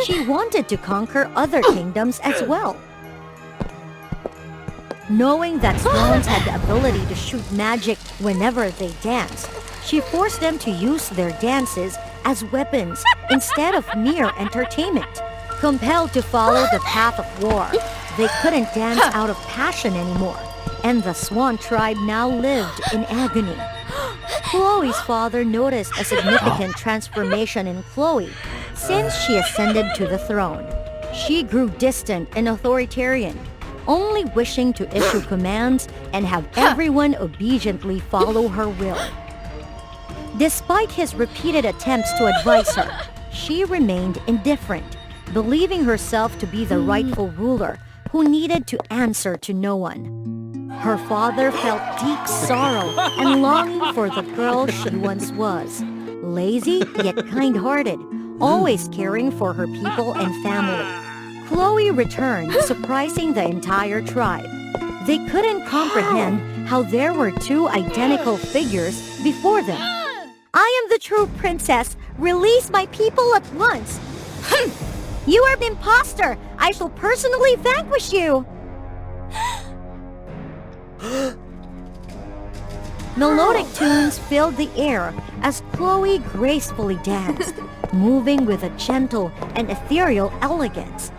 She wanted to conquer other kingdoms as well. Knowing that swans had the ability to shoot magic whenever they danced, she forced them to use their dances as weapons instead of mere entertainment. Compelled to follow the path of war, they couldn't dance out of passion anymore, and the swan tribe now lived in agony. Chloe's father noticed a significant transformation in Chloe since she ascended to the throne. She grew distant and authoritarian, only wishing to issue commands and have everyone obediently follow her will. Despite his repeated attempts to advise her, she remained indifferent, believing herself to be the rightful ruler who needed to answer to no one. Her father felt deep sorrow and longing for the girl she once was, lazy yet kind-hearted, always caring for her people and family. Chloe returned, surprising the entire tribe. They couldn't comprehend how there were two identical figures before them. I am the true princess. Release my people at once. You are an imposter. I shall personally vanquish you.
Melodic tunes filled the air as Chloe gracefully danced, moving with a gentle and ethereal elegance.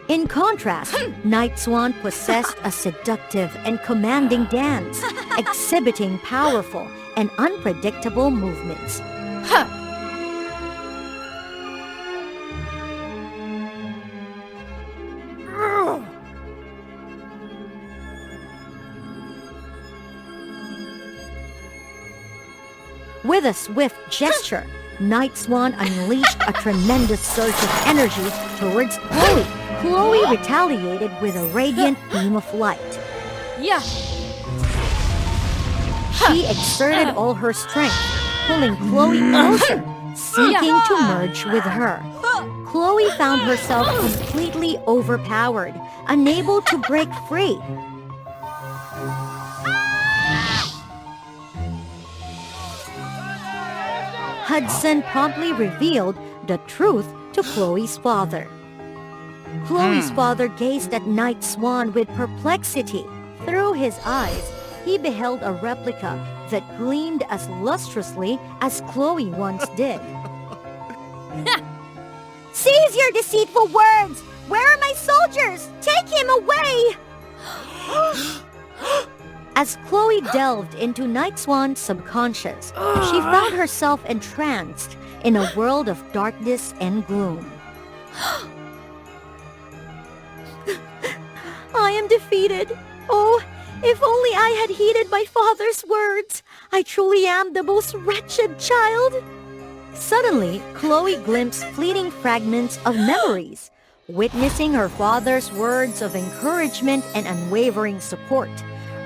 In contrast, Night Swan possessed a seductive and commanding dance, exhibiting powerful and unpredictable movements. With a swift gesture, Night Swan unleashed a tremendous surge of energy towards Chloe. Chloe retaliated with a radiant beam of light.
Yeah.
She exerted all her strength, pulling Chloe closer, seeking to merge with her. Chloe found herself completely overpowered, unable to break free. Hudson promptly revealed the truth to Chloe's father. Chloe's father gazed at Night Swan with perplexity. Through his eyes, he beheld a replica that gleamed as lustrously as Chloe once did.
Cease your deceitful words! Where are my soldiers? Take him away!
As Chloe delved into Night Swan's subconscious, she found herself entranced in a world of darkness and gloom.
I am defeated. Oh, if only I had heeded my father's words. I truly am the most wretched child.
Suddenly, Chloe glimpsed fleeting fragments of memories, witnessing her father's words of encouragement and unwavering support,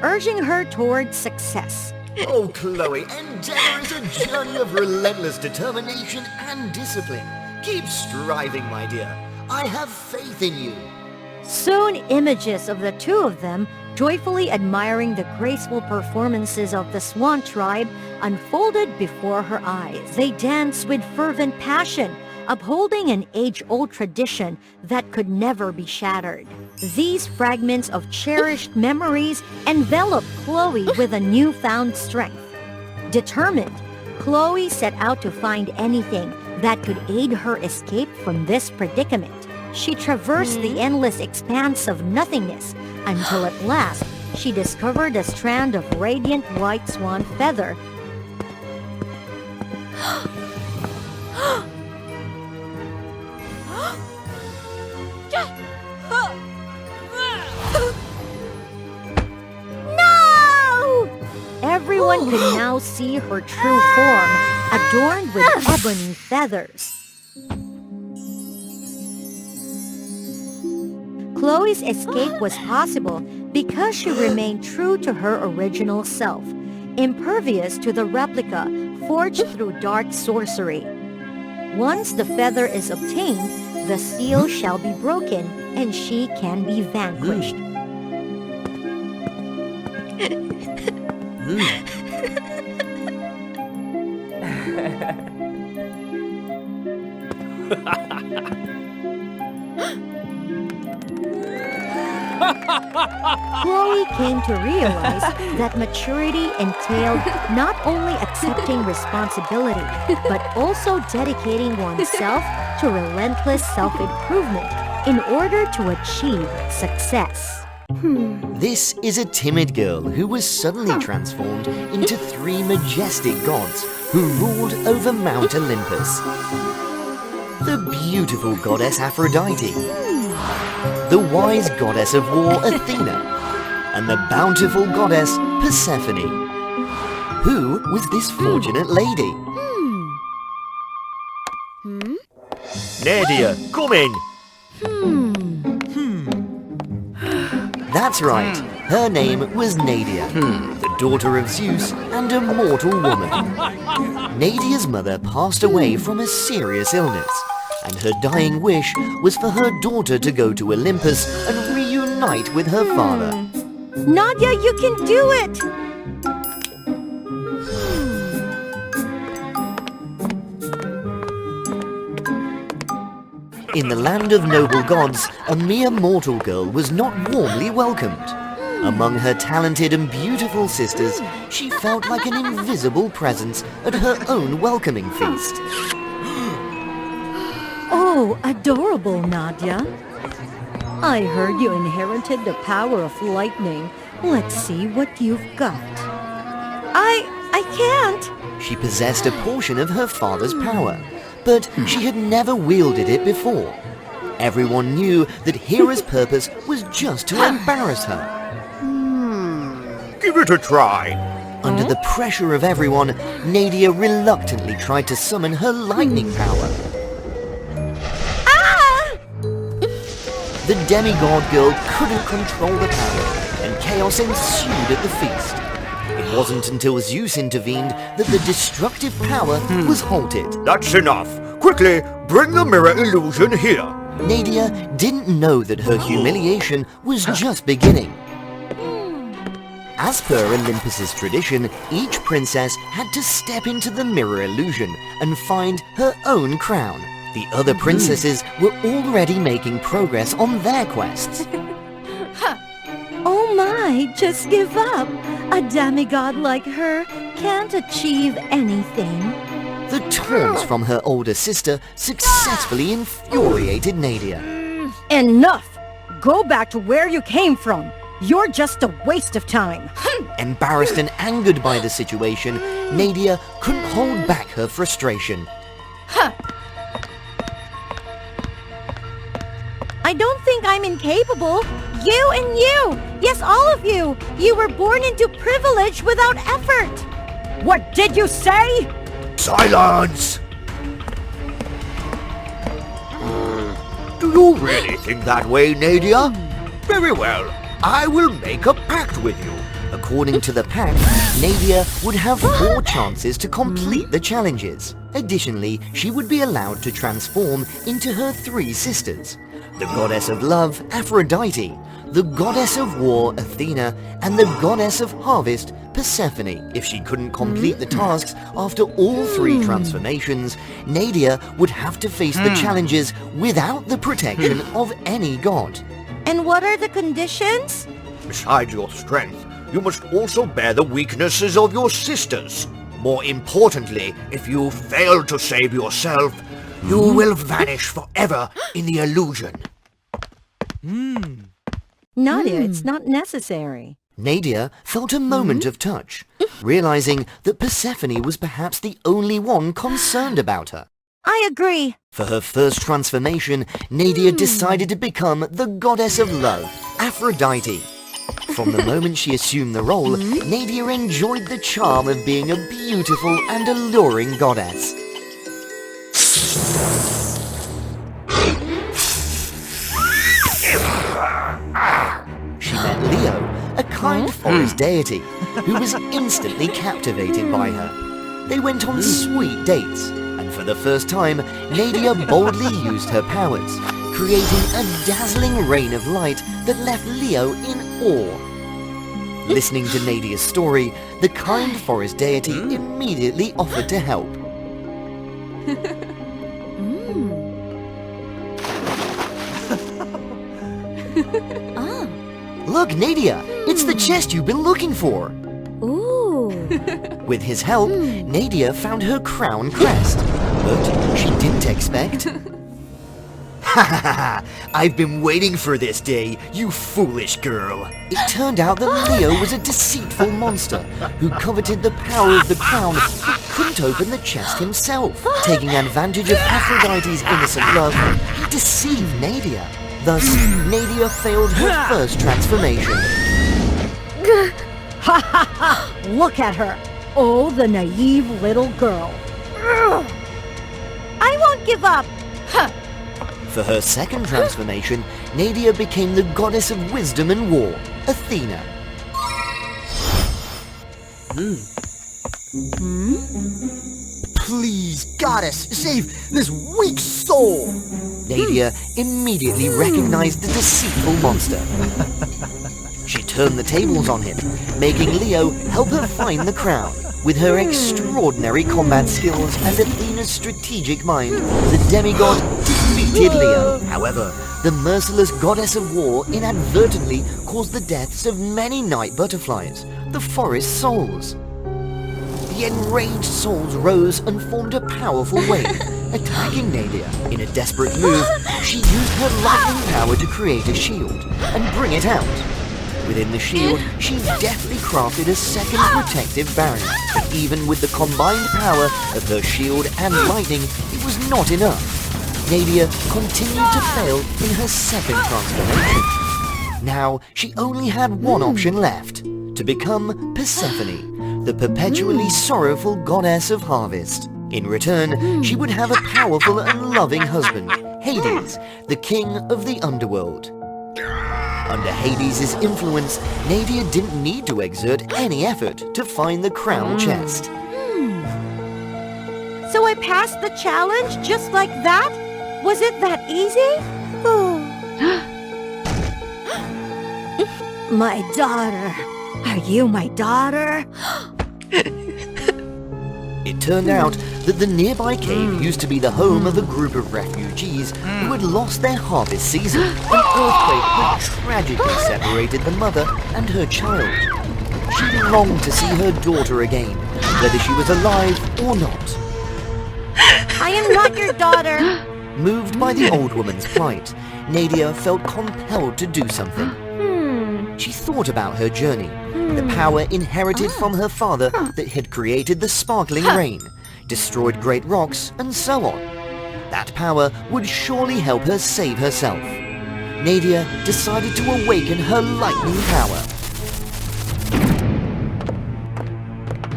urging her towards success.
Oh, Chloe, endeavor is a journey of relentless determination and discipline. Keep striving, my dear. I have faith in you.
Soon, images of the two of them, joyfully admiring the graceful performances of the Swan tribe, unfolded before her eyes. They danced with fervent passion, upholding an age-old tradition that could never be shattered. These fragments of cherished memories enveloped Chloe with a newfound strength. Determined, Chloe set out to find anything that could aid her escape from this predicament. She traversed the endless expanse of nothingness until at last she discovered a strand of radiant white swan feather.
No!
Everyone could now see her true form, adorned with ebony feathers. Chloe's escape was possible because she remained true to her original self, impervious to the replica forged through dark sorcery. Once the feather is obtained, the seal shall be broken and she can be vanquished. Chloe came to realize that maturity entailed not only accepting responsibility, but also dedicating oneself to relentless self-improvement in order to achieve success.
This is a timid girl who was suddenly transformed into 3 majestic gods who ruled over Mount Olympus. The beautiful goddess Aphrodite, the wise goddess of war Athena, and the bountiful goddess Persephone. Who was this fortunate lady? Nadia, come in! That's right, her name was Nadia, the daughter of Zeus and a mortal woman. Nadia's mother passed away from a serious illness, and her dying wish was for her daughter to go to Olympus and reunite with her father.
Nadia, you can do it!
In the land of noble gods, a mere mortal girl was not warmly welcomed. Among her talented and beautiful sisters, she felt like an invisible presence at her own welcoming feast.
Oh, adorable, Nadia. I heard you inherited the power of lightning. Let's see what you've got. I can't.
She possessed a portion of her father's power, but she had never wielded it before. Everyone knew that Hera's purpose was just to embarrass her.
Give it a try.
Under the pressure of everyone, Nadia reluctantly tried to summon her lightning power. The demigod girl couldn't control the power, and chaos ensued at the feast. It wasn't until Zeus intervened that the destructive power was halted.
That's enough. Quickly, bring the mirror illusion here.
Nadia didn't know that her humiliation was just beginning. As per Olympus's tradition, each princess had to step into the mirror illusion and find her own crown. The other princesses were already making progress on their quests.
Oh my, just give up. A demigod like her can't achieve anything.
The taunts from her older sister successfully infuriated Nadia.
Enough! Go back to where you came from. You're just a waste of time.
Embarrassed and angered by the situation, Nadia couldn't hold back her frustration.
I don't think I'm incapable. You and you! Yes, all of you! You were born into privilege without effort! What did you say?
Silence! Do you really think that way, Nadia? Very well. I will make a pact with you.
According to the pact, Nadia would have 4 chances to complete the challenges. Additionally, she would be allowed to transform into her 3 sisters: the goddess of love, Aphrodite, the goddess of war, Athena, and the goddess of harvest, Persephone. If she couldn't complete the tasks after all 3 transformations, Nadia would have to face the challenges without the protection of any god.
And what are the conditions?
Besides your strength, you must also bear the weaknesses of your sisters. More importantly, if you fail to save yourself, you will vanish forever in the illusion.
Nadia, it's not necessary.
Nadia felt a moment of touch, realizing that Persephone was perhaps the only one concerned about her.
I agree.
For her first transformation, Nadia decided to become the goddess of love, Aphrodite. From the moment she assumed the role, Nadia enjoyed the charm of being a beautiful and alluring goddess. She met Leo, a kind forest deity, who was instantly captivated by her. They went on sweet dates, and for the first time, Nadia boldly used her powers, creating a dazzling rain of light that left Leo in awe. Listening to Nadia's story, the kind forest deity immediately offered to help. Look, Nadia! It's the chest you've been looking for!
Ooh.
With his help, Nadia found her crown crest, but she didn't expect... Ha ha ha! I've been waiting for this day, you foolish girl! It turned out that Leo was a deceitful monster who coveted the power of the crown but couldn't open the chest himself. Taking advantage of Aphrodite's innocent love, he deceived Nadia. Thus, Nadia failed her first transformation.
Ha ha ha! Look at her! Oh, the naive little girl. I won't give up!
For her second transformation, Nadia became the goddess of wisdom and war, Athena.
Please, goddess, save this weak soul!
Nadia immediately recognized the deceitful monster. She turned the tables on him, making Leo help her find the crown. With her extraordinary combat skills and Athena's strategic mind, the demigod defeated defeated Leo. However, the merciless goddess of war inadvertently caused the deaths of many night butterflies, the forest souls. The enraged souls rose and formed a powerful wave, attacking Nadia. In a desperate move, she used her lightning power to create a shield and bring it out. Within the shield, she deftly crafted a second protective barrier. But even with the combined power of her shield and lightning, it was not enough. Nadia continued to fail in her second transformation. Now, she only had one option left, to become Persephone, the perpetually sorrowful goddess of harvest. In return, she would have a powerful and loving husband, Hades, the king of the underworld. Under Hades' influence, Nadia didn't need to exert any effort to find the crown chest.
So I passed the challenge just like that? Was it that easy? Oh. My daughter. Are you my daughter?
It turned out that the nearby cave used to be the home of a group of refugees who had lost their harvest season. An earthquake had tragically separated the mother and her child. She longed to see her daughter again, whether she was alive or not.
I am not your daughter.
Moved by the old woman's plight, Nadia felt compelled to do something. She thought about her journey, the power inherited from her father that had created the sparkling rain, destroyed great rocks, and so on. That power would surely help her save herself. Nadia decided to awaken her lightning power.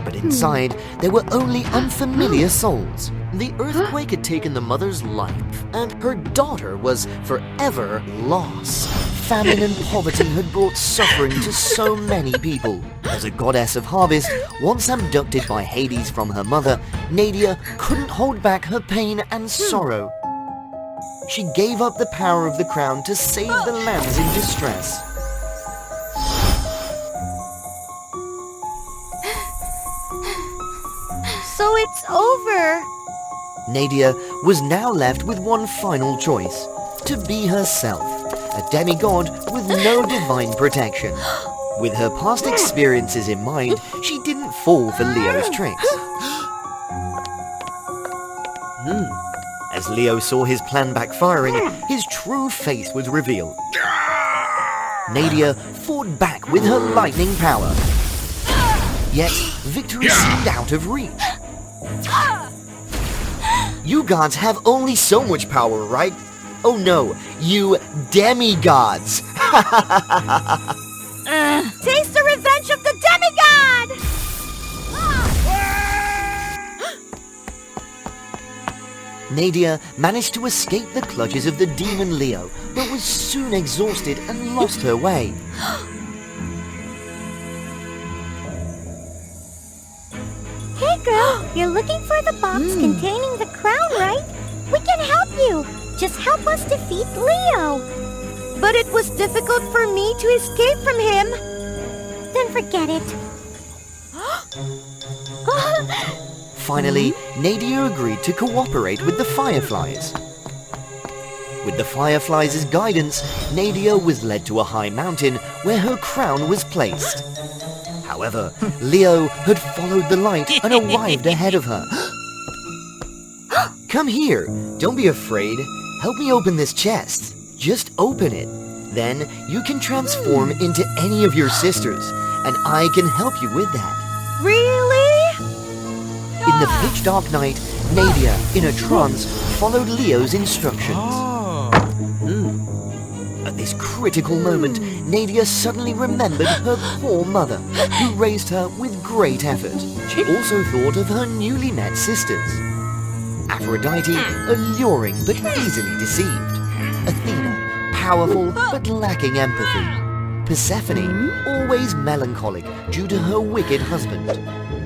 But inside, there were only unfamiliar souls. The earthquake had taken the mother's life, and her daughter was forever lost. Famine and poverty had brought suffering to so many people. As a goddess of harvest, once abducted by Hades from her mother, Nadia couldn't hold back her pain and sorrow. She gave up the power of the crown to save the lands in distress.
So it's over.
Nadia was now left with one final choice, to be herself, a demigod with no divine protection. With her past experiences in mind, she didn't fall for Leo's tricks. As Leo saw his plan backfiring, his true face was revealed. Nadia fought back with her lightning power. Yet, victory seemed out of reach. You gods have only so much power, right? Oh no, you demigods!
Taste the revenge of the demigod!
Nadia managed to escape the clutches of the demon Leo, but was soon exhausted and lost her way.
Hey girl, you're looking for the box containing the crown, right? We can help you. Just help us defeat Leo.
But it was difficult for me to escape from him.
Then forget it.
Finally, Nadia agreed to cooperate with the Fireflies. With the Fireflies' guidance, Nadia was led to a high mountain where her crown was placed. However, Leo had followed the light and arrived ahead of her. Come here, don't be afraid. Help me open this chest. Just open it. Then you can transform into any of your sisters, and I can help you with that.
Really?
In the pitch dark night, Nadia, in a trance, followed Leo's instructions. At this critical moment, Nadia suddenly remembered her poor mother, who raised her with great effort. She also thought of her newly met sisters. Aphrodite, alluring but easily deceived. Athena, powerful but lacking empathy. Persephone, always melancholic due to her wicked husband.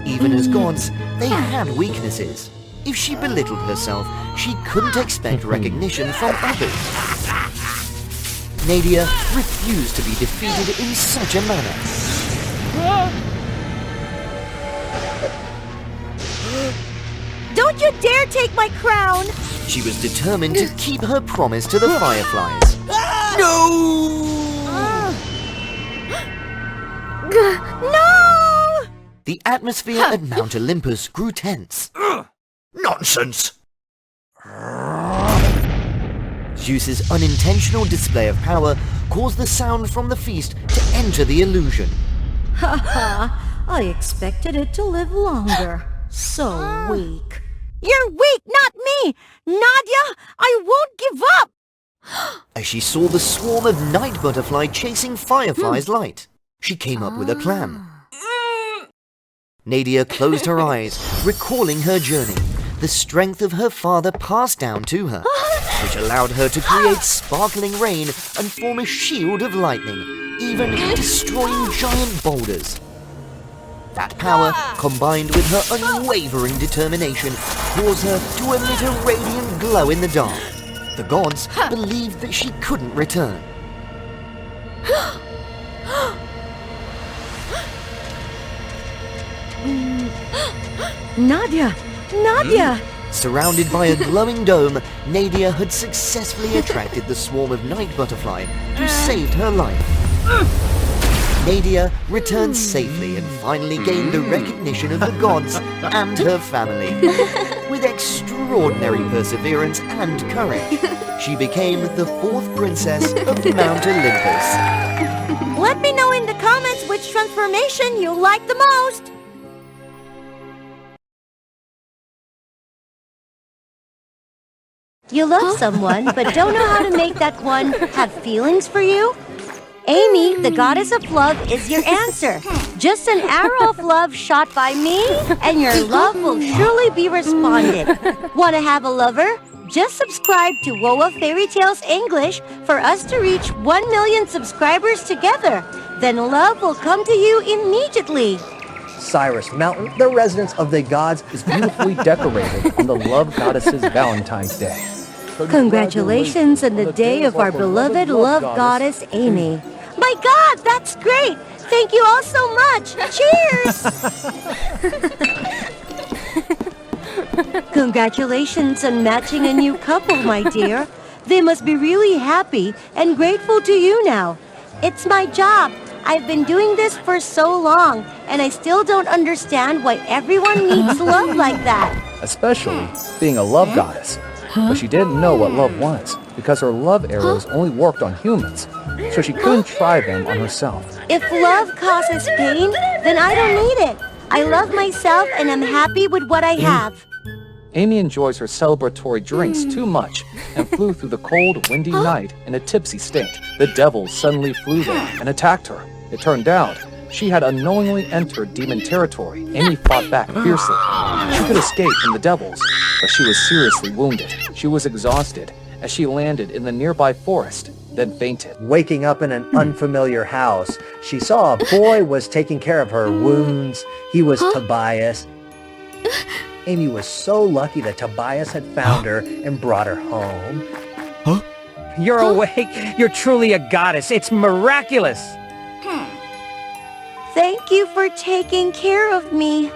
Even as gods, they had weaknesses. If she belittled herself, she couldn't expect recognition from others. Nadia refused to be defeated in such a manner.
Don't you dare take my crown!
She was determined to keep her promise to the fireflies.
No!
The atmosphere at Mount Olympus grew tense.
Nonsense!
Zeus's unintentional display of power caused the sound from the feast to enter the illusion.
I expected it to live longer. So weak.
You're weak, not me! Nadia, I won't give up!
As she saw the swarm of night butterfly chasing Firefly's light, she came up with a plan. Nadia closed her eyes, recalling her journey. The strength of her father passed down to her, which allowed her to create sparkling rain and form a shield of lightning, even destroying giant boulders. That power, combined with her unwavering determination, caused her to emit a radiant glow in the dark. The gods believed that she couldn't return.
Nadia! Nadia!
Surrounded by a glowing dome, Nadia had successfully attracted the swarm of night butterfly who saved her life. Nadia returned safely and finally gained the recognition of the gods and her family. With extraordinary perseverance and courage, she became the 4th princess of Mount Olympus.
Let me know in the comments which transformation you like the most!
You love someone, but don't know how to make that one have feelings for you? Amy, the goddess of love, is your answer. Just an arrow of love shot by me, and your love will surely be responded. Want to have a lover? Just subscribe to WOA Fairy Tales English for us to reach 1 million subscribers together. Then love will come to you immediately.
Cyrus Mountain, the residence of the gods, is beautifully decorated on the love goddess's Valentine's Day.
Congratulations on the day of our beloved love goddess, Amy.
My God, that's great! Thank you all so much! Cheers!
Congratulations on matching a new couple, my dear. They must be really happy and grateful to you now. It's my job. I've been doing this for so long, and I still don't understand why everyone needs love like that.
Especially being a love goddess. But she didn't know what love was, because her love arrows only worked on humans, so she couldn't try them on herself.
If love causes pain, then I don't need it. I love myself and I'm happy with what I have.
Amy enjoys her celebratory drinks too much and flew through the cold, windy night in a tipsy state. The devils suddenly flew there and attacked her. It turned out she had unknowingly entered demon territory. Amy fought back fiercely. She could escape from the devils, but she was seriously wounded. She was exhausted as she landed in the nearby forest, then fainted. Waking up in an unfamiliar house, she saw a boy was taking care of her wounds. He was Tobias. Amy was so lucky that Tobias had found her and brought her home.
You're awake? You're truly a goddess. It's miraculous.
Thank you for taking care of me.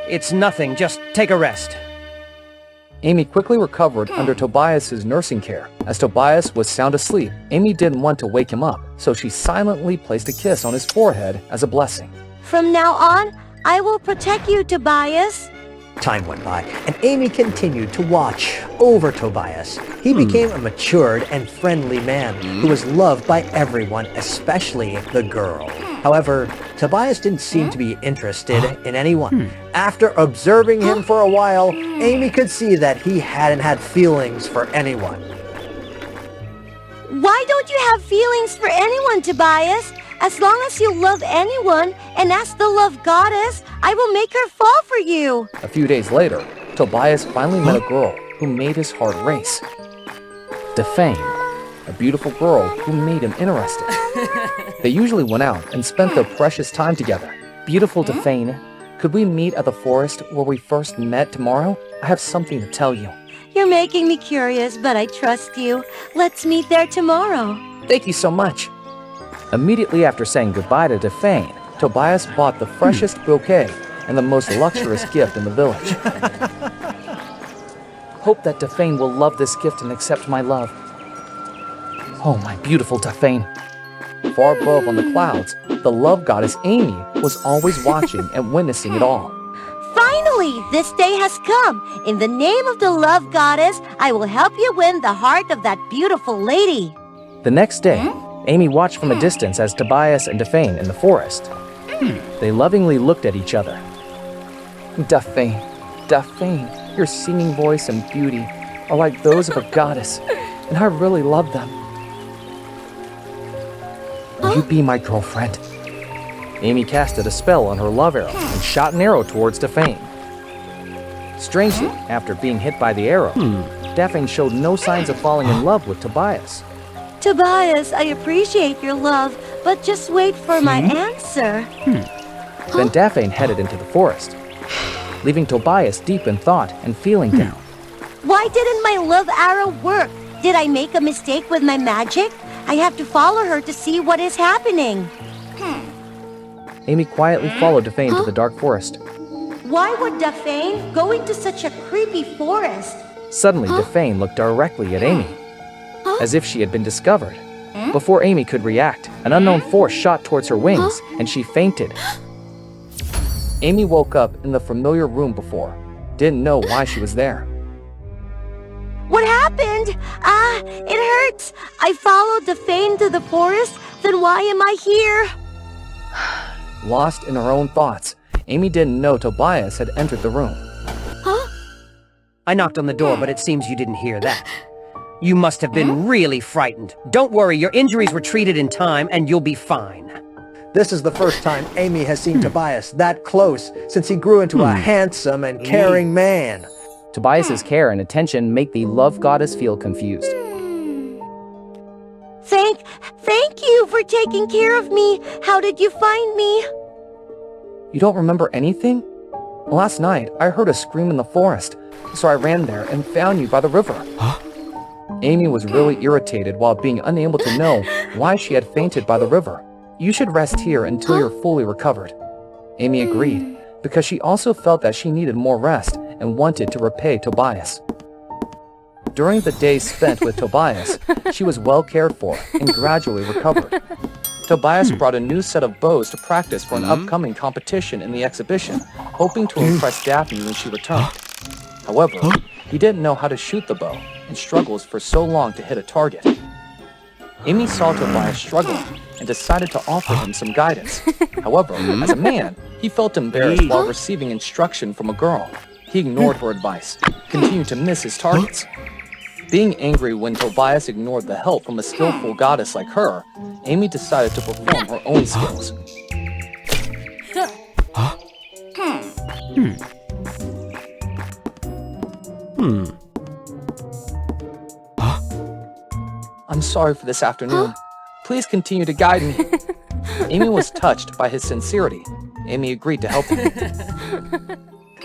It's nothing. Just take a rest.
Amy quickly recovered under Tobias's nursing care. As Tobias was sound asleep, Amy didn't want to wake him up, so she silently placed a kiss on his forehead as a blessing.
From now on, I will protect you, Tobias.
Time went by, and Amy continued to watch over Tobias. He became a matured and friendly man who was loved by everyone, especially the girl. However, Tobias didn't seem to be interested in anyone. After observing him for a while, Amy could see that he hadn't had feelings for anyone.
Why don't you have feelings for anyone, Tobias? As long as you love anyone and ask the love goddess, I will make her fall for you.
A few days later, Tobias finally met a girl who made his heart race. Defane, a beautiful girl who made him interested. They usually went out and spent their precious time together. Beautiful Defane, could we meet at the forest where we first met tomorrow? I have something to tell you.
You're making me curious, but I trust you. Let's meet there tomorrow.
Thank you so much. Immediately after saying goodbye to Defane, Tobias bought the freshest bouquet and the most luxurious gift in the village.
Hope that Daphne will love this gift and accept my love. Oh, my beautiful Daphne. Far above on the clouds, the love goddess Amy was always watching and witnessing it all.
Finally, this day has come. In the name of the love goddess, I will help you win the heart of that beautiful lady.
The next day, Amy watched from a distance as Tobias and Daphne in the forest. They lovingly looked at each other. Daphne, your singing voice and beauty are like those of a goddess, and I really love them. Will you be my girlfriend? Amy casted a spell on her love arrow and shot an arrow towards Daphne. Strangely, after being hit by the arrow, Daphne showed no signs of falling in love with Tobias.
Tobias, I appreciate your love, but just wait for my answer.
Then Daphne headed into the forest, leaving Tobias deep in thought and feeling down.
Why didn't my love arrow work? Did I make a mistake with my magic? I have to follow her to see what is happening.
Amy quietly followed Daphne into the dark forest.
Why would Daphne go into such a creepy forest?
Suddenly, Daphne looked directly at Amy, as if she had been discovered. Before Amy could react, an unknown force shot towards her wings, and she fainted. Amy woke up in the familiar room before, didn't know why she was there.
What happened? It hurts. I followed Daphne to the forest, then why am I here?
Lost in her own thoughts, Amy didn't know Tobias had entered the room.
I knocked on the door, but it seems you didn't hear that. You must have been really frightened. Don't worry, your injuries were treated in time, and you'll be fine.
This is the first time Amy has seen Tobias that close since he grew into a handsome and caring man.
Tobias's care and attention make the love goddess feel confused.
Thank you for taking care of me. How did you find me?
You don't remember anything? Last night, I heard a scream in the forest, so I ran there and found you by the river. Amy was really irritated while being unable to know why she had fainted by the river. You should rest here until you're fully recovered. Amy agreed, because she also felt that she needed more rest and wanted to repay Tobias. During the days spent with Tobias, she was well cared for and gradually recovered. Tobias brought a new set of bows to practice for an upcoming competition in the exhibition, hoping to impress Daphne when she returned. However, he didn't know how to shoot the bow and struggles for so long to hit a target. Amy saw Tobias struggling and decided to offer him some guidance. However, as a man, he felt embarrassed while receiving instruction from a girl. He ignored her advice, continued to miss his targets. Being angry when Tobias ignored the help from a skillful goddess like her, Amy decided to perform her own skills. I'm sorry for this afternoon. Please continue to guide me. Amy was touched by his sincerity. Amy agreed to help him.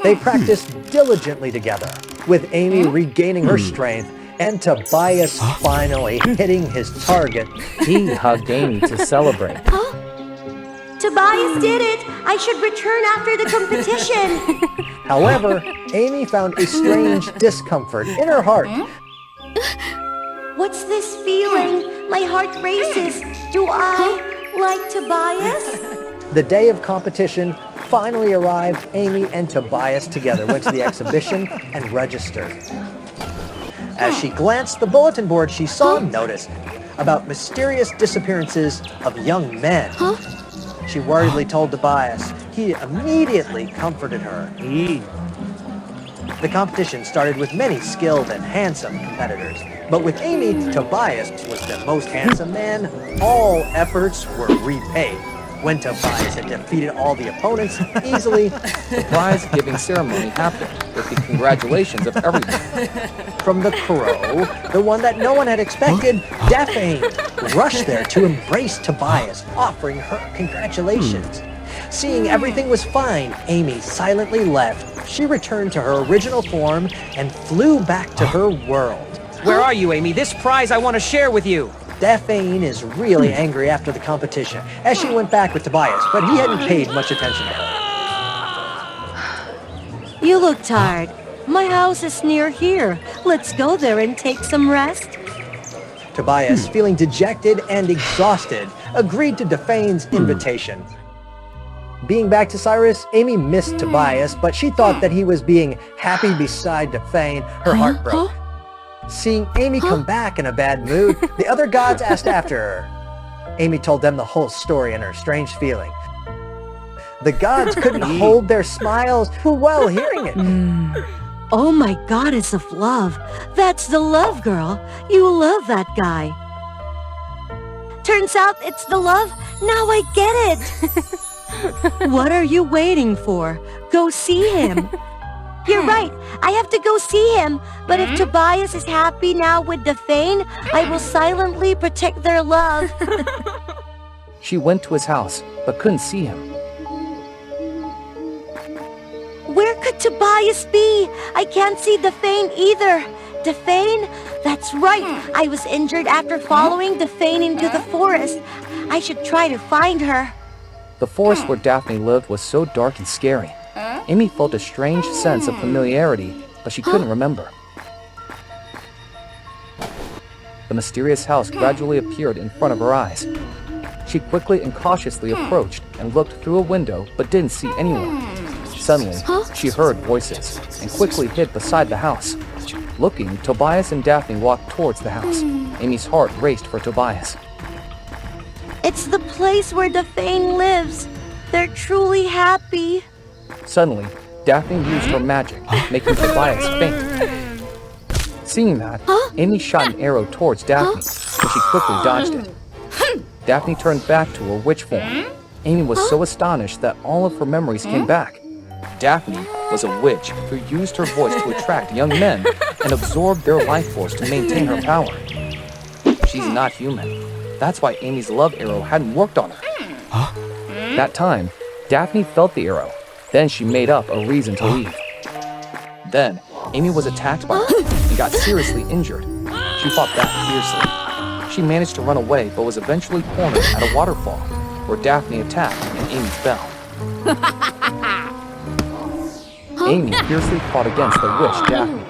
They practiced diligently together, with Amy regaining her strength and Tobias finally hitting his target.
He hugged Amy to celebrate.
Tobias did it! I should return after the competition!
However, Amy found a strange discomfort in her heart.
What's this feeling? My heart races. Do I like Tobias?
The day of competition finally arrived. Amy and Tobias together went to the exhibition and registered. As she glanced at the bulletin board, she saw a notice about mysterious disappearances of young men. She worriedly told Tobias. He immediately comforted her. The competition started with many skilled and handsome competitors. But with Amy, Tobias was the most handsome man. All efforts were repaid. When Tobias had defeated all the opponents easily,
the prize-giving ceremony happened with the congratulations of everyone.
From the crow, the one that no one had expected, Daphne rushed there to embrace Tobias, offering her congratulations. Seeing everything was fine, Amy silently left. She returned to her original form and flew back to her world.
Where are you, Amy? This prize I want to share with you.
Daphne is really angry after the competition, as she went back with Tobias, but he hadn't paid much attention to her.
You look tired.
My house is near here. Let's go there and take some rest.
Tobias, feeling dejected and exhausted, agreed to Daphne's invitation. Being back to Cyrus, Amy missed Tobias, but she thought that he was being happy beside Daphne. Her heart broke. Seeing Amy come back in a bad mood, the other gods asked after her. Amy told them the whole story and her strange feeling. The gods couldn't hold their smiles while hearing it.
Oh my goddess of love. That's the love girl. You love that guy. Turns out it's the love. Now I get it. What are you waiting for? Go see him. You're right. I have to go see him. But if Tobias is happy now with Daphne, I will silently protect their love.
She went to his house, but couldn't see him.
Where could Tobias be? I can't see Daphne either. Daphne? That's right. I was injured after following Daphne into the forest. I should try to find her.
The forest where Daphne lived was so dark and scary. Amy felt a strange sense of familiarity, but she couldn't remember. The mysterious house gradually appeared in front of her eyes. She quickly and cautiously approached and looked through a window, but didn't see anyone. Suddenly, she heard voices and quickly hid beside the house. Looking, Tobias and Daphne walked towards the house. Amy's heart raced for Tobias.
It's the place where Daphne lives. They're truly happy.
Suddenly, Daphne used her magic, making Tobias faint. Seeing that, Amy shot an arrow towards Daphne, but she quickly dodged it. Daphne turned back to her witch form. Amy was so astonished that all of her memories came back. Daphne was a witch who used her voice to attract young men and absorb their life force to maintain her power. She's not human. That's why Amy's love arrow hadn't worked on her. That time, Daphne felt the arrow. Then she made up a reason to leave. Then, Amy was attacked by her and got seriously injured. She fought back fiercely. She managed to run away, but was eventually cornered at a waterfall, where Daphne attacked and Amy fell. Amy fiercely fought against the witch Daphne.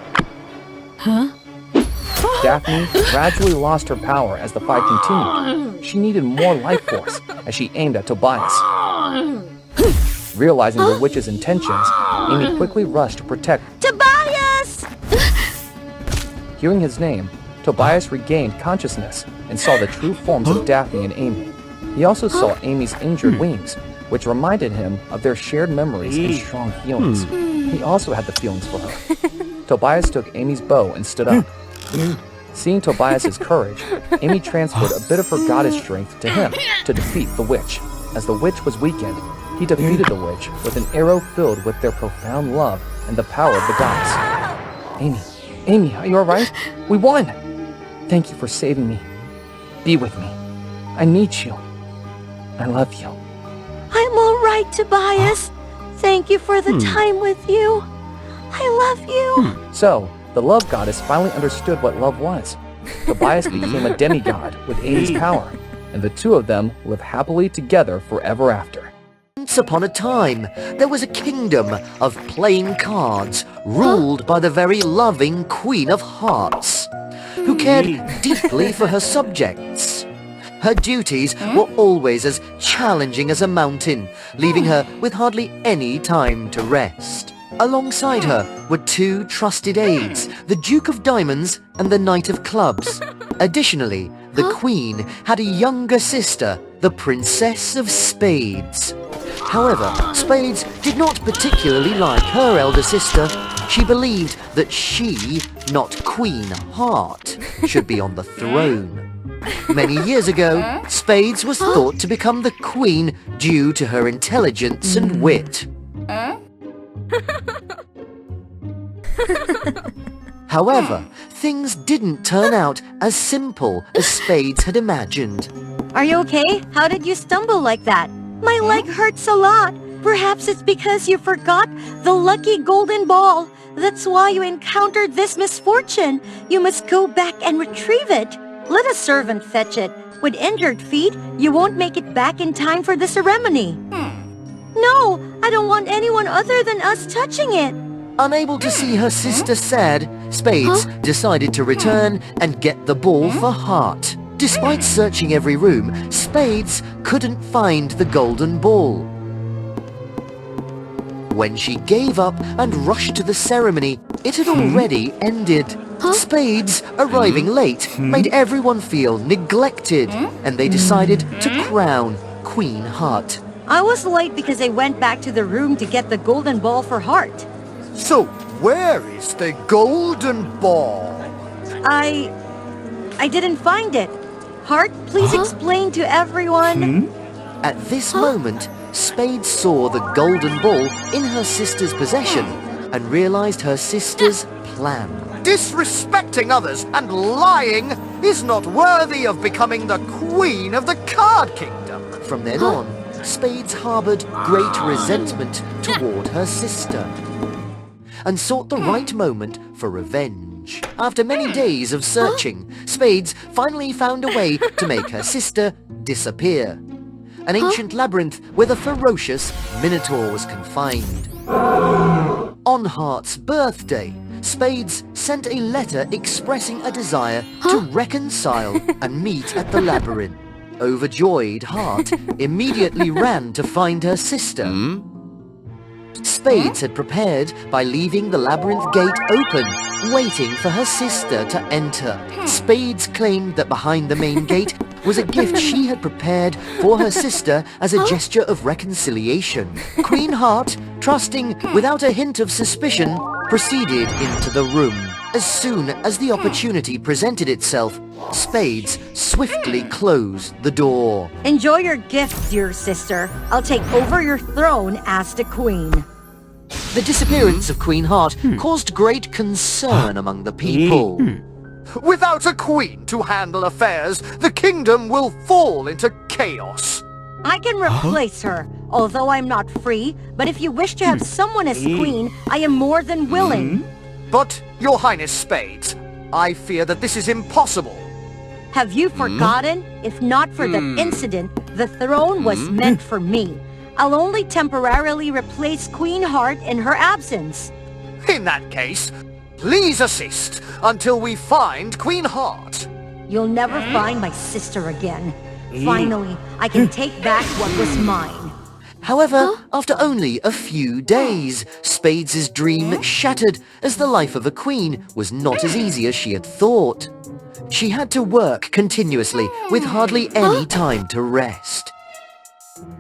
Daphne gradually lost her power as the fight continued. She needed more life force as she aimed at Tobias. Realizing the witch's intentions, Amy quickly rushed to protect
Tobias!
Hearing his name, Tobias regained consciousness and saw the true forms of Daphne and Amy. He also saw Amy's injured wings, which reminded him of their shared memories and strong feelings. He also had the feelings for her. Tobias took Amy's bow and stood up. Seeing Tobias's courage, Amy transferred a bit of her goddess strength to him to defeat the witch. As the witch was weakened, he defeated the witch with an arrow filled with their profound love and the power of the goddess. Amy, are you alright? We won! Thank you for saving me. Be with me. I need you. I love you.
I'm all right, Tobias. Thank you for the time with you. I love you.
So, the love goddess finally understood what love was. Tobias became a demigod with Amy's power, and the two of them live happily together forever after.
Once upon a time, there was a kingdom of playing cards ruled by the very loving Queen of Hearts, who cared deeply for her subjects. Her duties were always as challenging as a mountain, leaving her with hardly any time to rest. Alongside her were two trusted aides, the Duke of Diamonds and the Knight of Clubs. Additionally, the Queen had a younger sister, the Princess of Spades. However, Spades did not particularly like her elder sister. She believed that she, not Queen Heart, should be on the throne. Many years ago, Spades was thought to become the queen due to her intelligence and wit. However, things didn't turn out as simple as Spades had imagined.
Are you okay? How did you stumble like that? My leg hurts a lot. Perhaps it's because you forgot the lucky golden ball. That's why you encountered this misfortune. You must go back and retrieve it. Let a servant fetch it. With injured feet, you won't make it back in time for the ceremony. No, I don't want anyone other than us touching it.
Unable to see her sister sad, Spades decided to return and get the ball for Heart. Despite searching every room, Spades couldn't find the golden ball. When she gave up and rushed to the ceremony, it had already ended. Spades, arriving late, made everyone feel neglected, and they decided to crown Queen Heart.
I was late because I went back to the room to get the golden ball for Heart.
So, where is the golden ball?
I didn't find it. Heart, please explain to everyone.
At this moment, Spades saw the golden ball in her sister's possession and realized her sister's plan.
Disrespecting others and lying is not worthy of becoming the queen of the card kingdom.
From then on, Spades harbored great resentment toward her sister and sought the right moment for revenge. After many days of searching, Spades finally found a way to make her sister disappear. An ancient labyrinth where the ferocious Minotaur was confined. On Heart's birthday, Spades sent a letter expressing a desire to reconcile and meet at the labyrinth. Overjoyed, Heart immediately ran to find her sister. Spades had prepared by leaving the labyrinth gate open, waiting for her sister to enter. Spades claimed that behind the main gate was a gift she had prepared for her sister as a gesture of reconciliation. Queen Heart, trusting without a hint of suspicion, proceeded into the room. As soon as the opportunity presented itself, Spades swiftly closed the door.
Enjoy your gift, dear sister. I'll take over your throne as the queen.
The disappearance of Queen Heart caused great concern among the people.
Without a queen to handle affairs, the kingdom will fall into chaos.
I can replace her, although I'm not free, but if you wish to have someone as queen, I am more than willing.
But, Your Highness Spades, I fear that this is impossible.
Have you forgotten? If not for the incident, the throne was meant for me. I'll only temporarily replace Queen Heart in her absence.
In that case, please assist until we find Queen Heart.
You'll never find my sister again. Finally, I can take back what was mine.
However, after only a few days, Spades' dream shattered as the life of a queen was not as easy as she had thought. She had to work continuously with hardly any time to rest.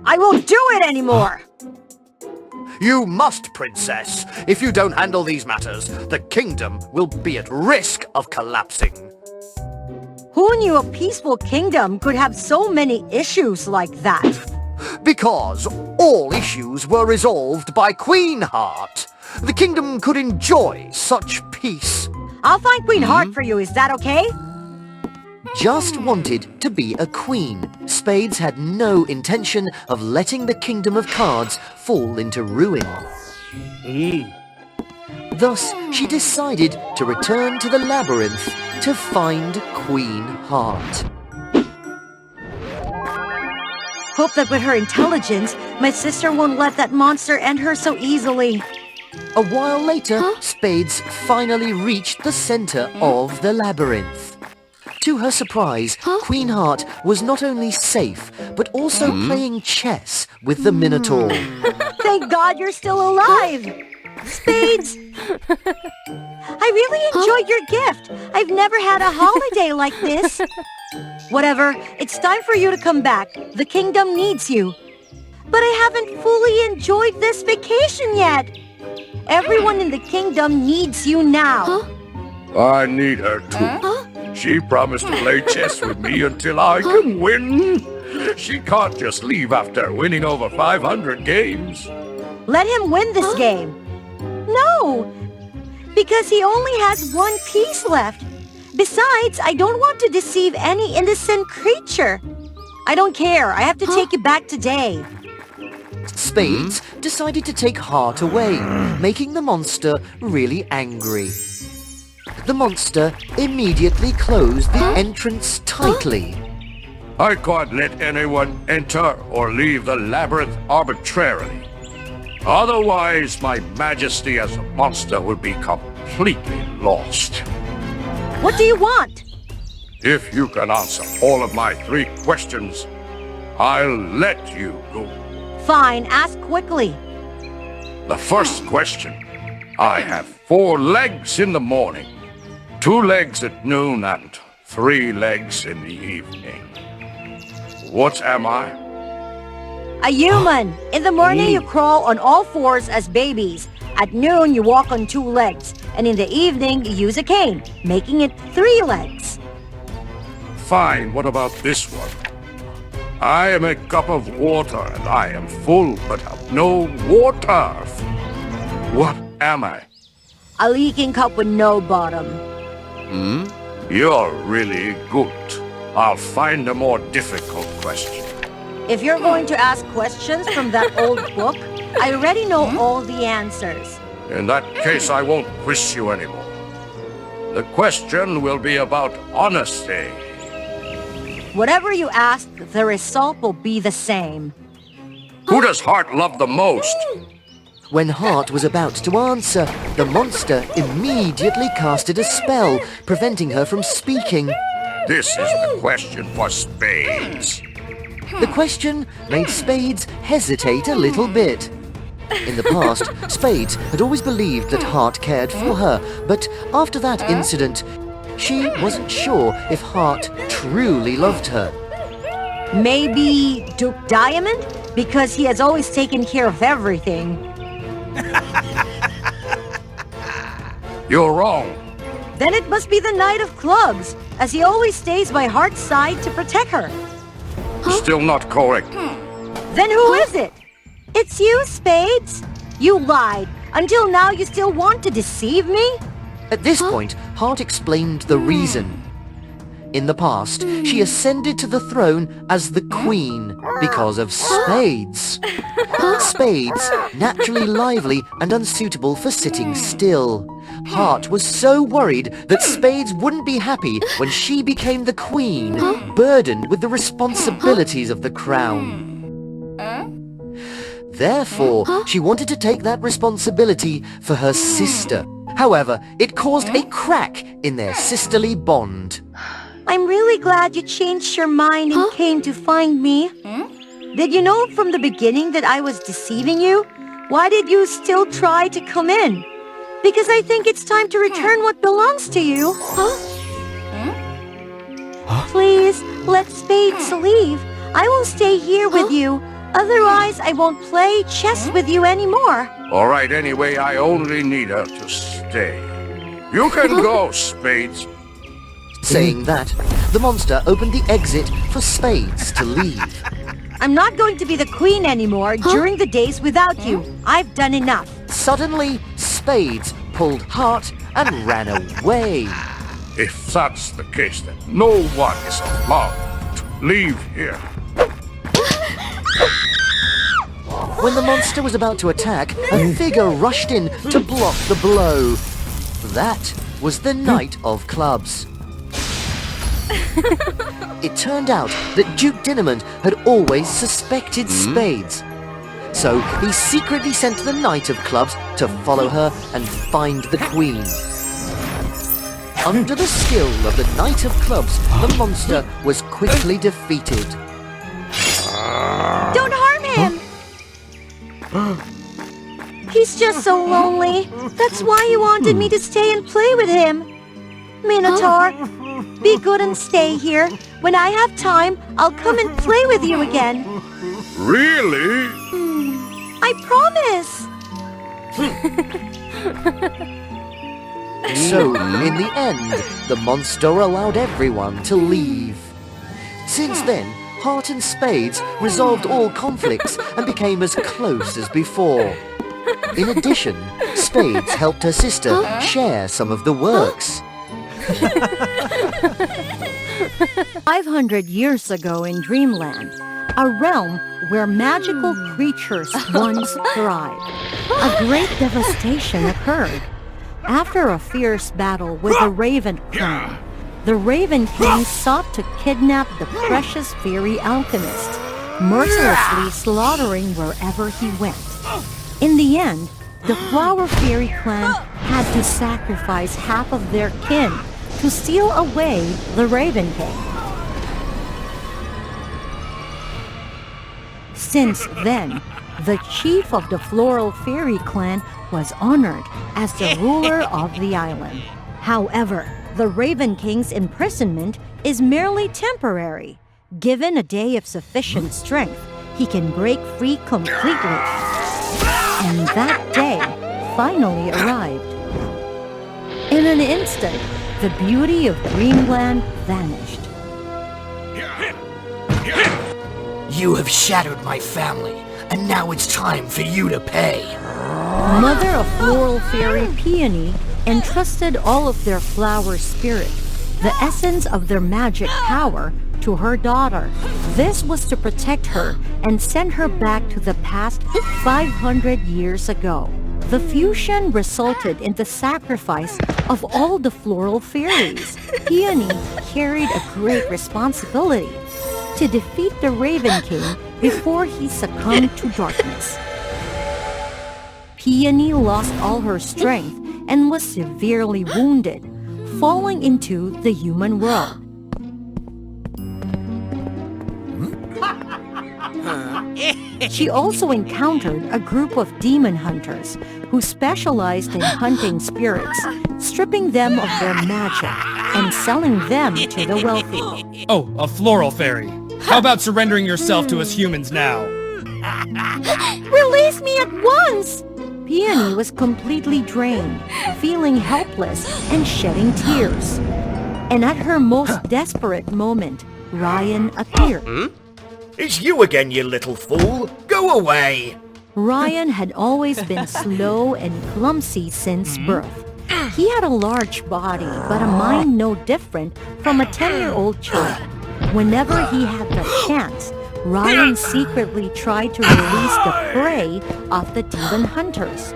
I won't do it anymore!
You must, Princess. If you don't handle these matters, the kingdom will be at risk of collapsing.
Who knew a peaceful kingdom could have so many issues like that?
Because all issues were resolved by Queen Heart. The kingdom could enjoy such peace.
I'll find Queen Heart for you, is that okay?
Just wanted to be a queen, Spades had no intention of letting the kingdom of cards fall into ruin. Thus, she decided to return to the labyrinth to find Queen Heart.
Hope that with her intelligence, my sister won't let that monster end her so easily.
A while later, Spades finally reached the center of the labyrinth. To her surprise, Queen Heart was not only safe, but also playing chess with the Minotaur.
Thank God you're still alive! Spades! I really enjoyed your gift. I've never had a holiday like this. Whatever, it's time for you to come back. The kingdom needs you. But I haven't fully enjoyed this vacation yet. Everyone in the kingdom needs you now.
I need her too. She promised to play chess with me until I can win. She can't just leave after winning over 500 games.
Let him win this game. No, because he only has one piece left. Besides, I don't want to deceive any innocent creature. I don't care. I have to take it back today.
Spades decided to take Heart away, making the monster really angry. The monster immediately closed the entrance tightly.
I can't let anyone enter or leave the labyrinth arbitrarily. Otherwise, my majesty as a monster will be completely lost.
What do you want?
If you can answer all of my 3 questions, I'll let you go.
Fine, ask quickly.
The first question. I have 4 legs in the morning, 2 legs at noon, and 3 legs in the evening. What am I?
A human. In the morning, you crawl on all 4s as babies. At noon, you walk on 2 legs. And in the evening, you use a cane, making it 3 legs.
Fine, what about this one? I am a cup of water, and I am full, but have no water. What am I?
A leaking cup with no bottom.
You're really good. I'll find a more difficult question.
If you're going to ask questions from that old book, I already know all the answers.
In that case, I won't quiz you anymore. The question will be about honesty.
Whatever you ask, the result will be the same.
Who does Heart love the most?
When Heart was about to answer, the monster immediately casted a spell, preventing her from speaking.
This is the question for Spades.
The question made Spades hesitate a little bit. In the past, Spades had always believed that Heart cared for her, but after that incident, she wasn't sure if Heart truly loved her.
Maybe Duke Diamond? Because he has always taken care of everything.
You're wrong.
Then it must be the Knight of Clubs, as he always stays by Heart's side to protect her.
Still not correct.
Then who is it? It's you, Spades. You lied. Until now, you still want to deceive me?
At this point, Heart explained the reason. In the past, she ascended to the throne as the Queen because of Spades. Spades, naturally lively and unsuitable for sitting still. Heart was so worried that Spades wouldn't be happy when she became the Queen, burdened with the responsibilities of the crown. Therefore, she wanted to take that responsibility for her sister. However, it caused a crack in their sisterly bond.
I'm really glad you changed your mind and came to find me. Did you know from the beginning that I was deceiving you? Why did you still try to come in? Because I think it's time to return what belongs to you. Please, let Spades leave. I will stay here with you. Otherwise, I won't play chess with you anymore.
All right, anyway, I only need her to stay. You can go, Spades.
Saying that, the monster opened the exit for Spades to leave.
I'm not going to be the queen anymore during the days without you. I've done enough.
Suddenly, Spades pulled Heart and ran away.
If that's the case, then no one is allowed to leave here.
When the monster was about to attack, a figure rushed in to block the blow. That was the Knight of Clubs. It turned out that Duke Dinamond had always suspected Spades. So he secretly sent the Knight of Clubs to follow her and find the Queen. Under the skill of the Knight of Clubs, the monster was quickly defeated.
Don't harm him! He's just so lonely. That's why he wanted me to stay and play with him. Minotaur, be good and stay here. When I have time, I'll come and play with you again.
Really?
I promise.
So, in the end, the monster allowed everyone to leave. Since then, Heart and Spades resolved all conflicts and became as close as before. In addition, Spades helped her sister share some of the works.
500 years ago in Dreamland, a realm where magical creatures once thrived, a great devastation occurred. After a fierce battle with the Raven clan, the Raven King sought to kidnap the precious fairy alchemist, mercilessly slaughtering wherever he went. In the end, the Flower Fairy clan had to sacrifice half of their kin to steal away the Raven King. Since then, the chief of the Floral Fairy clan was honored as the ruler of the island. However, the Raven King's imprisonment is merely temporary. Given a day of sufficient strength, he can break free completely. And that day finally arrived. In an instant, the beauty of Dreamland vanished.
You have shattered my family, and now it's time for you to pay.
Mother of Floral Fairy Peony entrusted all of their flower spirit, the essence of their magic power, to her daughter. This was to protect her and send her back to the past 500 years ago. The fusion resulted in the sacrifice of all the floral fairies. Peony carried a great responsibility to defeat the Raven King before he succumbed to darkness. Peony lost all her strength and was severely wounded, falling into the human world. She also encountered a group of demon hunters who specialized in hunting spirits, stripping them of their magic and selling them to the wealthy.
Oh, a floral fairy. How about surrendering yourself to us humans now?
Release me at once! Peony was completely drained, feeling helpless and shedding tears. And at her most desperate moment, Ryan appeared.
It's you again, you little fool. Go away.
Ryan had always been slow and clumsy since birth. He had a large body, but a mind no different from a 10-year-old child. Whenever he had the chance, Ryan secretly tried to release the prey of the demon hunters.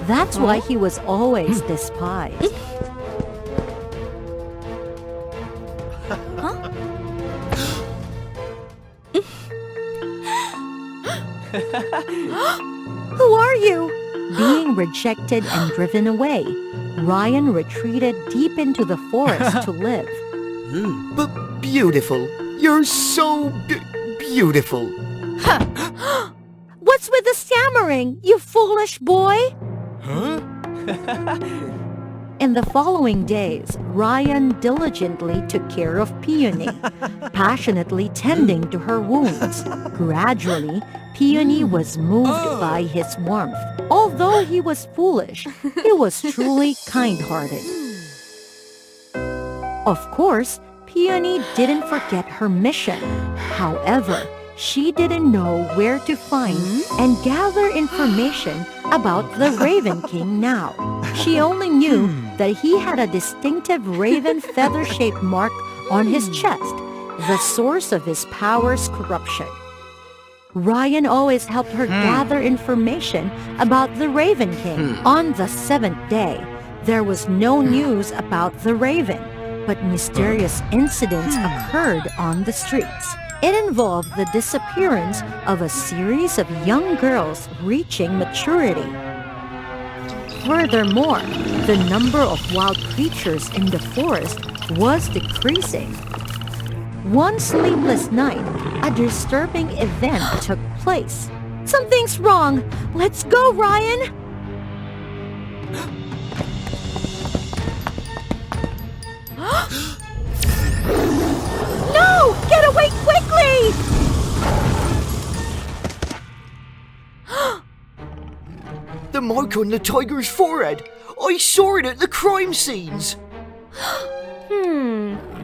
That's why he was always despised. Who are you? Being rejected and driven away, Ryan retreated deep into the forest to live.
But beautiful. You're so beautiful.
What's with the stammering, you foolish boy?
Huh?
In the following days, Ryan diligently took care of Peony, passionately tending to her wounds. Gradually, Peony was moved by his warmth. Although he was foolish, he was truly kind-hearted. Of course, Peony didn't forget her mission. However, she didn't know where to find and gather information about the Raven King now. She only knew that he had a distinctive raven feather-shaped mark on his chest, the source of his power's corruption. Ryan always helped her gather information about the Raven King. On the 7th day, there was no news about the Raven, but mysterious incidents occurred on the streets. It involved the disappearance of a series of young girls reaching maturity. Furthermore, the number of wild creatures in the forest was decreasing. One sleepless night, a disturbing event took place. Something's wrong! Let's go, Ryan! No! Get away quickly!
The mark on the tiger's forehead. I saw it at the crime scenes.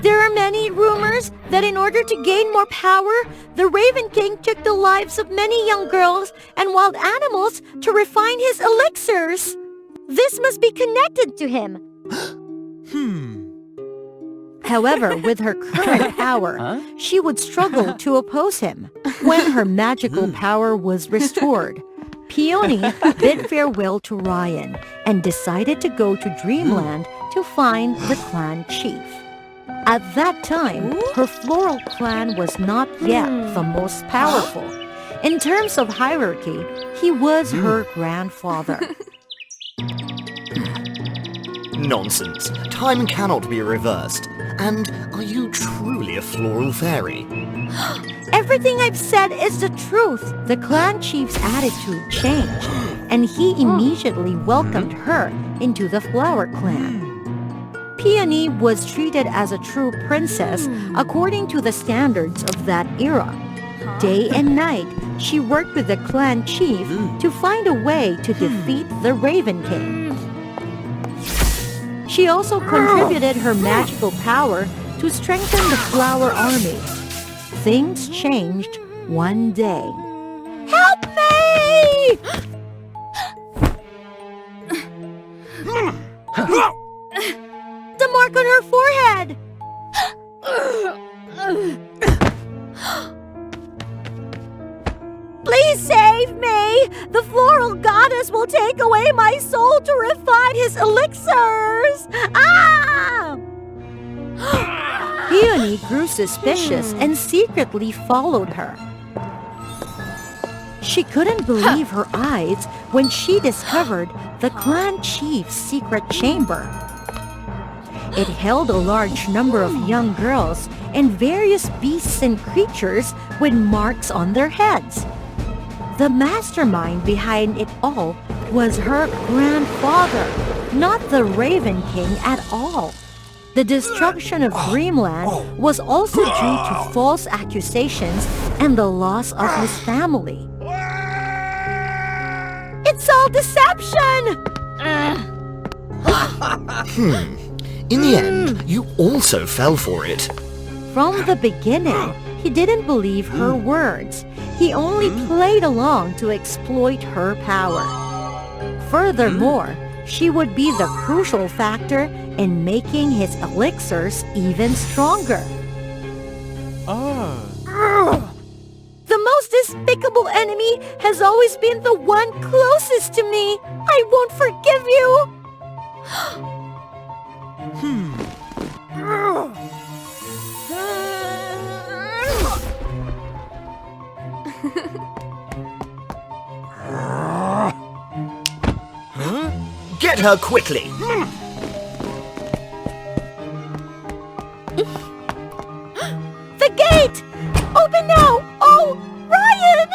There are many rumors that in order to gain more power, the Raven King took the lives of many young girls and wild animals to refine his elixirs. This must be connected to him. However, with her current power, she would struggle to oppose him. When her magical power was restored, Peony bid farewell to Ryan and decided to go to Dreamland to find the clan chief. At that time, her floral clan was not yet the most powerful. In terms of hierarchy, he was her grandfather.
Nonsense. Time cannot be reversed. And are you truly a floral fairy?
Everything I've said is the truth. The clan chief's attitude changed, and he immediately welcomed her into the flower clan. Peony was treated as a true princess according to the standards of that era. Day and night, she worked with the clan chief to find a way to defeat the Raven King. She also contributed her magical power to strengthen the flower army. Things changed one day. Help me! The mark on her forehead! Please save me! The floral goddess will take away my soul to refine his elixirs! Ah! Peony grew suspicious and secretly followed her. She couldn't believe her eyes when she discovered the clan chief's secret chamber. It held a large number of young girls and various beasts and creatures with marks on their heads. The mastermind behind it all was her grandfather, not the Raven King at all. The destruction of Dreamland was also due to false accusations and the loss of his family. It's all deception!
In the end, you also fell for it.
From the beginning, he didn't believe her words. He only played along to exploit her power. Furthermore, she would be the crucial factor in making his elixirs even stronger. The most despicable enemy has always been the one closest to me. I won't forgive you.
Get her quickly!
The gate! Open now! Oh, Ryan!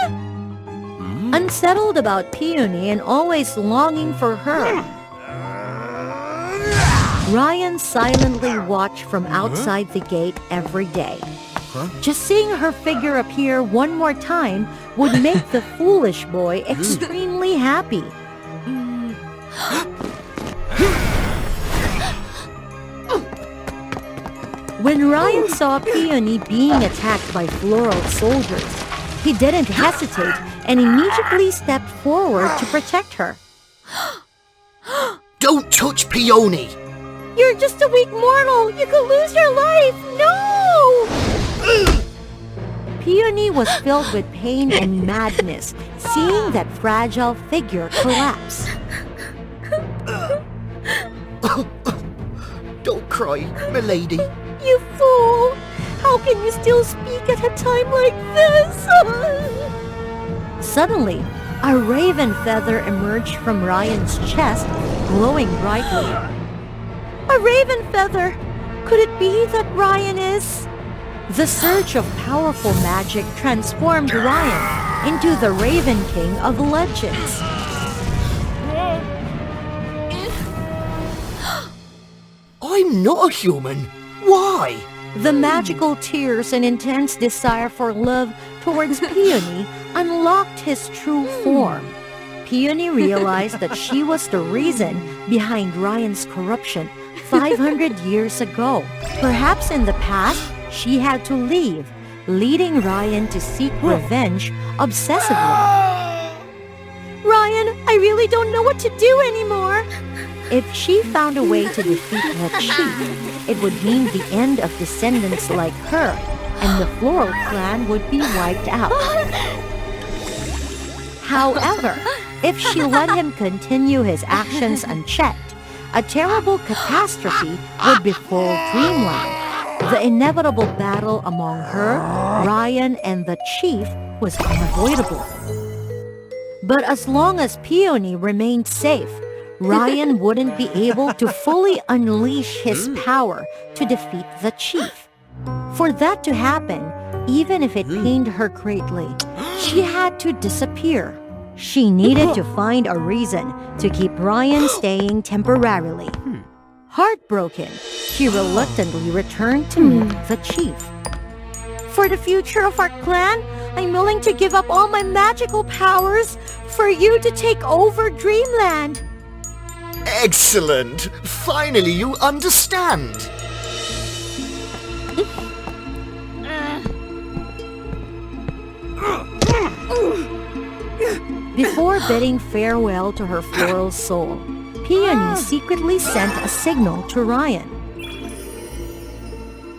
Unsettled about Peony and always longing for her, Ryan silently watched from outside the gate every day. Just seeing her figure appear one more time would make the foolish boy extremely happy. When Ryan saw Peony being attacked by floral soldiers, he didn't hesitate and immediately stepped forward to protect her.
Don't touch Peony!
You're just a weak mortal! You could lose your life! No! Peony was filled with pain and madness, seeing that fragile figure collapse.
Don't cry, milady.
You fool! How can you still speak at a time like this? Suddenly, a raven feather emerged from Ryan's chest, glowing brightly. A raven feather! Could it be that Ryan is... The surge of powerful magic transformed Ryan into the Raven King of legends.
I'm not a human. Why?
The magical tears and intense desire for love towards Peony unlocked his true form. Peony realized that she was the reason behind Ryan's corruption 500 years ago. Perhaps in the past, she had to leave, leading Ryan to seek revenge obsessively. Ryan, I really don't know what to do anymore. If she found a way to defeat the chief, it would mean the end of descendants like her, and the Floral clan would be wiped out. However, if she let him continue his actions unchecked, a terrible catastrophe would befall Dreamland. The inevitable battle among her, Ryan, and the chief was unavoidable. But as long as Peony remained safe, Ryan wouldn't be able to fully unleash his power to defeat the chief. For that to happen, even if it pained her greatly, she had to disappear. She needed to find a reason to keep Ryan staying temporarily. Heartbroken, she reluctantly returned to meet the chief. For the future of our clan, I'm willing to give up all my magical powers for you to take over Dreamland.
Excellent! Finally you understand!
Before bidding farewell to her floral soul, Peony secretly sent a signal to Ryan.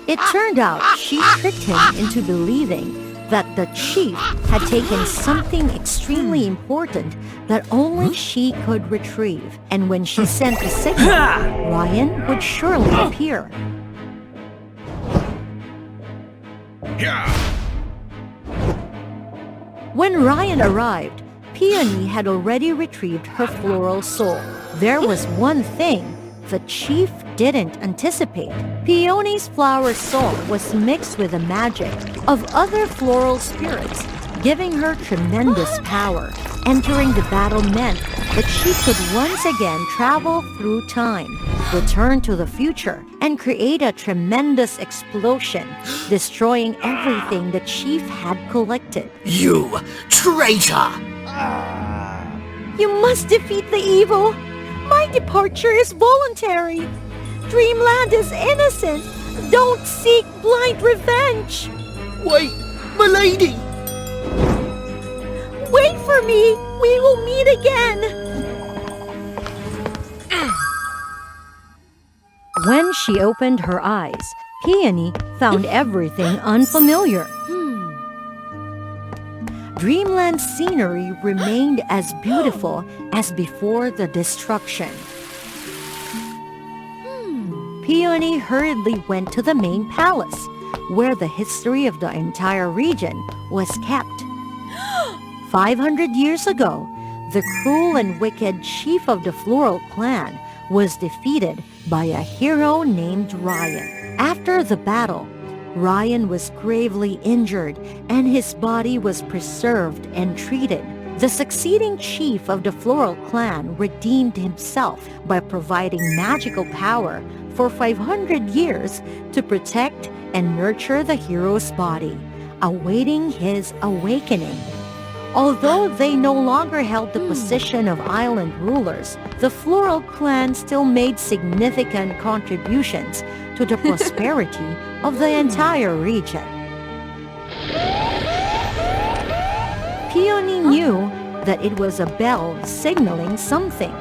It turned out she tricked him into believing that the chief had taken something extremely important that only she could retrieve. And when she sent the signal, Ryan would surely appear. When Ryan arrived, Peony had already retrieved her floral soul. There was one thing the chief didn't anticipate. Peony's flower soul was mixed with the magic of other floral spirits, giving her tremendous power. Entering the battle meant that she could once again travel through time, return to the future, and create a tremendous explosion, destroying everything the chief had collected.
You traitor!
You must defeat the evil! My departure is voluntary! Dreamland is innocent! Don't seek blind revenge!
Wait, milady!
Wait for me! We will meet again! When she opened her eyes, Peony found everything unfamiliar. Dreamland's scenery remained as beautiful as before the destruction. Peony hurriedly went to the main palace, where the history of the entire region was kept. 500 years ago, the cruel and wicked chief of the Floral clan was defeated by a hero named Ryan. After the battle, Ryan was gravely injured and his body was preserved and treated. The succeeding chief of the Floral clan redeemed himself by providing magical power for 500 years to protect and nurture the hero's body, awaiting his awakening. Although they no longer held the position of island rulers, the Floral clan still made significant contributions to the prosperity of the entire region. Peony knew that it was a bell signaling something.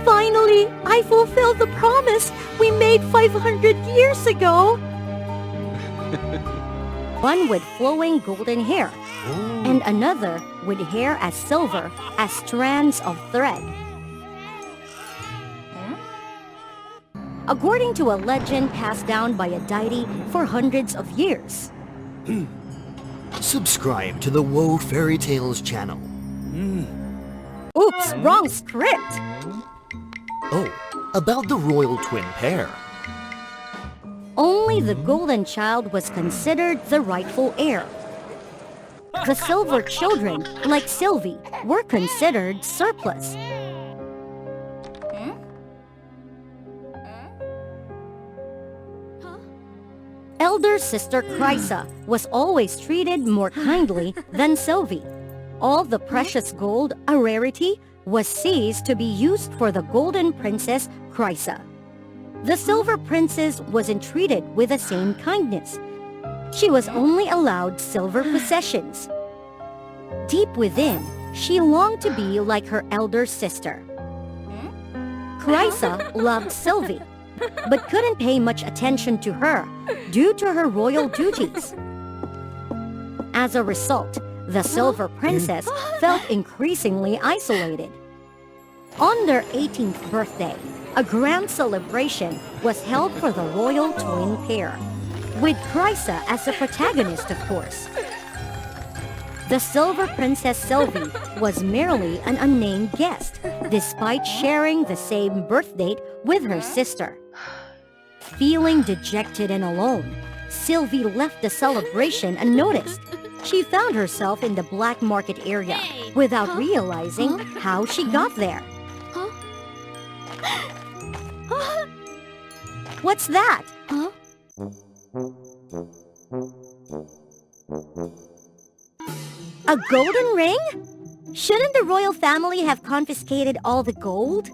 Finally, I fulfilled the promise we made 500 years ago.
One with flowing golden hair, and another with hair as silver as strands of thread. According to a legend passed down by a deity for hundreds of years.
Subscribe to the WOA Fairy Tales channel.
Oops, wrong script!
Oh, about the royal twin pair.
Only the golden child was considered the rightful heir. The silver children, like Sylvie, were considered surplus. Elder sister Chrysa was always treated more kindly than Sylvie. All the precious gold, a rarity, was seized to be used for the golden princess Chrysa. The silver princess wasn't treated with the same kindness. She was only allowed silver possessions. Deep within, she longed to be like her elder sister. Chrysa loved Sylvie, but couldn't pay much attention to her due to her royal duties. As a result, the silver princess felt increasingly isolated. On their 18th birthday, a grand celebration was held for the royal twin pair, with Chrysa as the protagonist, of course. The Silver Princess Sylvie was merely an unnamed guest, despite sharing the same birth date with her sister. Feeling dejected and alone, Sylvie left the celebration unnoticed. She found herself in the black market area without realizing how she got there. What's that? A golden ring? Shouldn't the royal family have confiscated all the gold?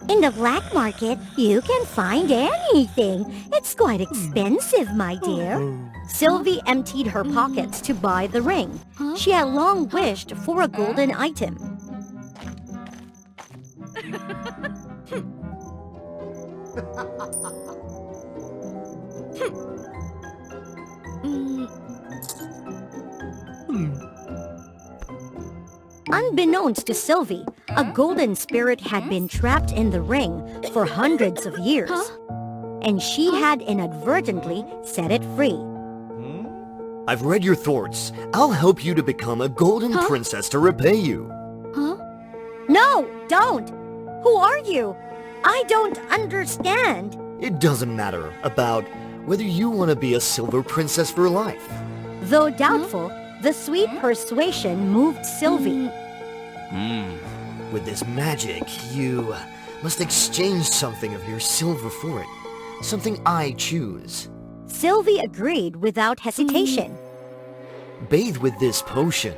In the black market, you can find anything. It's quite expensive, my dear. Sylvie emptied her pockets to buy the ring. She had long wished for a golden item. Unbeknownst to Sylvie, a golden spirit had been trapped in the ring for hundreds of years, and she had inadvertently set it free.
I've read your thoughts. I'll help you to become a golden princess to repay you.
No, don't! Who are you? I don't understand.
It doesn't matter about whether you want to be a silver princess for life.
Though doubtful, the sweet persuasion moved Sylvie.
With this magic, you must exchange something of your silver for it. Something I choose.
Sylvie agreed without hesitation.
Bathe with this potion.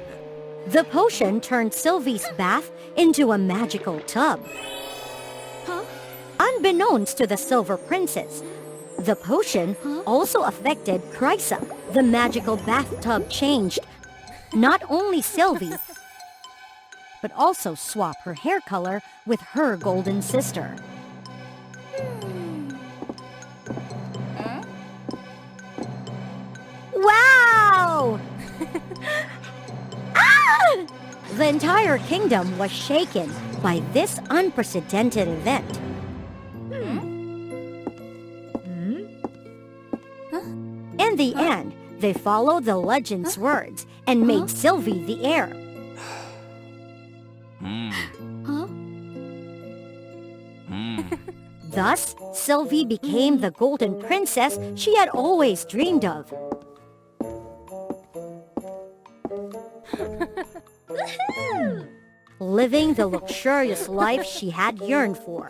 The potion turned Sylvie's bath into a magical tub. Unbeknownst to the Silver Princess, the potion also affected Chrysa. The magical bathtub changed not only Sylvie, but also swapped her hair color with her golden sister. Wow! Ah! The entire kingdom was shaken by this unprecedented event. In the end, they followed the legend's words and made Sylvie the heir. Thus, Sylvie became the golden princess she had always dreamed of. Living the luxurious life she had yearned for.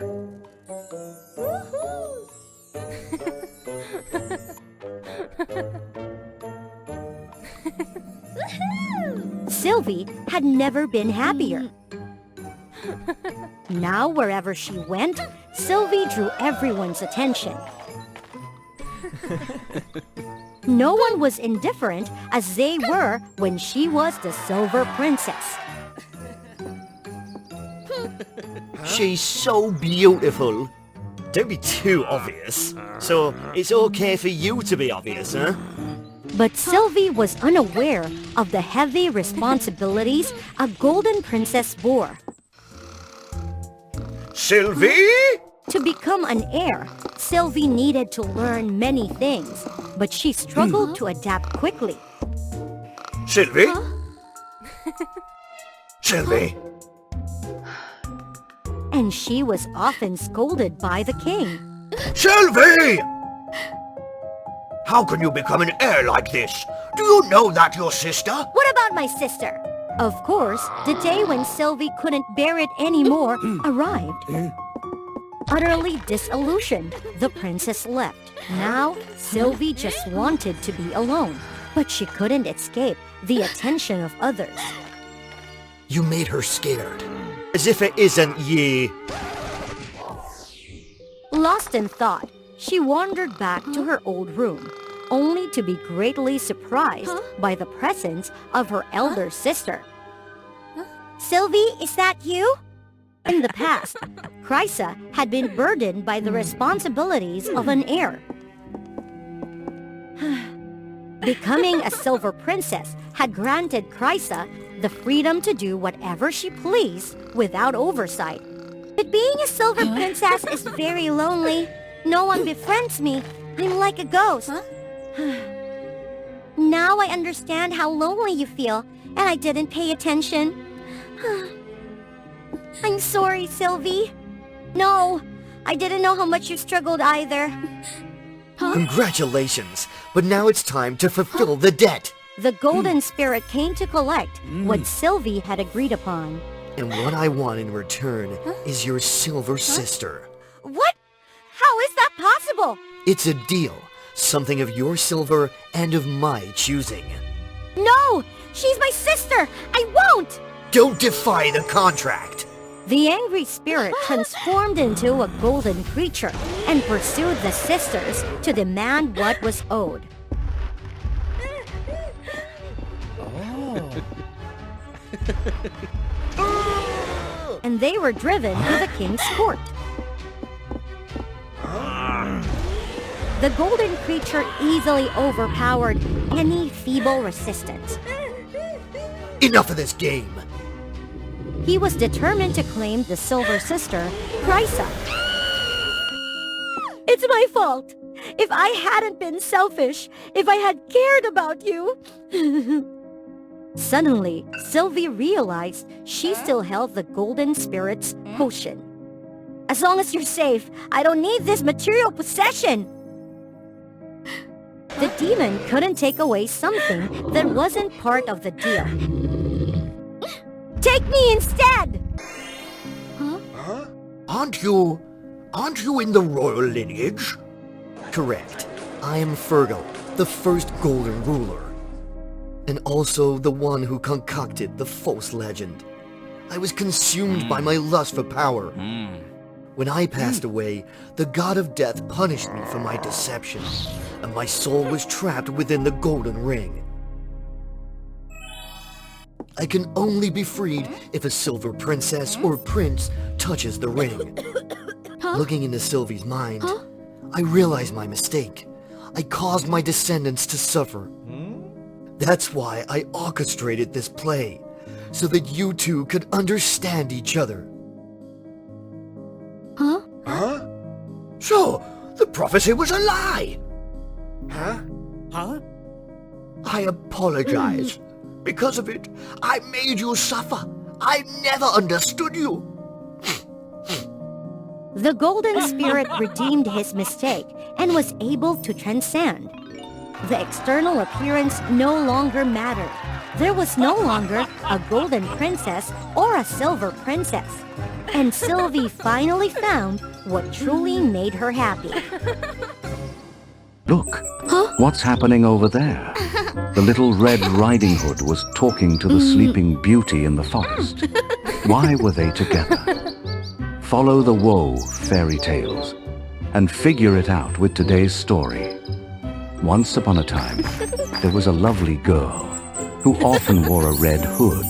Sylvie had never been happier. Now, wherever she went, Sylvie drew everyone's attention. No one was indifferent as they were when she was the Silver Princess.
She's so beautiful. Don't be too obvious. So, it's okay for you to be obvious, huh?
But Sylvie was unaware of the heavy responsibilities a golden princess bore.
Sylvie?
To become an heir, Sylvie needed to learn many things, but she struggled to adapt quickly.
Sylvie? Sylvie?
And she was often scolded by the king.
Sylvie! How can you become an heir like this? Do you know that your sister?
What about my sister? Of course, the day when Sylvie couldn't bear it anymore arrived. Utterly disillusioned, the princess left. Now, Sylvie just wanted to be alone, but she couldn't escape the attention of others.
You made her scared. As if it isn't ye.
Lost in thought, she wandered back to her old room, only to be greatly surprised by the presence of her elder sister. Sylvie, is that you? In the past, Chrysa had been burdened by the responsibilities of an heir. Becoming a Silver Princess had granted Chrysa the freedom to do whatever she pleased without oversight.
But being a silver princess is very lonely. No one befriends me. I'm like a ghost. Now I understand how lonely you feel, and I didn't pay attention. I'm sorry, Sylvie. No, I didn't know how much you struggled either.
Congratulations, but now it's time to fulfill the debt.
The golden spirit came to collect what Sylvie had agreed upon.
And what I want in return is your silver sister.
What? How is that possible?
It's a deal. Something of your silver and of my choosing.
No! She's my sister! I won't!
Don't defy the contract!
The angry spirit transformed into a golden creature and pursued the sisters to demand what was owed. And they were driven to the king's court. The golden creature easily overpowered any feeble resistance.
Enough of this game!
He was determined to claim the silver sister, Chrysa.
It's my fault. If I hadn't been selfish, if I had cared about you.
Suddenly, Sylvie realized she still held the golden spirit's potion.
As long as you're safe, I don't need this material possession.
The demon couldn't take away something that wasn't part of the deal.
Take me instead!
Huh? Aren't you in the royal lineage?
Correct. I am Fergal, the first golden ruler. And also the one who concocted the false legend. I was consumed by my lust for power. When I passed away, the god of death punished me for my deception, and my soul was trapped within the golden ring. I can only be freed if a silver princess or prince touches the ring. Looking into Sylvie's mind, I realized my mistake. I caused my descendants to suffer. That's why I orchestrated this play, so that you two could understand each other.
Huh? So, the prophecy was a lie!
Huh?
I apologize. Because of it, I made you suffer. I never understood you.
The golden spirit redeemed his mistake and was able to transcend. The external appearance no longer mattered. There was no longer a golden princess or a silver princess. And Sylvie finally found what truly made her happy.
Look, what's happening over there? The little Red Riding Hood was talking to the sleeping beauty in the forest. Why were they together? Follow the WOA Fairy Tales and figure it out with today's story. Once upon a time, there was a lovely girl who often wore a red hood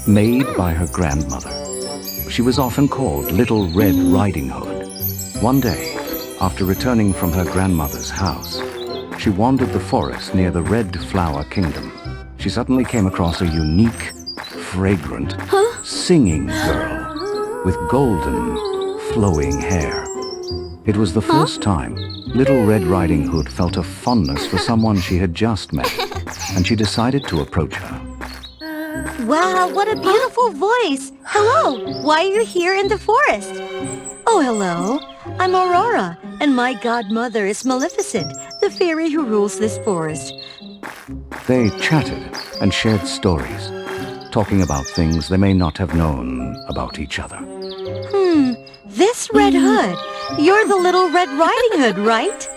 made by her grandmother. She was often called Little Red Riding Hood. One day, after returning from her grandmother's house, she wandered the forest near the Red Flower Kingdom. She suddenly came across a unique, fragrant, singing girl with golden, flowing hair. It was the first time Little Red Riding Hood felt a fondness for someone she had just met, and she decided to approach her.
Wow, what a beautiful voice! Hello, why are you here in the forest? Oh, hello. I'm Aurora, and my godmother is Maleficent, the fairy who rules this forest.
They chatted and shared stories, talking about things they may not have known about each other.
This Red Hood, you're the Little Red Riding Hood, right?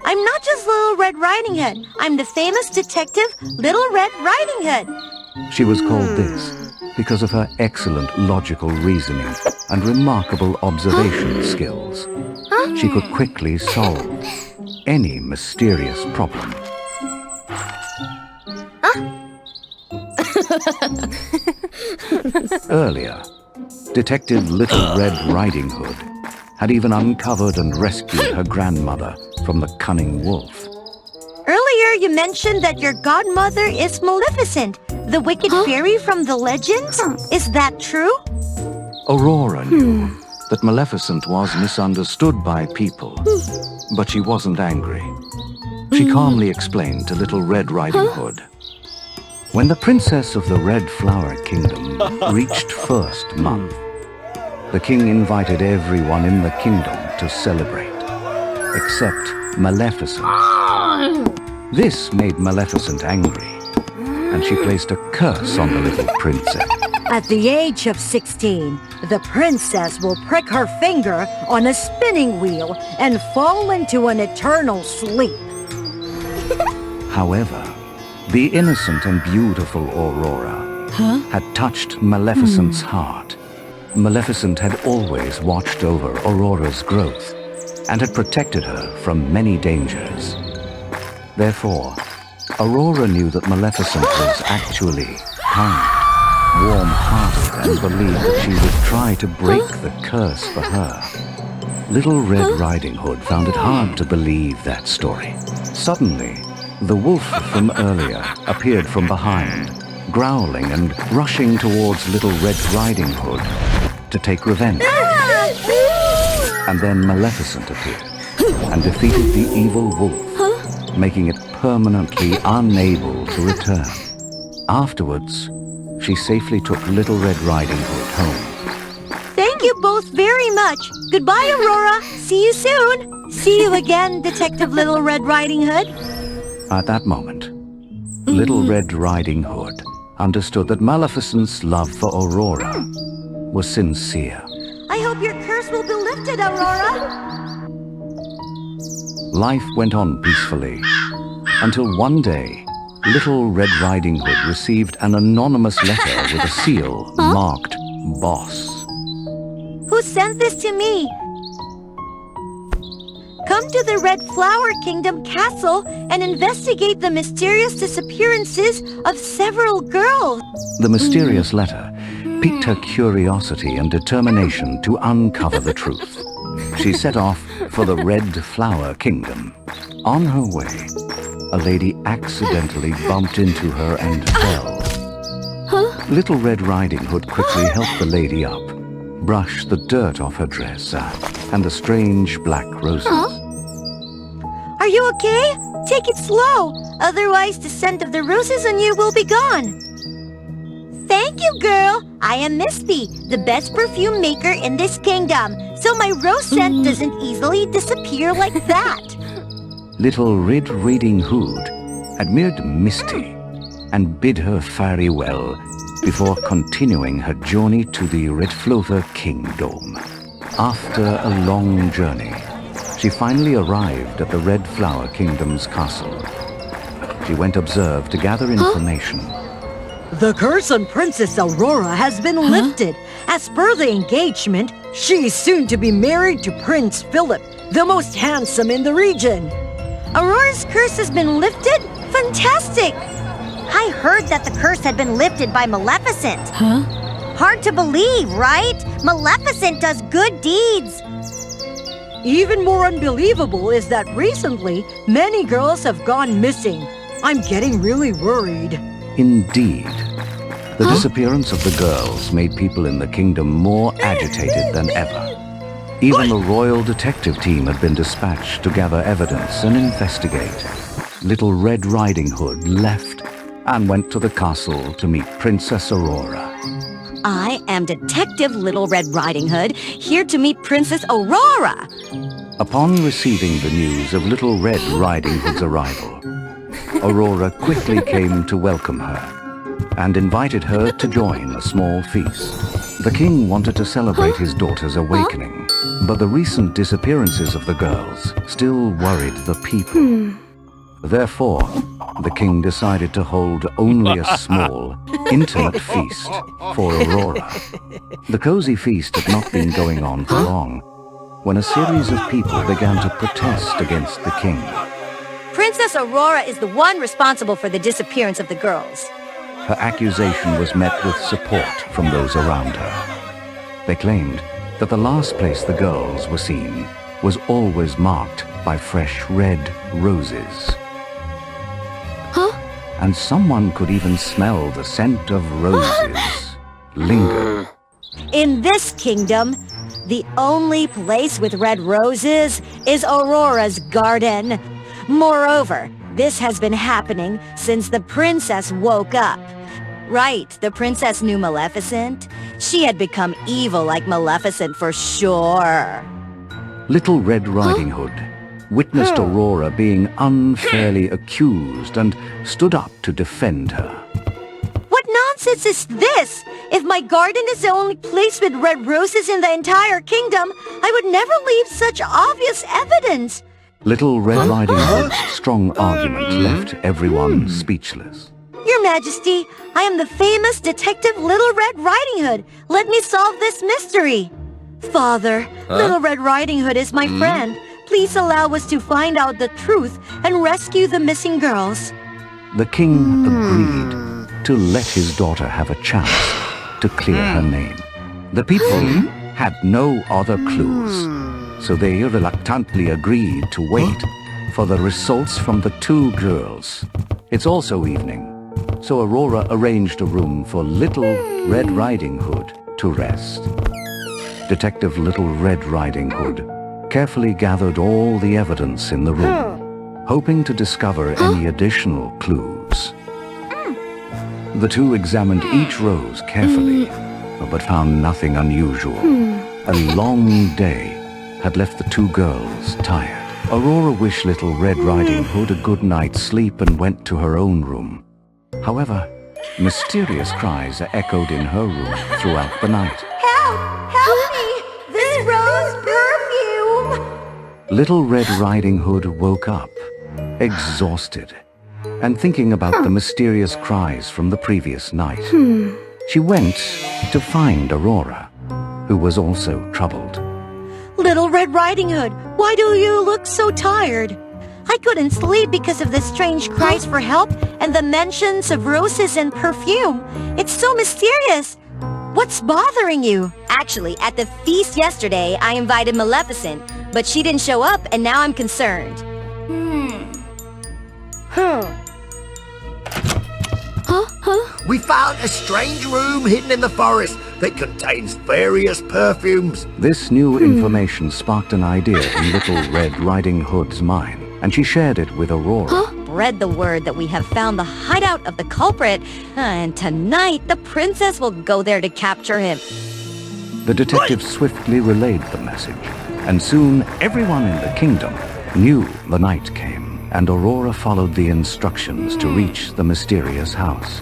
I'm not just Little Red Riding Hood, I'm the famous detective Little Red Riding Hood.
She was called this because of her excellent logical reasoning and remarkable observation skills. She could quickly solve any mysterious problem. Earlier, Detective Little Red Riding Hood had even uncovered and rescued her grandmother from the cunning wolf.
Earlier you mentioned that your godmother is Maleficent, the wicked fairy from the legends. Is that true?
Aurora knew that Maleficent was misunderstood by people, but she wasn't angry. She calmly explained to Little Red Riding Hood. When the Princess of the Red Flower Kingdom reached first month, the king invited everyone in the kingdom to celebrate, except Maleficent. This made Maleficent angry, and she placed a curse on the little princess.
At the age of 16, the princess will prick her finger on a spinning wheel and fall into an eternal sleep.
However, the innocent and beautiful Aurora had touched Maleficent's heart. Maleficent had always watched over Aurora's growth and had protected her from many dangers. Therefore, Aurora knew that Maleficent was actually kind, warm-hearted, and believed that she would try to break the curse for her. Little Red Riding Hood found it hard to believe that story. Suddenly, the wolf from earlier appeared from behind, growling and rushing towards Little Red Riding Hood to take revenge. And then Maleficent appeared and defeated the evil wolf, making it permanently unable to return. Afterwards, she safely took Little Red Riding Hood home.
Thank you both very much. Goodbye, Aurora. See you soon. See you again, Detective Little Red Riding Hood.
At that moment, Little Red Riding Hood understood that Maleficent's love for Aurora was sincere.
I hope your curse will be lifted, Aurora.
Life went on peacefully until one day, Little Red Riding Hood received an anonymous letter with a seal marked Boss.
Who sent this to me? Come to the Red Flower Kingdom Castle and investigate the mysterious disappearances of several girls.
The mysterious letter piqued her curiosity and determination to uncover the truth. She set off for the Red Flower Kingdom. On her way, a lady accidentally bumped into her and fell. Little Red Riding Hood quickly helped the lady up, brushed the dirt off her dress and the strange black roses.
Are you okay? Take it slow. Otherwise, the scent of the roses on you will be gone. Thank you, girl. I am Miss B, the best perfume maker in this kingdom, so my rose scent doesn't easily disappear like that.
Little Red Riding Hood admired Misty and bid her farewell before continuing her journey to the Red Flower Kingdom. After a long journey, she finally arrived at the Red Flower Kingdom's castle. She went observe to gather information.
The curse on Princess Aurora has been lifted. As per the engagement, she is soon to be married to Prince Philip, the most handsome in the region. Aurora's curse has been lifted? Fantastic!
I heard that the curse had been lifted by Maleficent. Hard to believe, right? Maleficent does good deeds.
Even more unbelievable is that recently, many girls have gone missing. I'm getting really worried.
Indeed. The disappearance of the girls made people in the kingdom more agitated than ever. Even the royal detective team had been dispatched to gather evidence and investigate. Little Red Riding Hood left and went to the castle to meet Princess Aurora.
I am Detective Little Red Riding Hood, here to meet Princess Aurora.
Upon receiving the news of Little Red Riding Hood's arrival, Aurora quickly came to welcome her and invited her to join a small feast. The king wanted to celebrate his daughter's awakening, but the recent disappearances of the girls still worried the people. Therefore, the king decided to hold only a small, intimate feast for Aurora. The cozy feast had not been going on for long when a series of people began to protest against the king.
Princess Aurora is the one responsible for the disappearance of the girls.
Her accusation was met with support from those around her. They claimed that the last place the girls were seen was always marked by fresh red roses. And someone could even smell the scent of roses linger.
In this kingdom, the only place with red roses is Aurora's garden. Moreover, this has been happening since the princess woke up. Right, the princess knew Maleficent. She had become evil like Maleficent for sure.
Little Red Riding Hood witnessed Aurora being unfairly accused and stood up to defend her.
What nonsense is this? If my garden is the only place with red roses in the entire kingdom, I would never leave such obvious evidence.
Little Red Riding Hood's strong argument left everyone speechless.
Your Majesty, I am the famous detective Little Red Riding Hood. Let me solve this mystery. Father, Little Red Riding Hood is my friend. Please allow us to find out the truth and rescue the missing girls.
The king agreed to let his daughter have a chance to clear her name. The people had no other clues, so they reluctantly agreed to wait for the results from the two girls. It's also evening, so Aurora arranged a room for Little Red Riding Hood to rest. Detective Little Red Riding Hood carefully gathered all the evidence in the room, hoping to discover any additional clues. The two examined each rose carefully, but found nothing unusual. A long day had left the two girls tired. Aurora wished Little Red Riding Hood a good night's sleep and went to her own room. However, mysterious cries echoed in her room throughout the night.
Help! Help me! This rose perfume!
Little Red Riding Hood woke up, exhausted, and thinking about the mysterious cries from the previous night. She went to find Aurora, who was also troubled.
Little Red Riding Hood, why do you look so tired? I couldn't sleep because of the strange cries for help and the mentions of roses and perfume. It's so mysterious. What's bothering you?
Actually, at the feast yesterday, I invited Maleficent, but she didn't show up and now I'm concerned.
We found a strange room hidden in the forest that contains various perfumes.
This new information sparked an idea in Little Red Riding Hood's mind, and she shared it with Aurora.
Spread the word that we have found the hideout of the culprit, and tonight the princess will go there to capture him.
The detective swiftly relayed the message, and soon everyone in the kingdom knew the night came, and Aurora followed the instructions to reach the mysterious house.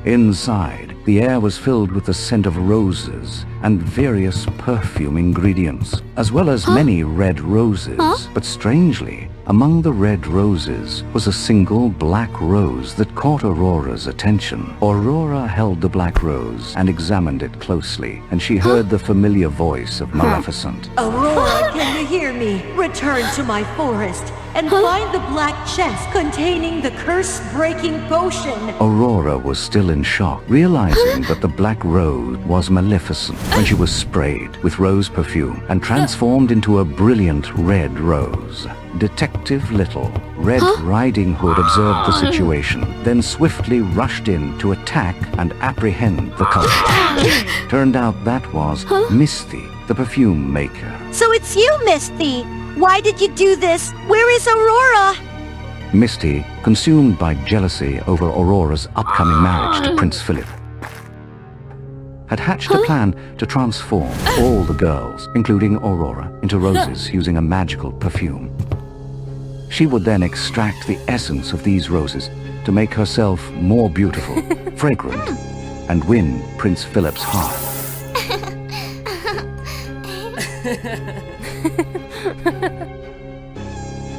Inside, the air was filled with the scent of roses and various perfume ingredients, as well as many red roses. But strangely, among the red roses was a single black rose that caught Aurora's attention. Aurora held the black rose and examined it closely, and she heard the familiar voice of Maleficent.
Aurora, can you hear me? Return to my forest and find the black chest containing the curse-breaking potion.
Aurora was still in shock, realizing that the black rose was Maleficent when she was sprayed with rose perfume and transformed into a brilliant red rose. Detective Little Red Riding Hood observed the situation, then swiftly rushed in to attack and apprehend the culprit. Turned out that was Misty, the perfume maker.
So it's you, Misty. Why did you do this? Where is Aurora?
Misty, consumed by jealousy over Aurora's upcoming marriage to Prince Philip, had hatched a plan to transform all the girls, including Aurora, into roses using a magical perfume. She would then extract the essence of these roses to make herself more beautiful, fragrant, and win Prince Philip's heart.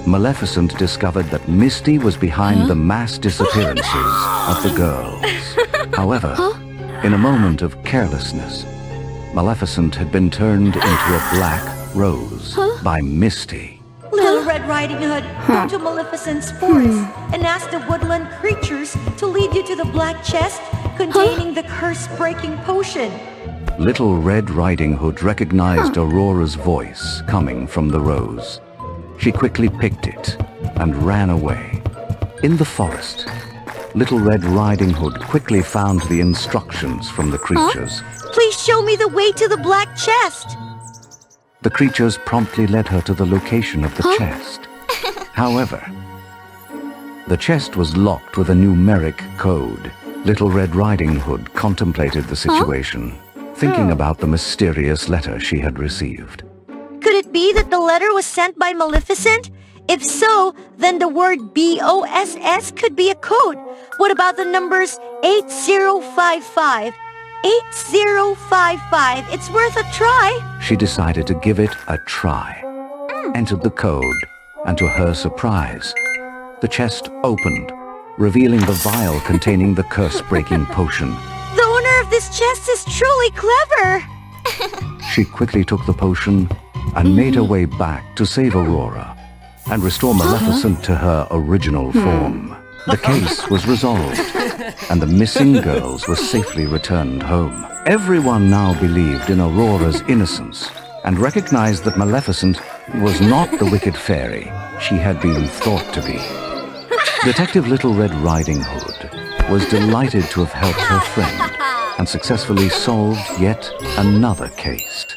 Maleficent discovered that Misty was behind the mass disappearances of the girls. However, in a moment of carelessness, Maleficent had been turned into a black rose by Misty.
Little Red Riding Hood, go to Maleficent's forest and ask the woodland creatures to lead you to the black chest containing the curse-breaking potion.
Little Red Riding Hood recognized Aurora's voice coming from the rose. She quickly picked it and ran away. In the forest, Little Red Riding Hood quickly found the instructions from the creatures.
Please show me the way to the black chest.
The creatures promptly led her to the location of the chest. However, the chest was locked with a numeric code. Little Red Riding Hood contemplated the situation, thinking about the mysterious letter she had received.
Could it be that the letter was sent by Maleficent? If so, then the word BOSS could be a code. What about the numbers 8055? 8055. It's worth a try.
She decided to give it a try, entered the code, and to her surprise, the chest opened, revealing the vial containing the curse-breaking potion.
The owner of this chest is truly clever.
She quickly took the potion and made her way back to save Aurora and restore Maleficent to her original form. The case was resolved, and the missing girls were safely returned home. Everyone now believed in Aurora's innocence and recognized that Maleficent was not the wicked fairy she had been thought to be. Detective Little Red Riding Hood was delighted to have helped her friend and successfully solved yet another case.